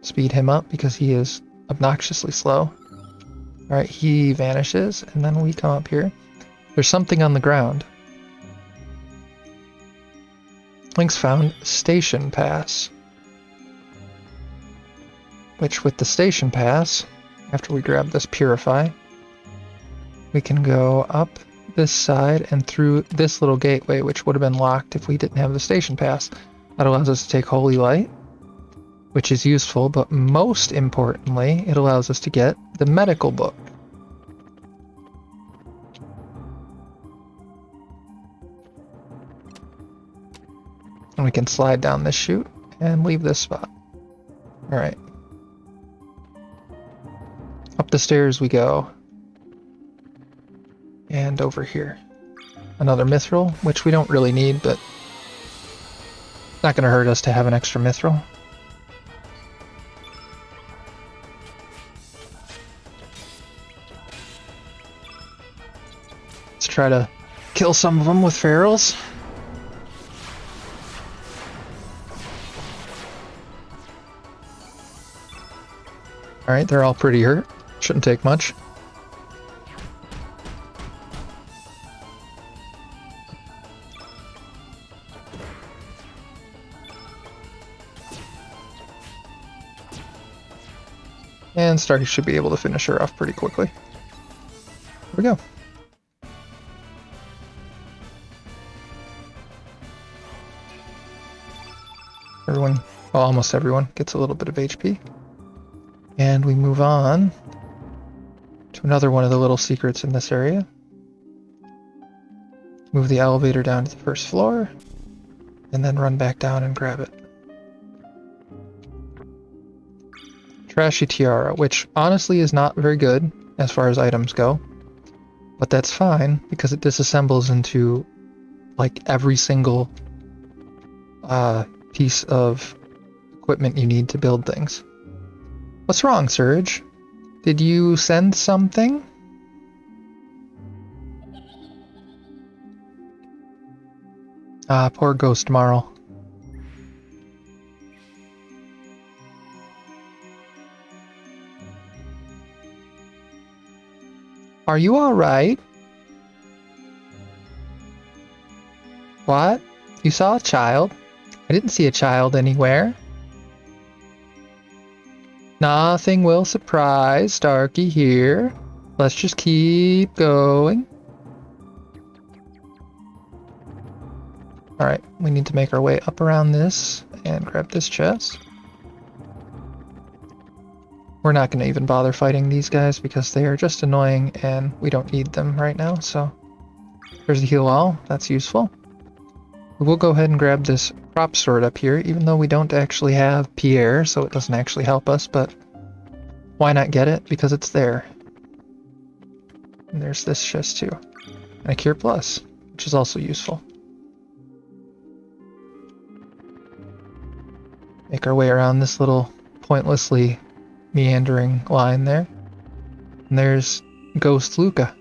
Speed him up because he is obnoxiously slow. Alright, he vanishes, and then we come up here. There's something on the ground. Link's found Station Pass. Which, with the Station Pass, after we grab this Purify, we can go up this side and through this little gateway, which would have been locked if we didn't have the Station Pass. That allows us to take Holy Light, which is useful, but most importantly, it allows us to get the medical book. And we can slide down this chute and leave this spot. Alright. the stairs we go. And over here. Another mithril, which we don't really need, but it's not going to hurt us to have an extra mithril. Let's try to kill some of them with ferals. Alright, they're all pretty hurt. Shouldn't take much. And Starky should be able to finish her off pretty quickly. Here we go. Everyone, well, almost everyone gets a little bit of HP. And we move on to another one of the little secrets in this area. Move the elevator down to the first floor, and then run back down and grab it. Trashy Tiara, which honestly is not very good as far as items go, but that's fine because it disassembles into like every single piece of equipment you need to build things. What's wrong, Surge? Did you send something? Ah, poor Ghost Marl. Are you alright? What? You saw a child? I didn't see a child anywhere. Nothing will surprise Starky here. Let's just keep going. Alright, we need to make our way up around this and grab this chest. We're not going to even bother fighting these guys because they are just annoying and we don't need them right now, so there's the heal wall. That's useful. We will go ahead and grab this crop sword up here, even though we don't actually have Pierre, so it doesn't actually help us, but why not get it? Because it's there. And there's this chest too. And a Cure Plus, which is also useful. Make our way around this little pointlessly meandering line there. And there's Ghost Luca.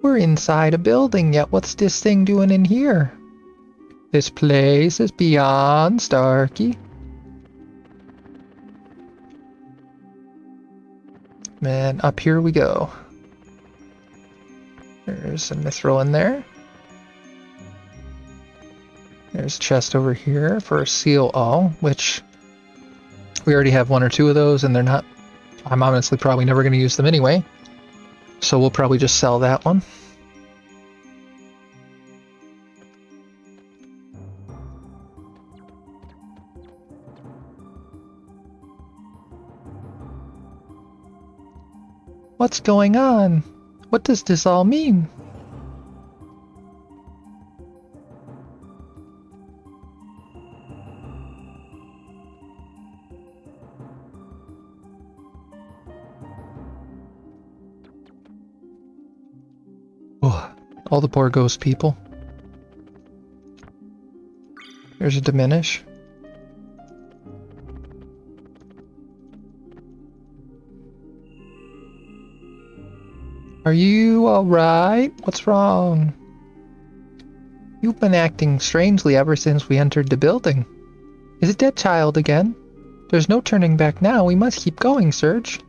We're inside a building, yet what's this thing doing in here? This place is beyond Starky. And up here we go. There's a mithril in there. There's a chest over here for a seal all, which we already have one or two of those, and they're not... I'm honestly probably never going to use them anyway. So we'll probably just sell that one. What's going on? What does this all mean? Oh, all the poor ghost people. There's a diminish. Are you alright? What's wrong? You've been acting strangely ever since we entered the building. Is it that child again? There's no turning back now. We must keep going, Surge.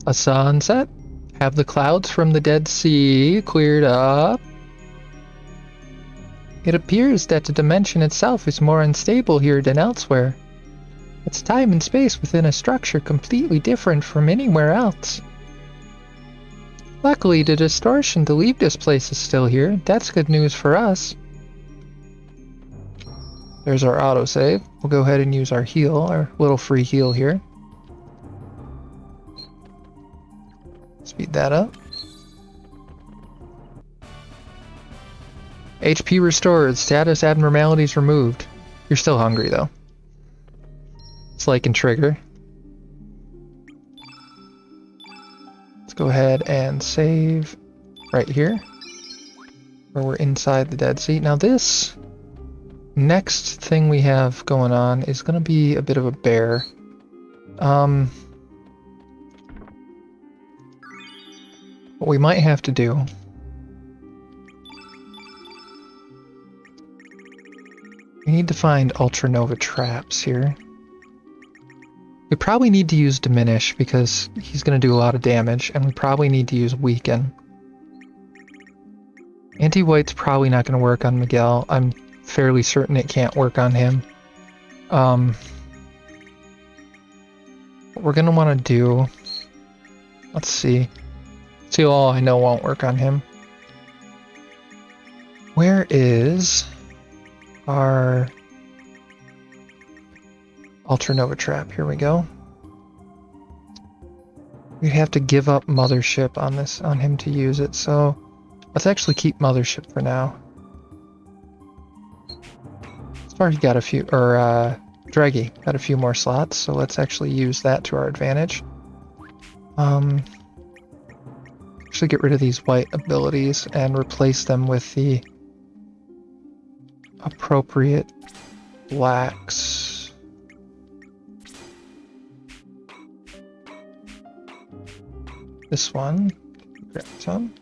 A sunset? Have the clouds from the Dead Sea cleared up? It appears that the dimension itself is more unstable here than elsewhere. It's time and space within a structure completely different from anywhere else. Luckily, the distortion to leave this place is still here. That's good news for us. There's our autosave. We'll go ahead and use our heal, our little free heal here. Speed that up. HP restored. Status abnormalities removed. You're still hungry, though. It's like in Trigger. Let's go ahead and save right here, where we're inside the Dead Sea. Now this next thing we have going on is going to be a bit of a bear. What we might have to do... We need to find Ultranova traps here. We probably need to use Diminish because he's going to do a lot of damage, and we probably need to use Weaken. Anti-White's probably not going to work on Miguel. I'm fairly certain it can't work on him. What we're going to want to do... Let's see. Seal I know won't work on him. Where is our Ultranova trap? Here we go. We'd have to give up Mothership on him to use it, so let's actually keep Mothership for now. Sparky got a few, or Draggy got a few more slots, so let's actually use that to our advantage. Actually get rid of these white abilities and replace them with the appropriate blacks. This one, grab some.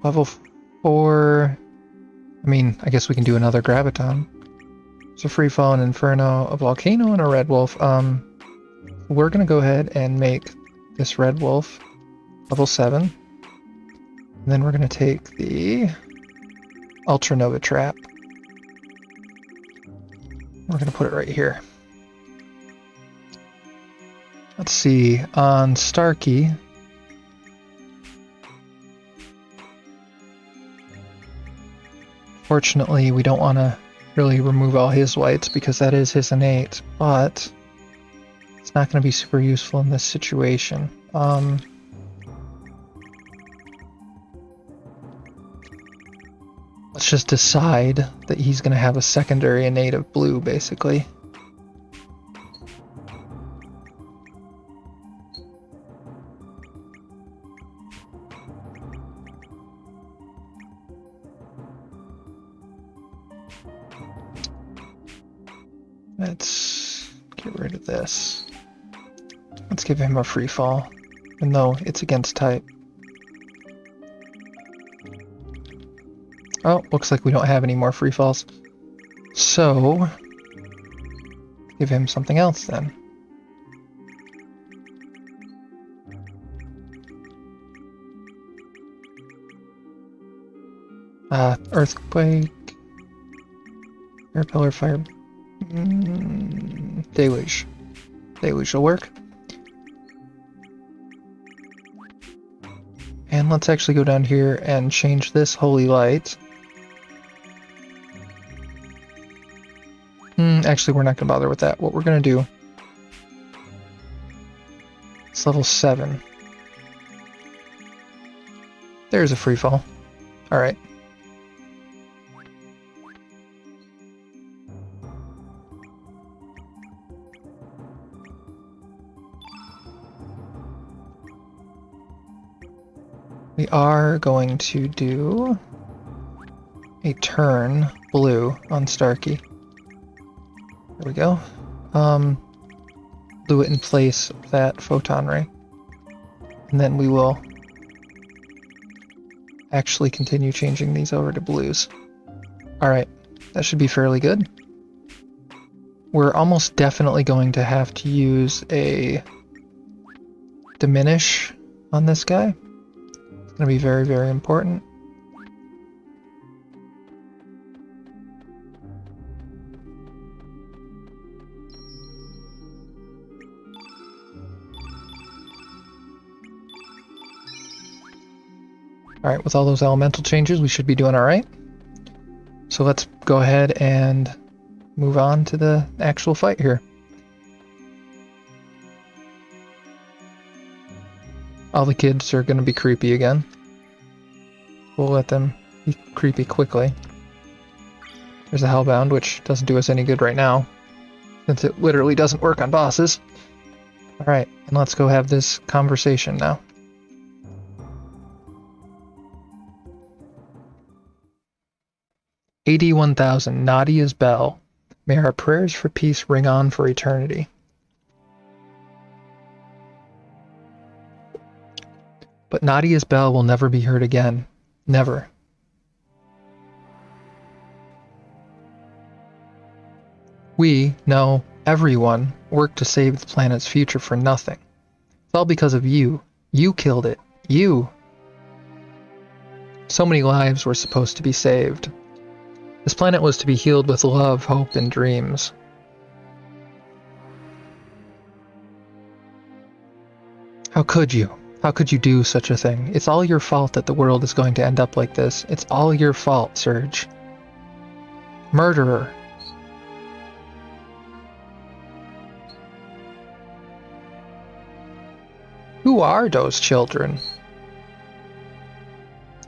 Level 4, I mean, I guess we can do another Graviton. So Free Fall, an Inferno, a Volcano, and a Red Wolf. We're gonna go ahead and make this Red Wolf level 7. And then we're gonna take the Ultranova trap. We're gonna put it right here. Let's see, on Starkey. Fortunately, we don't want to really remove all his whites because that is his innate, but it's not going to be super useful in this situation. Let's just decide that he's going to have a secondary innate of blue, basically. Let's get rid of this. Let's give him a free fall, even though it's against type. Oh, looks like we don't have any more free falls. So, give him something else then. Earthquake, air pillar, fire. Deluge. Deluge will work. And let's actually go down here and change this Holy Light. Actually, we're not going to bother with that. What we're going to do... It's level 7. There's a free fall. Alright. We are going to do a turn blue on Starkey. There we go. Blew it in place of that photon ray. And then we will actually continue changing these over to blues. Alright, that should be fairly good. We're almost definitely going to have to use a diminish on this guy. It's going to be very, very important. Alright, with all those elemental changes, we should be doing alright. So let's go ahead and move on to the actual fight here. All the kids are going to be creepy again. We'll let them be creepy quickly. There's a Hellbound, which doesn't do us any good right now, since it literally doesn't work on bosses. Alright, and let's go have this conversation now. AD-1000, Nadia's Bell. May our prayers for peace ring on for eternity. But Nadia's bell will never be heard again. Never. We, no, everyone, worked to save the planet's future for nothing. It's all because of you. You killed it. You! So many lives were supposed to be saved. This planet was to be healed with love, hope, and dreams. How could you? How could you do such a thing? It's all your fault that the world is going to end up like this. It's all your fault, Serge. Murderer. Who are those children?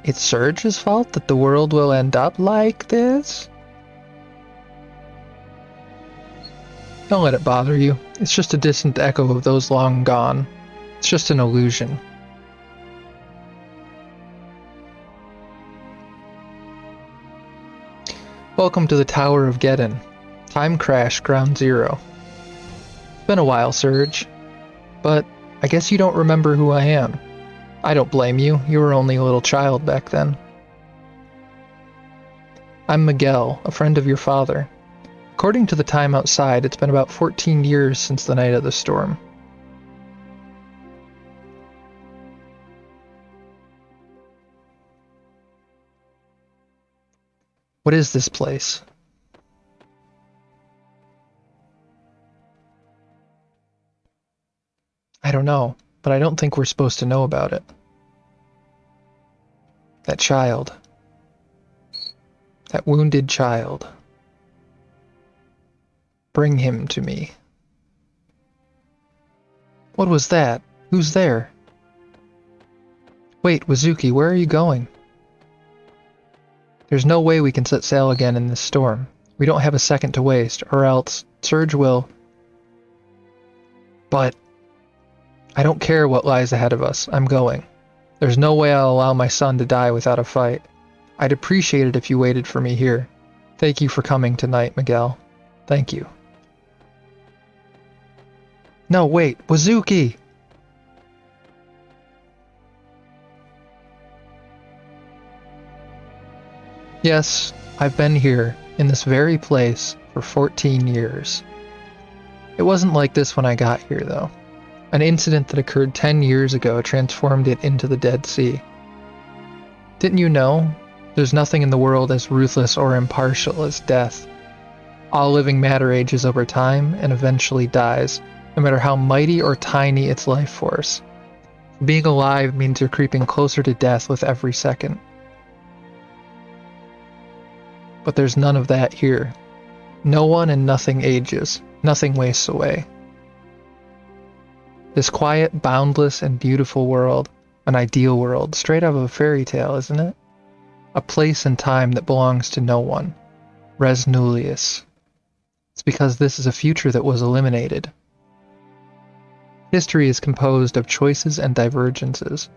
It's Serge's fault that the world will end up like this? Don't let it bother you. It's just a distant echo of those long gone. It's just an illusion. Welcome to the Tower of Geddon. Time crash, ground zero. It's been a while, Serge. But I guess you don't remember who I am. I don't blame you. You were only a little child back then. I'm Miguel, a friend of your father. According to the time outside, it's been about 14 years since the night of the storm. What is this place? I don't know, but I don't think we're supposed to know about it. That child. That wounded child. Bring him to me. What was that? Who's there? Wait, Wazuki, where are you going? There's no way we can set sail again in this storm. We don't have a second to waste, or else Serge will... But... I don't care what lies ahead of us. I'm going. There's no way I'll allow my son to die without a fight. I'd appreciate it if you waited for me here. Thank you for coming tonight, Miguel. Thank you. No, wait, Wazuki! Yes, I've been here, in this very place, for 14 years. It wasn't like this when I got here, though. An incident that occurred 10 years ago transformed it into the Dead Sea. Didn't you know? There's nothing in the world as ruthless or impartial as death. All living matter ages over time and eventually dies, no matter how mighty or tiny its life force. Being alive means you're creeping closer to death with every second. But there's none of that here. No one and nothing ages. Nothing wastes away. This quiet, boundless, and beautiful world, an ideal world, straight out of a fairy tale, isn't it? A place and time that belongs to no one. Res nullius. It's because this is a future that was eliminated. History is composed of choices and divergences.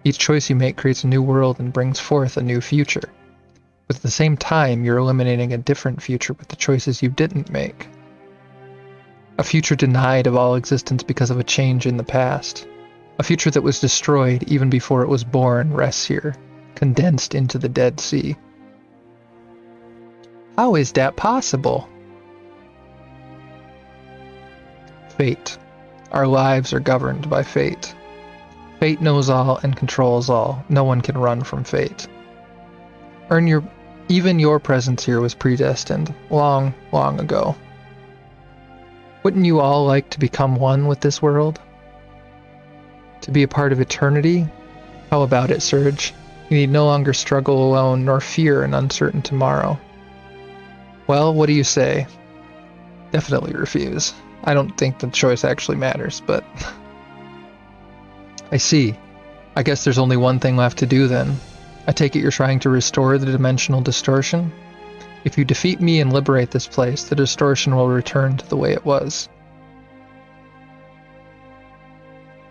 Each choice you make creates a new world and brings forth a new future. But at the same time, you're eliminating a different future with the choices you didn't make. A future denied of all existence because of a change in the past. A future that was destroyed even before it was born rests here, condensed into the Dead Sea. How is that possible? Fate. Our lives are governed by fate. Fate knows all and controls all. No one can run from fate. Even your presence here was predestined, long, long ago. Wouldn't you all like to become one with this world? To be a part of eternity? How about it, Serge? You need no longer struggle alone nor fear an uncertain tomorrow. Well, what do you say? Definitely refuse. I don't think the choice actually matters, but... I see. I guess there's only one thing left to do then. I take it you're trying to restore the dimensional distortion? If you defeat me and liberate this place, the distortion will return to the way it was.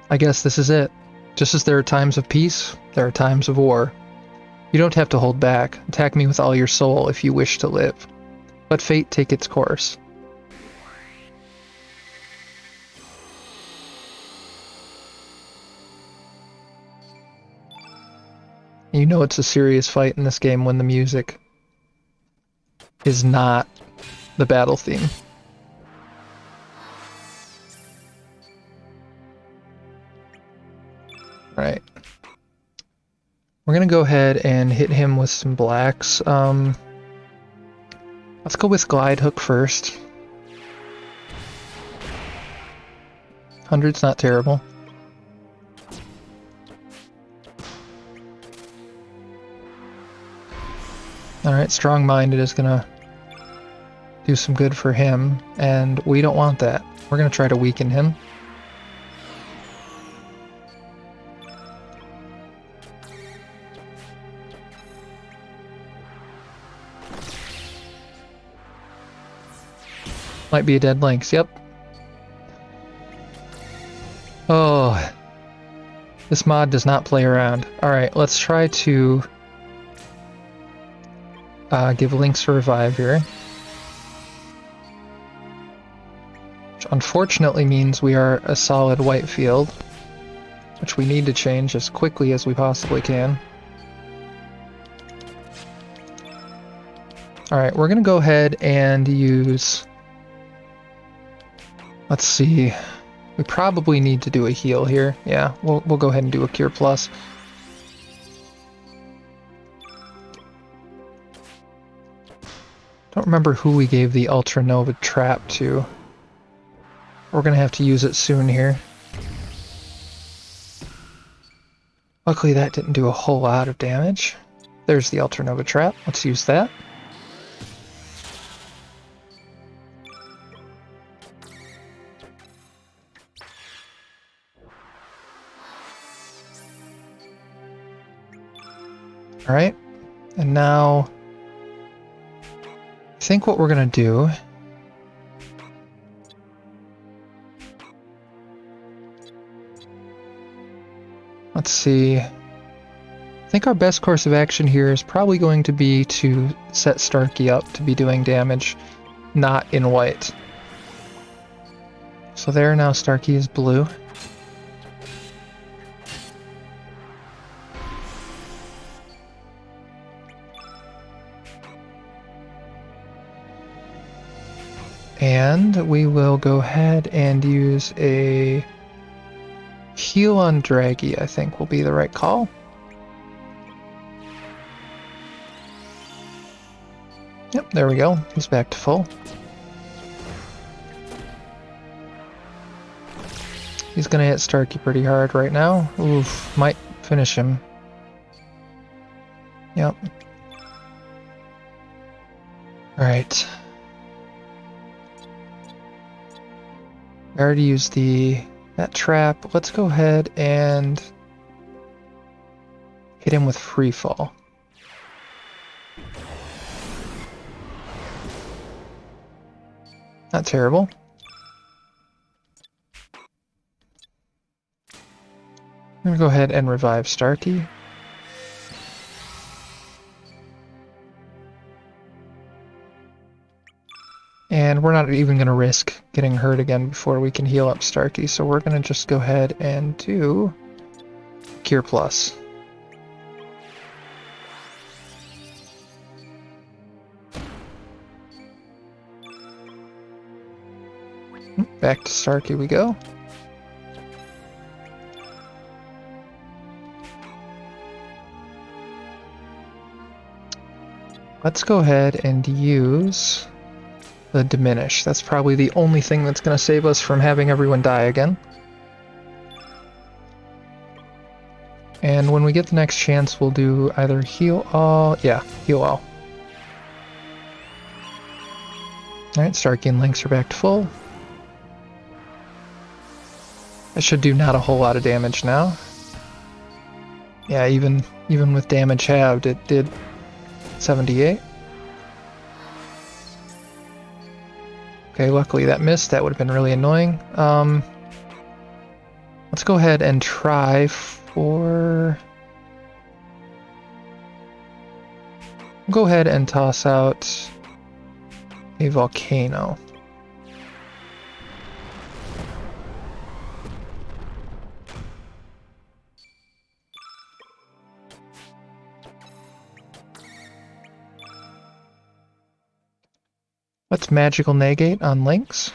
I guess this is it. Just as there are times of peace, there are times of war. You don't have to hold back. Attack me with all your soul if you wish to live. Let fate take its course. You know it's a serious fight in this game when the music is not the battle theme. Right. We're gonna go ahead and hit him with some blacks. Let's go with Glide Hook first. 100's not terrible. Alright, Strong Minded is gonna do some good for him, and we don't want that. We're gonna try to weaken him. Might be a dead lynx, yep. Oh, this mod does not play around. Alright, let's try to give Lynx a revive here. Which unfortunately means we are a solid white field, which we need to change as quickly as we possibly can. Alright, we're going to go ahead and use... Let's see. We probably need to do a heal here. Yeah, we'll go ahead and do a Cure Plus. Don't remember who we gave the Ultra Nova Trap to. We're gonna have to use it soon here. Luckily that didn't do a whole lot of damage. There's the Ultra Nova Trap. Let's use that. Alright, and now I think what we're gonna do let's see. I think our best course of action here is probably going to be to set Starkey up to be doing damage, not in white. So there, now Starkey is blue. And we will go ahead and use a heal on Draggy, I think will be the right call. Yep, there we go. He's back to full. He's gonna hit Starkey pretty hard right now. Oof, might finish him. Yep. Alright. I already used that trap. Let's go ahead and hit him with Free Fall. Not terrible. I'm gonna go ahead and revive Starkey. And we're not even going to risk getting hurt again before we can heal up Starkey, so we're going to just go ahead and do Cure Plus. Back to Starkey we go. Let's go ahead and use the Diminish. That's probably the only thing that's going to save us from having everyone die again. And when we get the next chance, we'll do either Heal All... Yeah, Heal All. Alright, Starkey and Lynx are back to full. That should do not a whole lot of damage now. Yeah, even with damage halved, it did 78. Okay, luckily that missed. That would have been really annoying. Let's go ahead and try for... Go ahead and toss out a volcano. Let's magical negate on links.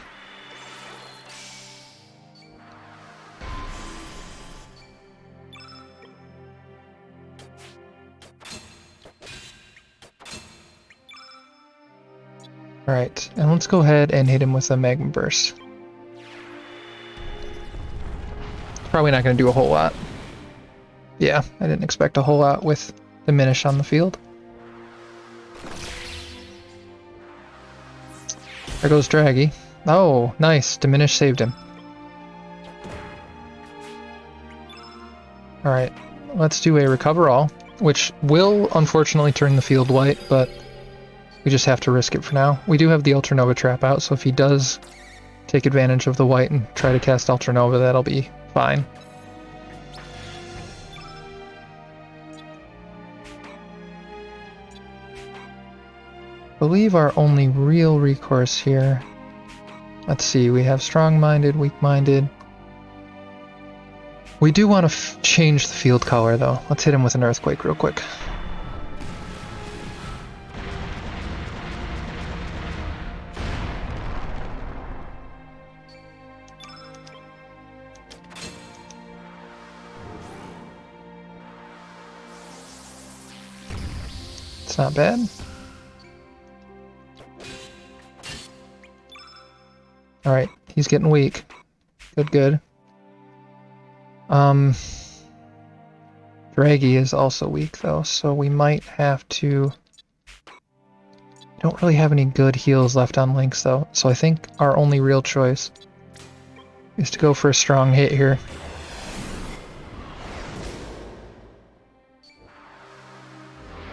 Alright, and let's go ahead and hit him with a Magma Burst. Probably not going to do a whole lot. Yeah, I didn't expect a whole lot with Diminish on the field. There goes Draggy. Oh, nice. Diminish saved him. Alright, let's do a Recover All, which will unfortunately turn the field white, but we just have to risk it for now. We do have the Ultra Nova trap out, so if he does take advantage of the white and try to cast Ultra Nova, that'll be fine. I believe our only real recourse here... Let's see, we have Strong-Minded, Weak-Minded. We do want to change the field color, though. Let's hit him with an Earthquake real quick. It's not bad. Alright, he's getting weak. Good. Draggy is also weak though, so we might have to... Don't really have any good heals left on Lynx though, so I think our only real choice is to go for a strong hit here.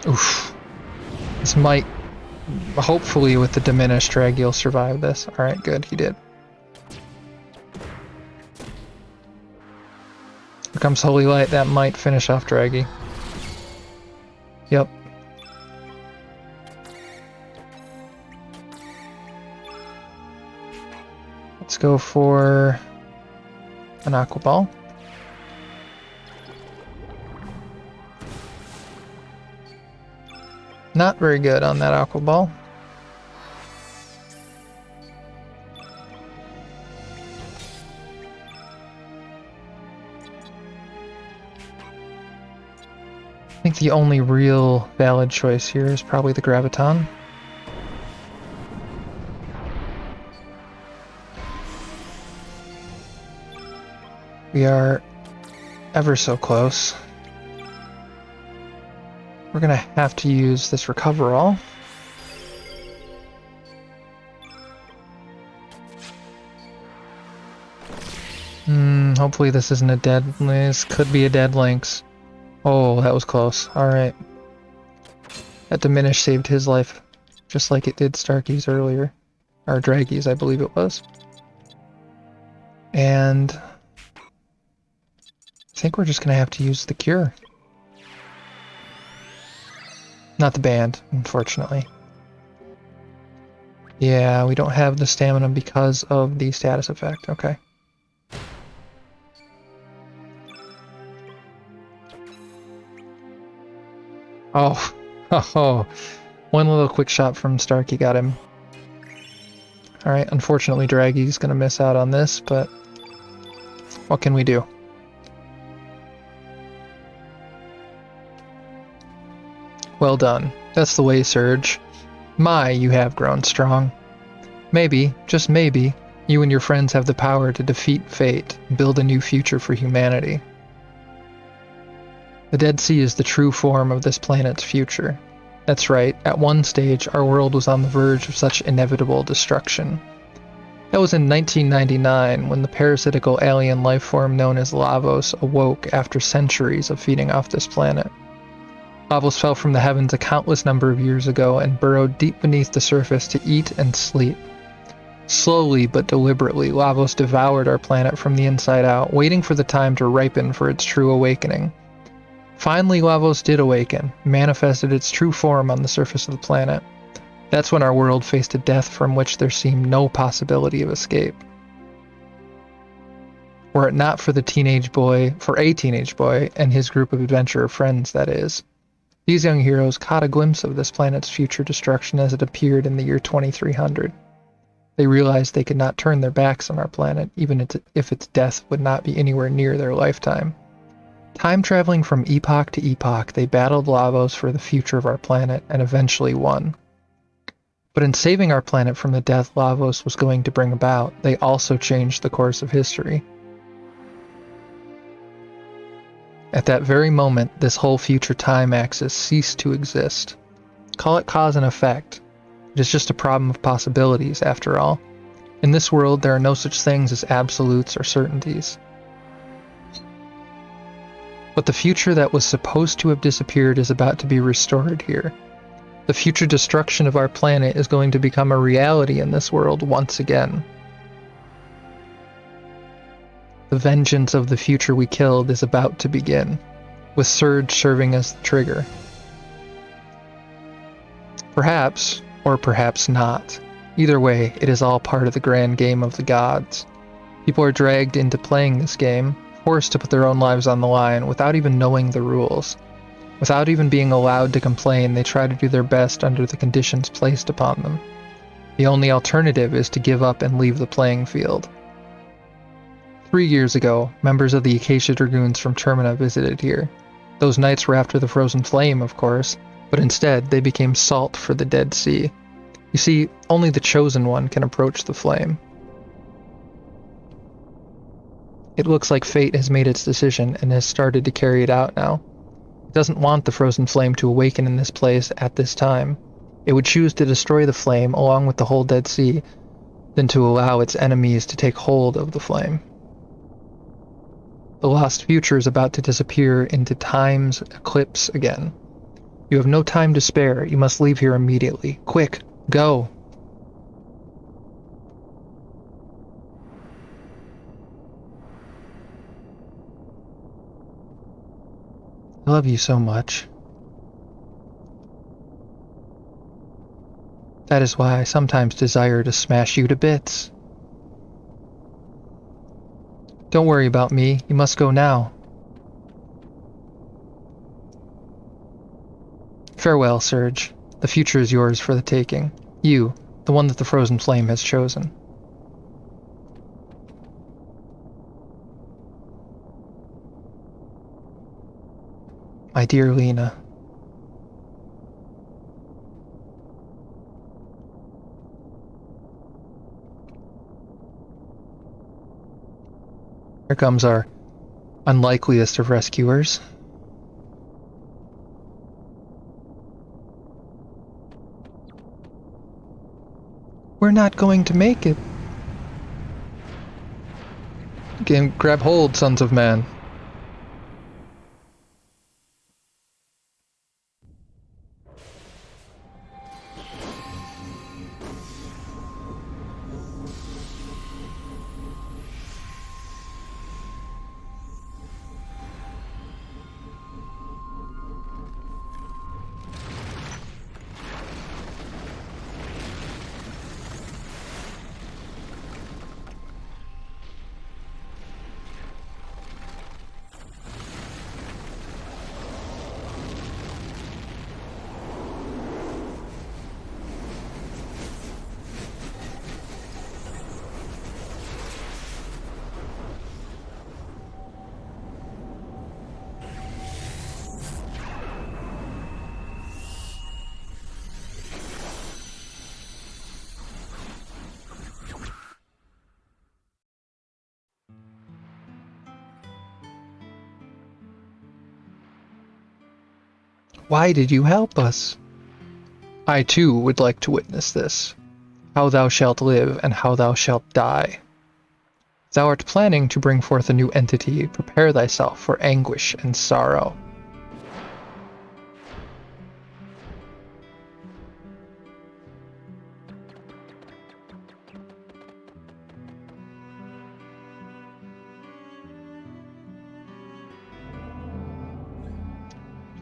Oof. This might... Hopefully with the diminished Draggy will survive this. Alright, good, he did. Here comes Holy Light, that might finish off Draggy. Yep. Let's go for an Aqua Ball. Not very good on that Aqua Ball. I think the only real valid choice here is probably the Graviton. We are ever so close. We're gonna have to use this Recover All. Hopefully this isn't a dead... This could be a dead Lynx. Oh, that was close. Alright. That Diminish saved his life, just like it did Starky's earlier. Or Draggy's, I believe it was. And... I think we're just gonna have to use the Cure. Not the band, unfortunately. Yeah, we don't have the stamina because of the status effect. Okay. Oh. Oh. One little quick shot from Starky got him. Alright, unfortunately Draggy's gonna miss out on this, but what can we do? Well done. That's the way, Surge. My, you have grown strong. Maybe, just maybe, you and your friends have the power to defeat fate and build a new future for humanity. The Dead Sea is the true form of this planet's future. That's right, at one stage our world was on the verge of such inevitable destruction. That was in 1999 when the parasitical alien life form known as Lavos awoke after centuries of feeding off this planet. Lavos fell from the heavens a countless number of years ago and burrowed deep beneath the surface to eat and sleep. Slowly but deliberately, Lavos devoured our planet from the inside out, waiting for the time to ripen for its true awakening. Finally, Lavos did awaken, manifested its true form on the surface of the planet. That's when our world faced a death from which there seemed no possibility of escape. Were it not for a teenage boy and his group of adventurer friends, that is. These young heroes caught a glimpse of this planet's future destruction as it appeared in the year 2300. They realized they could not turn their backs on our planet, even if its death would not be anywhere near their lifetime. Time traveling from epoch to epoch, they battled Lavos for the future of our planet and eventually won. But in saving our planet from the death Lavos was going to bring about, they also changed the course of history. At that very moment, this whole future time axis ceased to exist. Call it cause and effect. It is just a problem of possibilities, after all. In this world, there are no such things as absolutes or certainties. But the future that was supposed to have disappeared is about to be restored here. The future destruction of our planet is going to become a reality in this world once again. The vengeance of the future we killed is about to begin, with Surge serving as the trigger. Perhaps, or perhaps not. Either way, it is all part of the grand game of the gods. People are dragged into playing this game, forced to put their own lives on the line without even knowing the rules. Without even being allowed to complain, they try to do their best under the conditions placed upon them. The only alternative is to give up and leave the playing field. 3 years ago, members of the Acacia Dragoons from Termina visited here. Those knights were after the frozen flame, of course, but instead they became salt for the Dead Sea. You see, only the Chosen One can approach the flame. It looks like fate has made its decision and has started to carry it out now. It doesn't want the frozen flame to awaken in this place at this time. It would choose to destroy the flame along with the whole Dead Sea, than to allow its enemies to take hold of the flame. The lost future is about to disappear into time's eclipse again. You have no time to spare. You must leave here immediately. Quick, go! I love you so much. That is why I sometimes desire to smash you to bits. Don't worry about me. You must go now. Farewell, Surge. The future is yours for the taking. You, the one that the frozen flame has chosen. My dear Lena. Here comes our unlikeliest of rescuers. We're not going to make it. Again, grab hold, sons of man. Why did you help us? I too would like to witness this. how thou shalt live, and how thou shalt die. Thou art planning to bring forth a new entity. Prepare thyself for anguish and sorrow.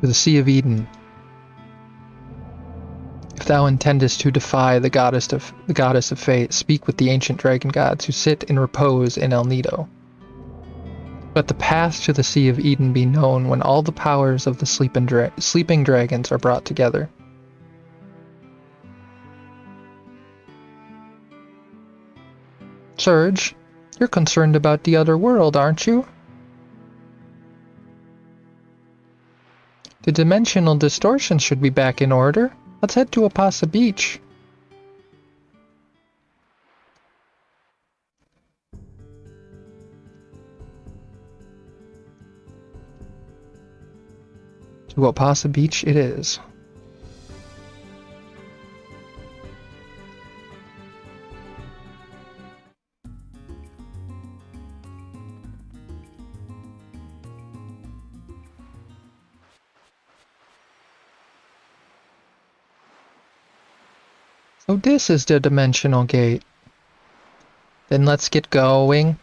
To the Sea of Eden. If thou intendest to defy the goddess of fate, speak with the ancient dragon gods who sit in repose in El Nido. Let the path to the Sea of Eden be known when all the powers of the sleeping dragons are brought together. Surge, you're concerned about the other world, aren't you? The dimensional distortion should be back in order. Let's head to Apasa Beach. To Apasa Beach it is. So this is the dimensional gate. Then let's get going.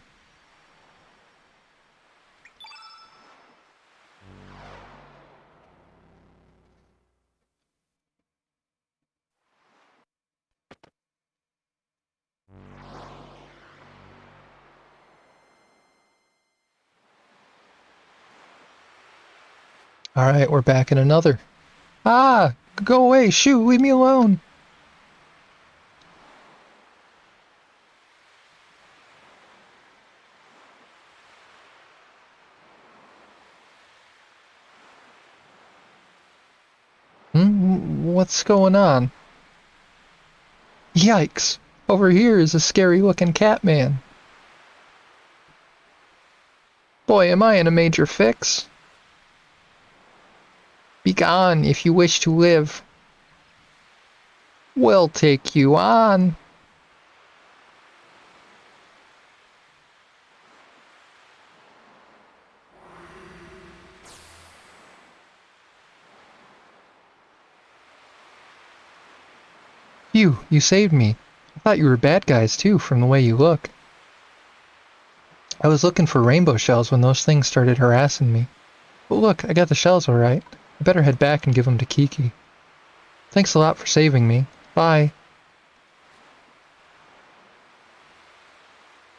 Alright, we're back in another. Ah! Go away! Shoot! Leave me alone! What's going on? Yikes! Over here is a scary-looking Catman. Boy, am I in a major fix. Be gone if you wish to live. We'll take you on. Phew, you saved me. I thought you were bad guys too, from the way you look. I was looking for rainbow shells when those things started harassing me. But look, I got the shells alright. I better head back and give them to Kiki. Thanks a lot for saving me. Bye.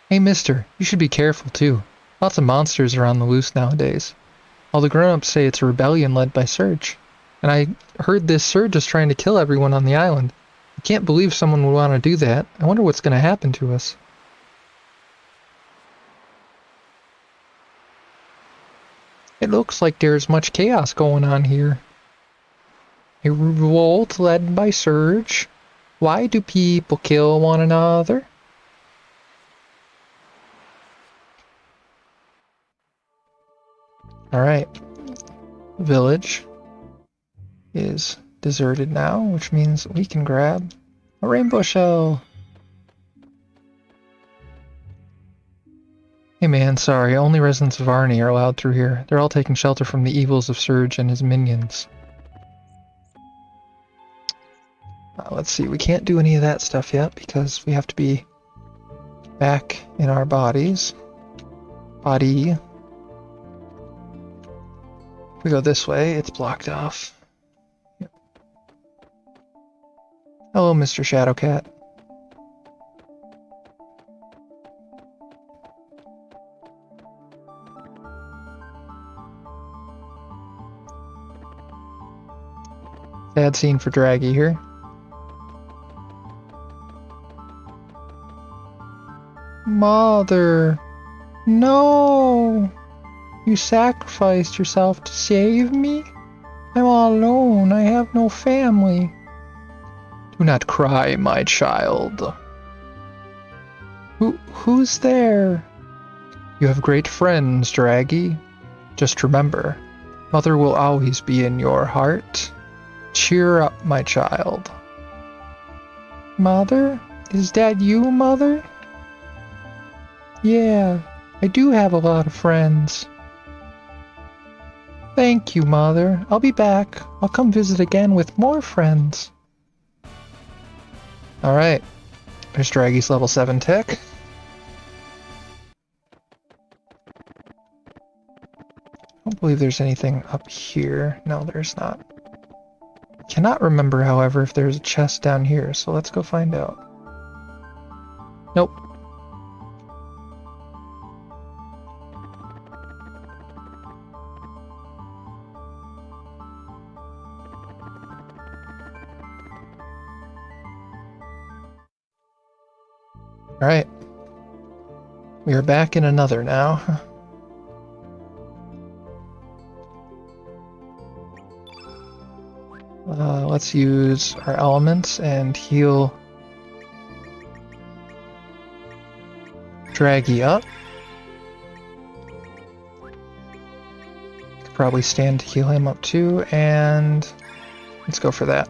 Hey mister, you should be careful too. Lots of monsters are on the loose nowadays. All the grown-ups say it's a rebellion led by Surge. And I heard this Surge is trying to kill everyone on the island. I can't believe someone would want to do that. I wonder what's going to happen to us. It looks like there's much chaos going on here. A revolt led by Surge. Why do people kill one another? Alright. Village is deserted now, which means we can grab a rainbow shell. Hey man, sorry, only residents of Arnie are allowed through here. They're all taking shelter from the evils of Surge and his minions. Let's see, we can't do any of that stuff yet because we have to be back in our bodies. Body. If we go this way, it's blocked off. Yep. Hello, Mr. Shadowcat. Sad scene for Draggy here. Mother, no! You sacrificed yourself to save me? I'm all alone. I have no family. Do not cry, my child. Who's there? You have great friends, Draggy. Just remember, Mother will always be in your heart. Cheer up, my child. Mother? Is that you, Mother? Yeah, I do have a lot of friends. Thank you, Mother. I'll be back. I'll come visit again with more friends. Alright. There's Draggy's level 7 tech. I don't believe there's anything up here. No, there's not. Cannot remember, however, if there's a chest down here, so let's go find out. Nope. Alright. We are back in another now. Let's use our elements and heal Draggy up. Could probably stand to heal him up too, and let's go for that.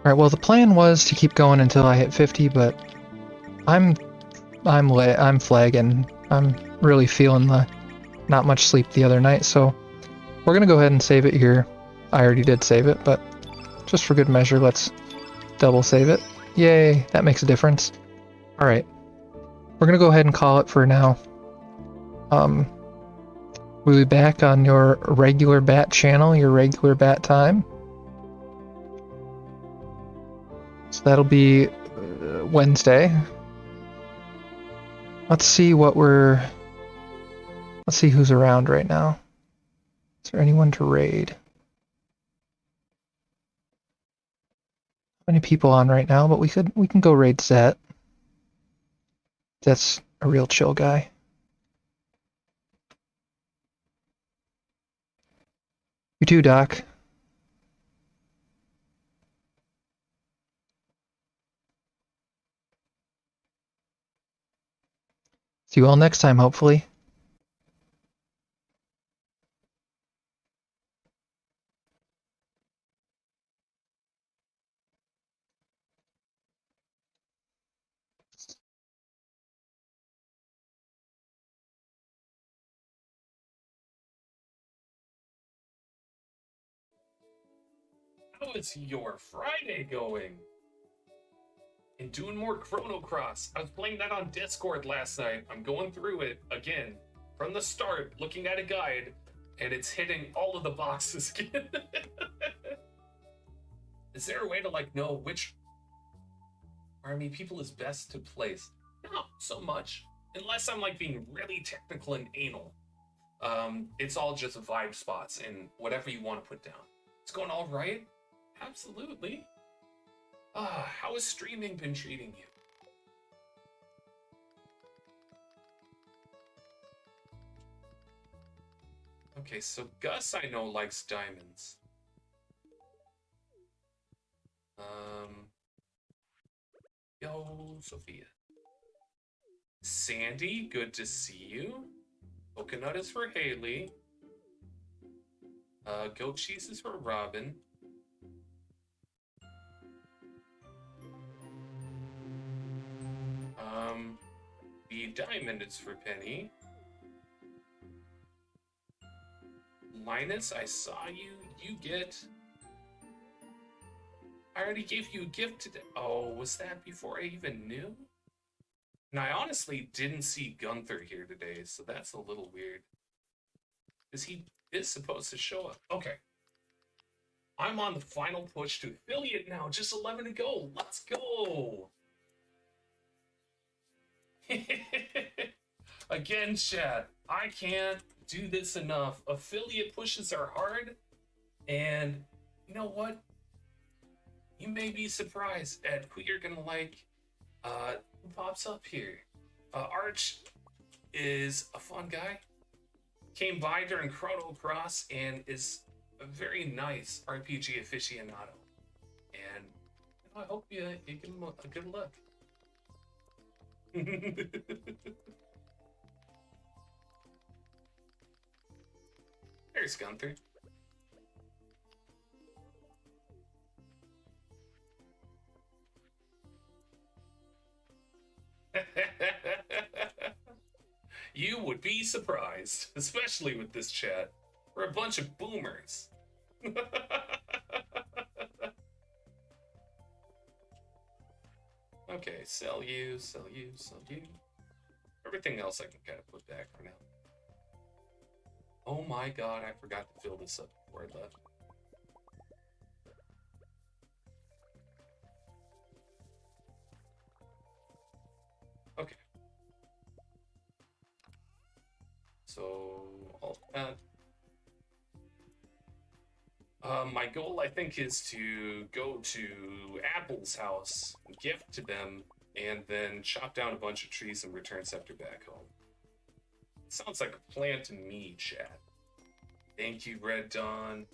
Alright, well the plan was to keep going until I hit 50, but I'm flagging. I'm really feeling the not much sleep the other night, so we're gonna go ahead and save it here. I already did save it, but just for good measure, let's double save it. Yay, that makes a difference. Alright, we're gonna go ahead and call it for now. We'll be back on your regular bat channel, your regular bat time. So that'll be Wednesday. Let's see who's around right now. Is there anyone to raid? Not many people on right now, but we can go raid Zet. That's a real chill guy. You too, Doc. See you all next time, hopefully. How is your Friday going? And doing more Chrono Cross. I was playing that on Discord last night. I'm going through it again from the start, looking at a guide, and it's hitting all of the boxes again. Is there a way to know which army people is best to place? Not so much, unless I'm being really technical and anal. It's all just vibe spots and whatever you want to put down. It's going all right. Absolutely. How has streaming been treating you? Okay, so Gus I know likes diamonds. Yo, Sophia. Sandy, good to see you. Coconut is for Haley. Goat cheese is for Robin. The diamond is for Penny. Linus, I saw you. You get... I already gave you a gift today. Oh, was that before I even knew? And I honestly didn't see Gunther here today, so that's a little weird. Because he is supposed to show up. Okay. I'm on the final push to affiliate now. Just 11 to go. Let's go. Again, chat, I can't do this enough. Affiliate pushes are hard, and you know what? You may be surprised at who you're gonna like who pops up here. Arch is a fun guy. Came by during Chrono Cross and is a very nice RPG aficionado. And I hope you give him a good look. There's Gunther. You would be surprised, especially with this chat. We're a bunch of boomers. Okay, sell you, sell you, sell you. Everything else I can kind of put back for now. Oh my god, I forgot to fill this up before I left. Okay. So, all that. My goal, I think, is to go to Apple's house, gift to them, and then chop down a bunch of trees and return Scepter back home. Sounds like a plan to me, chat. Thank you, Red Dawn.